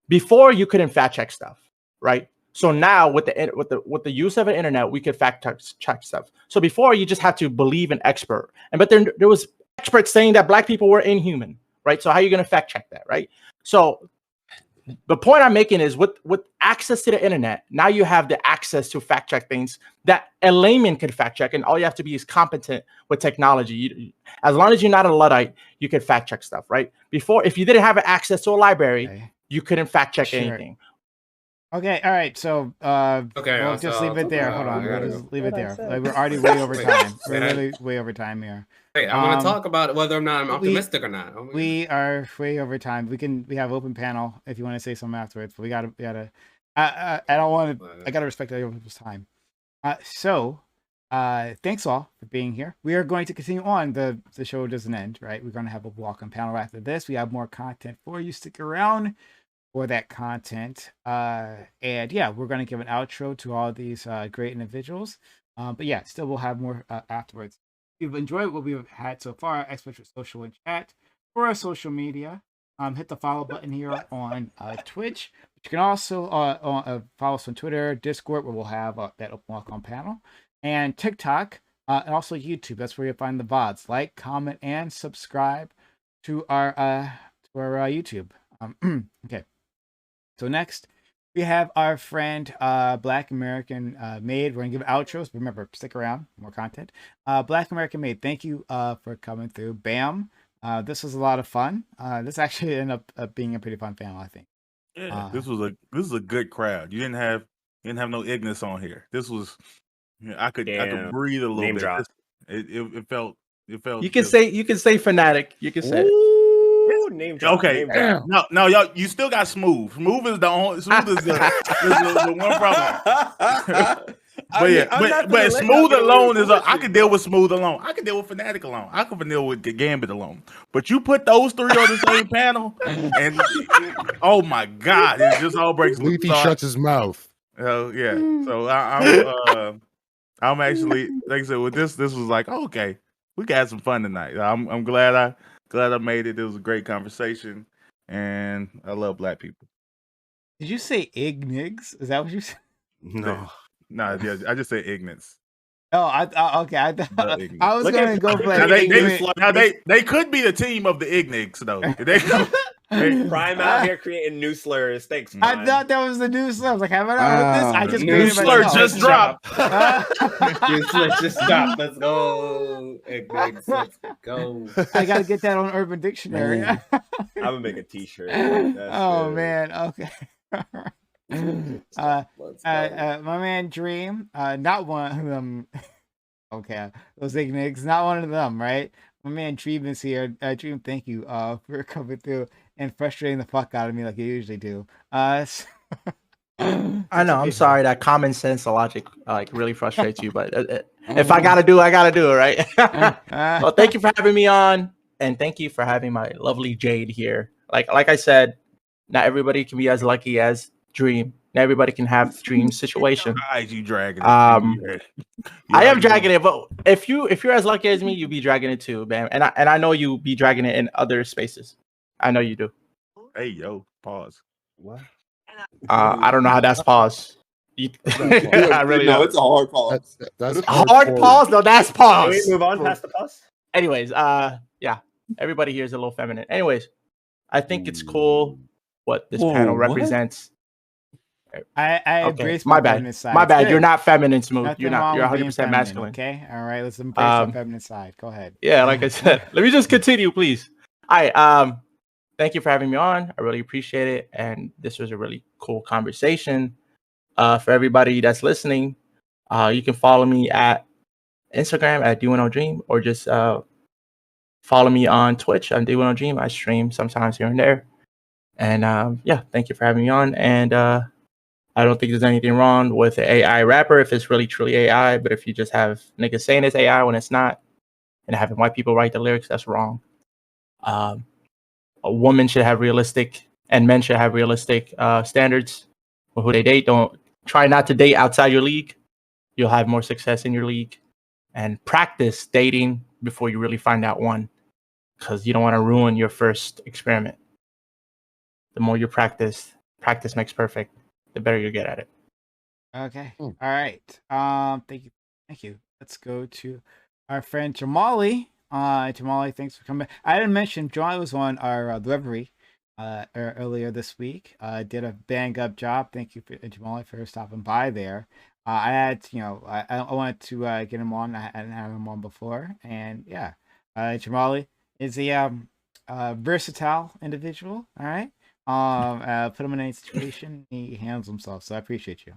Before, you couldn't fact check stuff, right? So now with the use of the internet, we could fact check stuff. So before you just had to believe an expert, but there was experts saying that black people were inhuman, right? So how are you going to fact check that, right? So the point I'm making is with access to the internet, now you have the access to fact check things that a layman could fact check, and all you have to be is competent with technology. As long as you're not a Luddite, you could fact check stuff, right? Before, if you didn't have access to a library, you couldn't fact check anything. Okay, all right. So Okay, we'll just leave it there. Hold on, we'll just leave it What I there. said. Like, we're already way over time. We're Wait, really way over time here. Wait, I want to talk about whether or not I'm optimistic or not. We are way over time. We have open panel if you want to say something afterwards, but we gotta. I don't want to. I gotta respect other people's time. So thanks all for being here. We are going to continue on. The show doesn't end, right? We're going to have a walk-on panel after this. We have more content for you. Stick around for that content. And yeah, we're going to give an outro to all these great individuals. But yeah, still we'll have more afterwards. If you've enjoyed what we've had so far, especially social and chat, for our social media, hit the follow button here on Twitch. You can also follow us on Twitter, Discord, where we'll have that open walk-on panel, and TikTok, and also YouTube. That's where you'll find the VODs. Like, comment, and subscribe to our YouTube. Okay. So next, we have our friend Black American Maid. We're gonna give outros. Remember, stick around, more content. Black American Maid, thank you for coming through. Bam. This was a lot of fun. This actually ended up being a pretty fun panel, I think. Yeah, this was a good crowd. You didn't have no ignorance on here. This was, I could breathe a little Name bit. drop. It felt. You can say fanatic. You can say it. Ooh, name drop. Okay. Name drop. No, y'all. You still got Smooth. Smooth is the one problem. But Smooth alone is. I could deal with Smooth alone. I could deal with Fanatic alone. I could deal with Gambit alone. But you put those three on the same panel, and oh my God, it just all breaks. Leafy shuts his mouth. Oh yeah. So I'm actually, like I said, with this was like, okay, we got some fun tonight. I'm glad I made it. It was a great conversation, and I love black people. Did you say ignigs? Is that what you said? No. No, yeah, I just said ignorance. Oh, okay. I was going to go play. They could be the team of the ignigs, though. Prime out here creating new slurs. Thanks, Prime. I thought that was the new slur. I was like, have I not with this? I just new created slur myself. just dropped. New slur just dropped. Let's go. Let's go. I got to get that on Urban Dictionary. I'm gonna make a T-shirt. Oh man. Okay. My man Dream, not one of them. Okay, those ignigs, not one of them, right? My man Dream is here. Dream, thank you for coming through and frustrating the fuck out of me like you usually do. I know. I'm sorry that common sense logic like really frustrates you, but if I gotta do it, right? Well, thank you for having me on, and thank you for having my lovely Jade here. Like I said, not everybody can be as lucky as Dream. Not everybody can have Dream situation. You dragging it. I am dragging it, but if you're as lucky as me, you'll be dragging it too, man. And I know you'll be dragging it in other spaces. I know you do. Hey yo, pause. What? I don't know how that's pause. I really no, don't. it's a hard pause. That's hard pause. No, that's pause. Can we move on past the pause? Anyways, yeah, everybody here is a little feminine. Anyways, I think it's cool what this panel represents. I Okay, embrace my feminine bad. side. My bad. Good. You're not feminine, Smooth. Nothing You're not. wrong You're with being 100% feminine, masculine. Okay. All right. Let's embrace the feminine side. Go ahead. Yeah, like I said, let me just continue, please. All right. Thank you for having me on. I really appreciate it, and this was a really cool conversation. For everybody that's listening, you can follow me at Instagram at D10Dream, or just follow me on Twitch on D10Dream. I stream sometimes here and there. And yeah, thank you for having me on. And I don't think there's anything wrong with an AI rapper if it's really truly AI. But if you just have niggas saying it's AI when it's not, and having white people write the lyrics, that's wrong. A woman should have realistic, and men should have realistic standards for who they date. Don't try not to date outside your league. You'll have more success in your league. And practice dating before you really find out one, because you don't want to ruin your first experiment. The more you practice makes perfect, the better you get at it. Okay. Hmm. All right. Thank you. Thank you. Let's go to our friend Jamali. Jamali, thanks for coming. I didn't mention Jamali was on our delivery earlier this week. Did a bang up job. Thank you, Jamali, for stopping by there. I had, I wanted to get him on. I hadn't had him on before, and yeah, Jamali is a versatile individual. All right. Put him in any situation, he handles himself. So I appreciate you.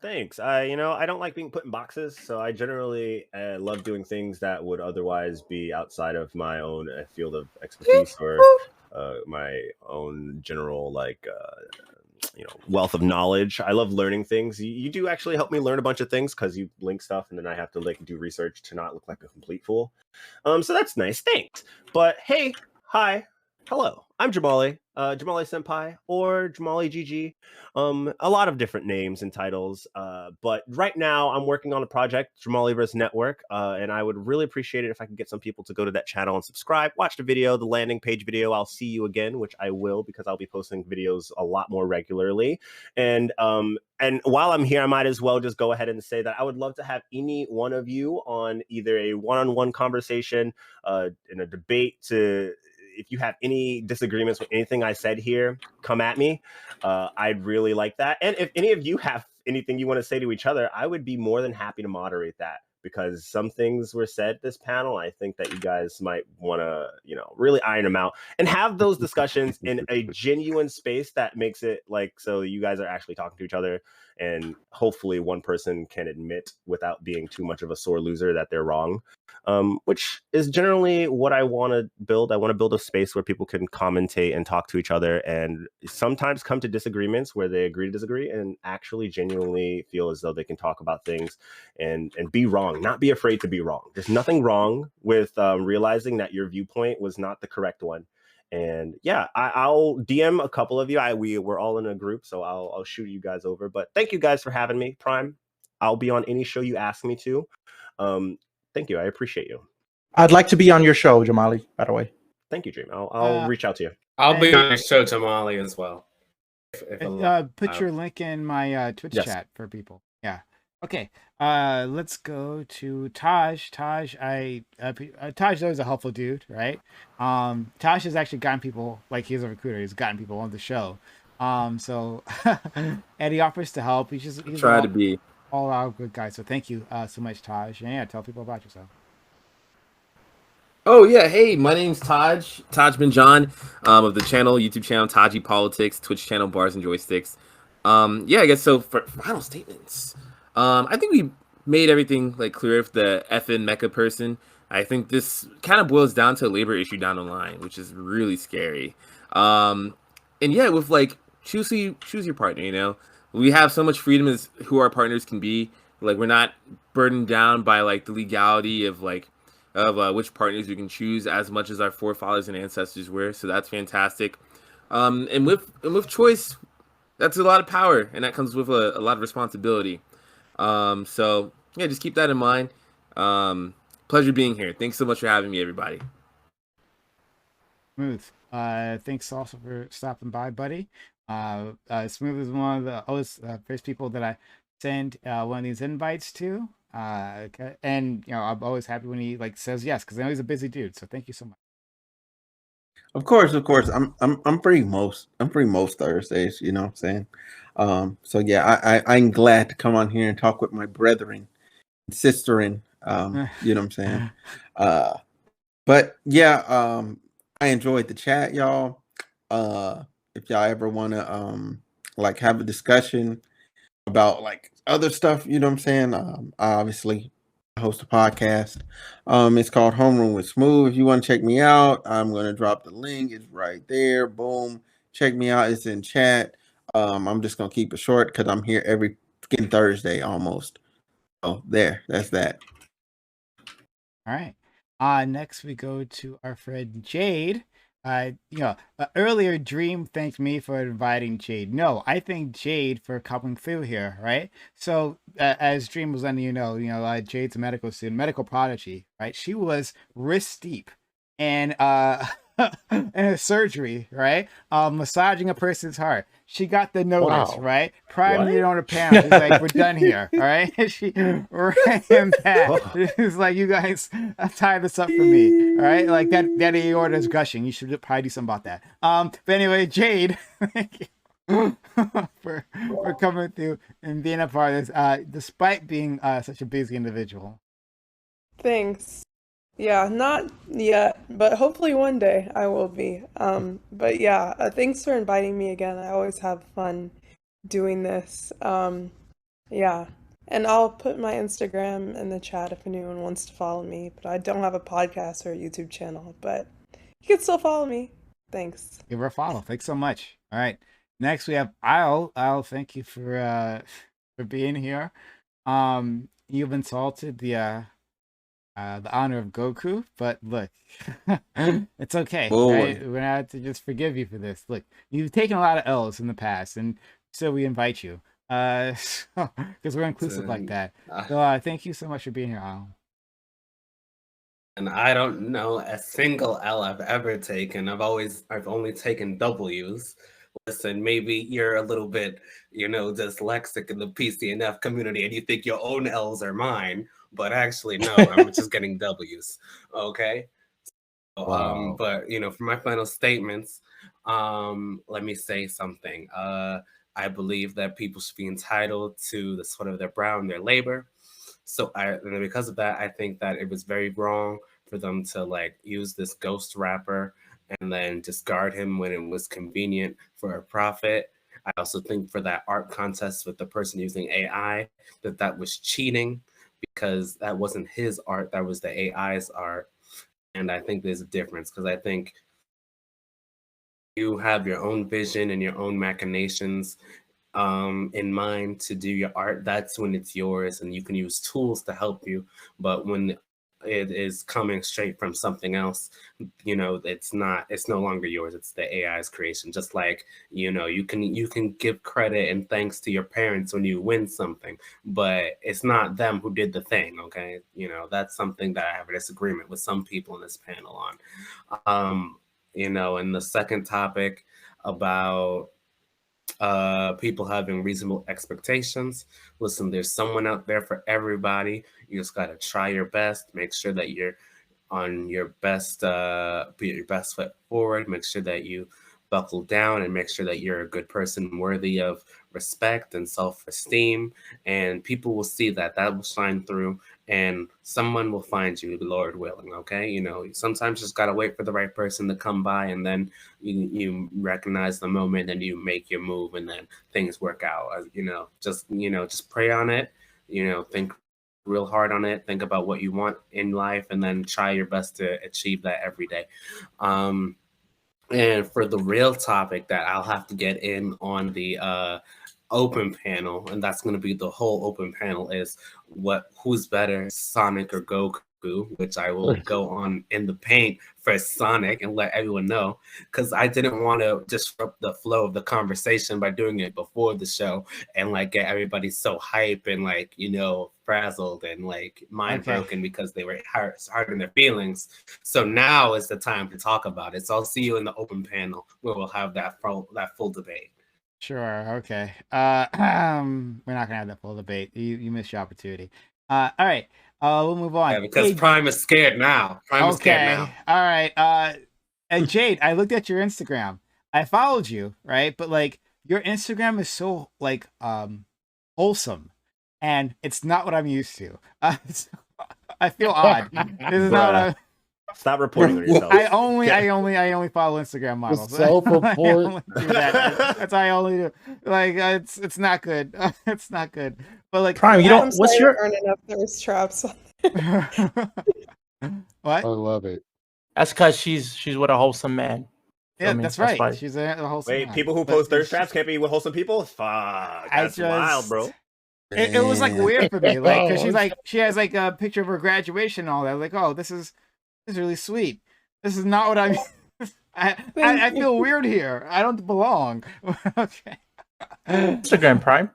Thanks. I don't like being put in boxes, so I generally love doing things that would otherwise be outside of my own field of expertise or my own general wealth of knowledge. I love learning things. You do actually help me learn a bunch of things because you link stuff, and then I have to do research to not look like a complete fool. So that's nice. Thanks. But hey, hi, hello. I'm Jamali, Jamali Senpai, or Jamali GG. A lot of different names and titles. But right now, I'm working on a project, Jamaliverse Network, and I would really appreciate it if I could get some people to go to that channel and subscribe, watch the video, the landing page video. I'll see you again, which I will because I'll be posting videos a lot more regularly. And while I'm here, I might as well just go ahead and say that I would love to have any one of you on either a one-on-one conversation, in a debate. If you have any disagreements with anything I said here, come at me. I'd really like that. And if any of you have anything you want to say to each other, I would be more than happy to moderate that, because some things were said this panel. I think that you guys might want to, really iron them out and have those discussions in a genuine space that makes it so you guys are actually talking to each other, and hopefully one person can admit without being too much of a sore loser that they're wrong. Which is generally what I want to build. I want to build a space where people can commentate and talk to each other, and sometimes come to disagreements where they agree to disagree and actually genuinely feel as though they can talk about things and be wrong, not be afraid to be wrong. There's nothing wrong with realizing that your viewpoint was not the correct one. And yeah, I'll DM a couple of you. We're all in a group, so I'll shoot you guys over. But thank you guys for having me, Prime. I'll be on any show you ask me to. Thank you. I appreciate you. I'd like to be on your show, Jamali, by the way. Thank you, Dream. I'll reach out to you. I'll be on your show, Jamali, as well. Put your link in my Twitch chat for people. Yeah. Okay. Let's go to Taj. Taj is always a helpful dude, right? Taj has actually gotten people, he's a recruiter. He's gotten people on the show. So Eddie offers to help. He's try to be all out good guy. So thank you so much, Taj. And yeah, tell people about yourself. Oh yeah, hey, my name's Taj Binjan, of the YouTube channel Taji Politics, Twitch channel Bars and Joysticks. Yeah, I guess so. For final statements, I think we made everything clear for the FN mecha person. I think this kind of boils down to a labor issue down the line, which is really scary. And yeah, with choose your partner. We have so much freedom as who our partners can be. We're not burdened down by the legality of which partners we can choose as much as our forefathers and ancestors were. So that's fantastic. And with choice, that's a lot of power, and that comes with a lot of responsibility. So yeah, just keep that in mind. Pleasure being here. Thanks so much for having me, everybody. Smooth. Thanks also for stopping by, buddy. Smooth is one of the first people that I send one of these invites to. And I'm always happy when he says yes, because I know he's a busy dude. So thank you so much. Of course. I'm free most Thursdays. You know what I'm saying? So yeah, I'm glad to come on here and talk with my brethren, sisterin. You know what I'm saying? But yeah, I enjoyed the chat, y'all. If y'all ever want to have a discussion about other stuff, you know what I'm saying? I obviously host a podcast. It's called Homeroom with Smooth. If you want to check me out, I'm gonna drop the link. It's right there. Boom. Check me out. It's in chat. I'm just gonna keep it short because I'm here every freaking Thursday almost. Oh, that's that. All right. Next we go to our friend Jade. Earlier Dream thanked me for inviting Jade. No, I thank Jade for coming through here, right? So as Dream was letting Jade's a medical student, medical prodigy, right? She was wrist deep, and in a surgery, right? Massaging a person's heart. She got the notice, Wow. right? Prime What? did it on her panel. She's like, "We're done here." All right. She ran back. It's like, "You guys tie this up for me." All right. Like that aorta is gushing. You should probably do something about that. But anyway, Jade, thank you for coming through and being a part of this, despite being such a busy individual. Thanks. Yeah, not yet, but hopefully one day I will be. But yeah, thanks for inviting me again. I always have fun doing this. Yeah. And I'll put my Instagram in the chat if anyone wants to follow me, but I don't have a podcast or a YouTube channel, but you can still follow me. Thanks. Give her a follow. Thanks so much. All right. Next we have Isle. Isle, thank you for being here. You've insulted the honor of Goku, but look, it's okay. Right? We're gonna have to just forgive you for this. Look, you've taken a lot of L's in the past, and so we invite you. Because we're inclusive like that. So thank you so much for being here, Al. And I don't know a single L I've ever taken. I've only taken W's. Listen, maybe you're a little bit, dyslexic in the PCNF community and you think your own L's are mine, but actually, no, I'm just getting W's. Okay. Wow. But for my final statements, let me say something. I believe that people should be entitled to the sweat of their brow and their labor. So and because of that, I think that it was very wrong for them to use this ghost rapper and then discard him when it was convenient for a profit. I also think for that art contest with the person using AI, that was cheating because that wasn't his art, that was the AI's art. And I think there's a difference because I think you have your own vision and your own machinations in mind to do your art. That's when it's yours and you can use tools to help you. But when it is coming straight from something else, it's no longer yours. It's the AI's creation. Just like, you can give credit and thanks to your parents when you win something, but it's not them who did the thing. Okay. That's something that I have a disagreement with some people in this panel on. And the second topic about people having reasonable expectations. Listen, there's someone out there for everybody. You just got to try your best, make sure that you're on your best, be your best foot forward, make sure that you buckle down and make sure that you're a good person worthy of respect and self-esteem, and people will see that will shine through and someone will find you, Lord willing. Okay, sometimes you just gotta wait for the right person to come by, and then you recognize the moment and you make your move, and then things work out. Just pray on it, think real hard on it, think about what you want in life, and then try your best to achieve that every day. And for the real topic that I'll have to get in on the open panel, and that's going to be the whole open panel, is who's better, Sonic or Goku, which I will go on in the paint for Sonic and let everyone know, because I didn't want to disrupt the flow of the conversation by doing it before the show and get everybody so hype and frazzled and mind broken because they were hard in their feelings. So now is the time to talk about it. So I'll see you in the open panel where we'll have that full debate. Sure. Okay. We're not gonna have that full debate. You missed your opportunity. All right. We'll move on. Yeah, because Prime is scared now. Prime is scared now. All right. And Jade, I looked at your Instagram. I followed you, right? But your Instagram is so wholesome, and it's not what I'm used to. I feel odd. This is not what I'm. Stop reporting on yourself. I only follow Instagram models. Self-report. That's all I only do. It's not good. It's not good. But Prime, you don't. What's your? Aren't enough thirst traps. What? I love it. That's because she's with a wholesome man. Yeah, that's right. She's a wholesome. Wait, man. people who post thirst traps can't be with wholesome people? Fuck, that's wild, bro. It was weird for me, because she has a picture of her graduation and all that. Oh, this is really sweet. This is not what I I feel weird here. I don't belong. Okay. Instagram Prime.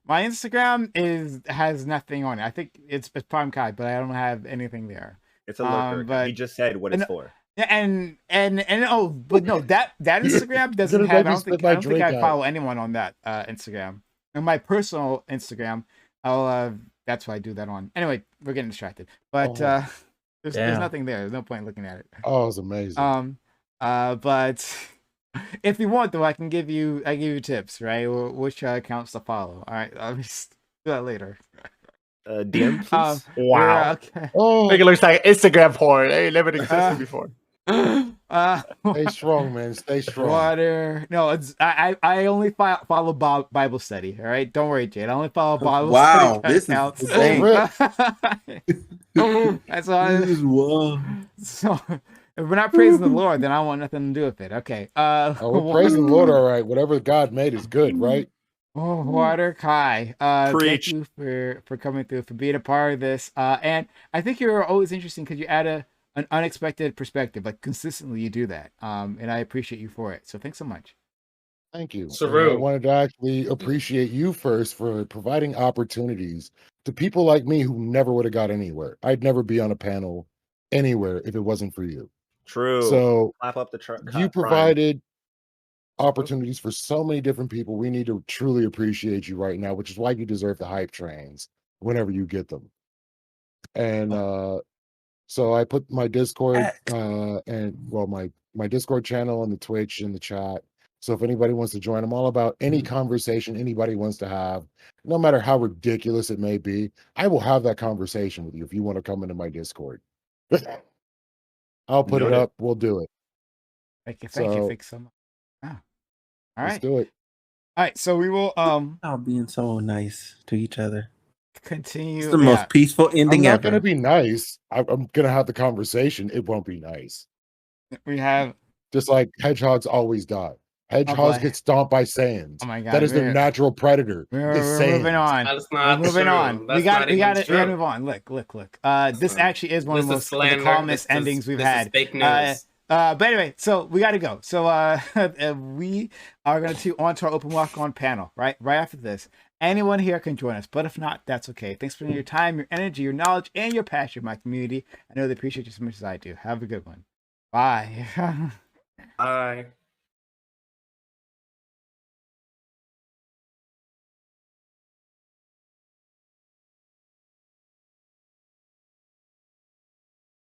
My Instagram has nothing on it. I think it's PrimeCayes, but I don't have anything there. It's a lurker. But he just said what it's for. and oh, but no, that Instagram doesn't gonna have. make I me don't spit think my I don't think drink I out. follow anyone on that Instagram. And my personal Instagram, I'll that's why I do that on. Anyway, we're getting distracted. But Oh. there's Damn. nothing there. There's no point in looking at it. Oh, it's amazing. But if you want though, I give you tips, right? Which accounts to follow. All right, I'll just do that later. DM, please. Wow. Okay. Oh, Think it looks like Instagram porn. Hey, never existed before. stay strong, man. Stay strong. Water. No, it's I only follow Bible study. All right, don't worry, Jade. I only follow Bible Wow, study this is accounts. insane. That's why. This is wild. So if we're not praising the Lord, then I want nothing to do with it. Okay. Oh, we're praising the Lord, all right. Whatever God made is good, right? Oh, Water Kai. Preach. Thank you for coming through, for being a part of this. And I think you're always interesting because you add an unexpected perspective. Like consistently, you do that. And I appreciate you for it. So thanks so much. Thank you. Saru. And I wanted to actually appreciate you first for providing opportunities to people like me who never would have got anywhere. I'd never be on a panel anywhere if it wasn't for you. True. So Clap up the you Prime. provided opportunities for so many different people. We need to truly appreciate you right now, which is why you deserve the hype trains whenever you get them. And so I put my Discord my Discord channel and the Twitch in the chat. So if anybody wants to join, I'm all about any conversation anybody wants to have, no matter how ridiculous it may be. I will have that conversation with you if you want to come into my Discord. I'll put it Noted. up. We'll do it. Thank you. So Thanks so much. All let's right. do it. All right. So we will Y'all being so nice to each other. continue. It's the most peaceful I'm ending not going to ever. be nice. I'm going to have the conversation. It won't be nice. We have. Just like hedgehogs always die. Hedgehogs boy. get stomped by Saiyans. Oh my God. That is their natural predator. We're is moving Saiyans. on. That's We're not moving true. on. That's We got not even to true. move on. Look. This actually is one of the This is most the slander. calmest This is- endings we've this is had. fake news. But anyway, so we got to go. So we are going to on to our open walk on panel right after this. Anyone here can join us, but if not, that's okay. Thanks for your time, your energy, your knowledge, and your passion, my community. I know they appreciate you as much as I do. Have a good one. Bye. Bye.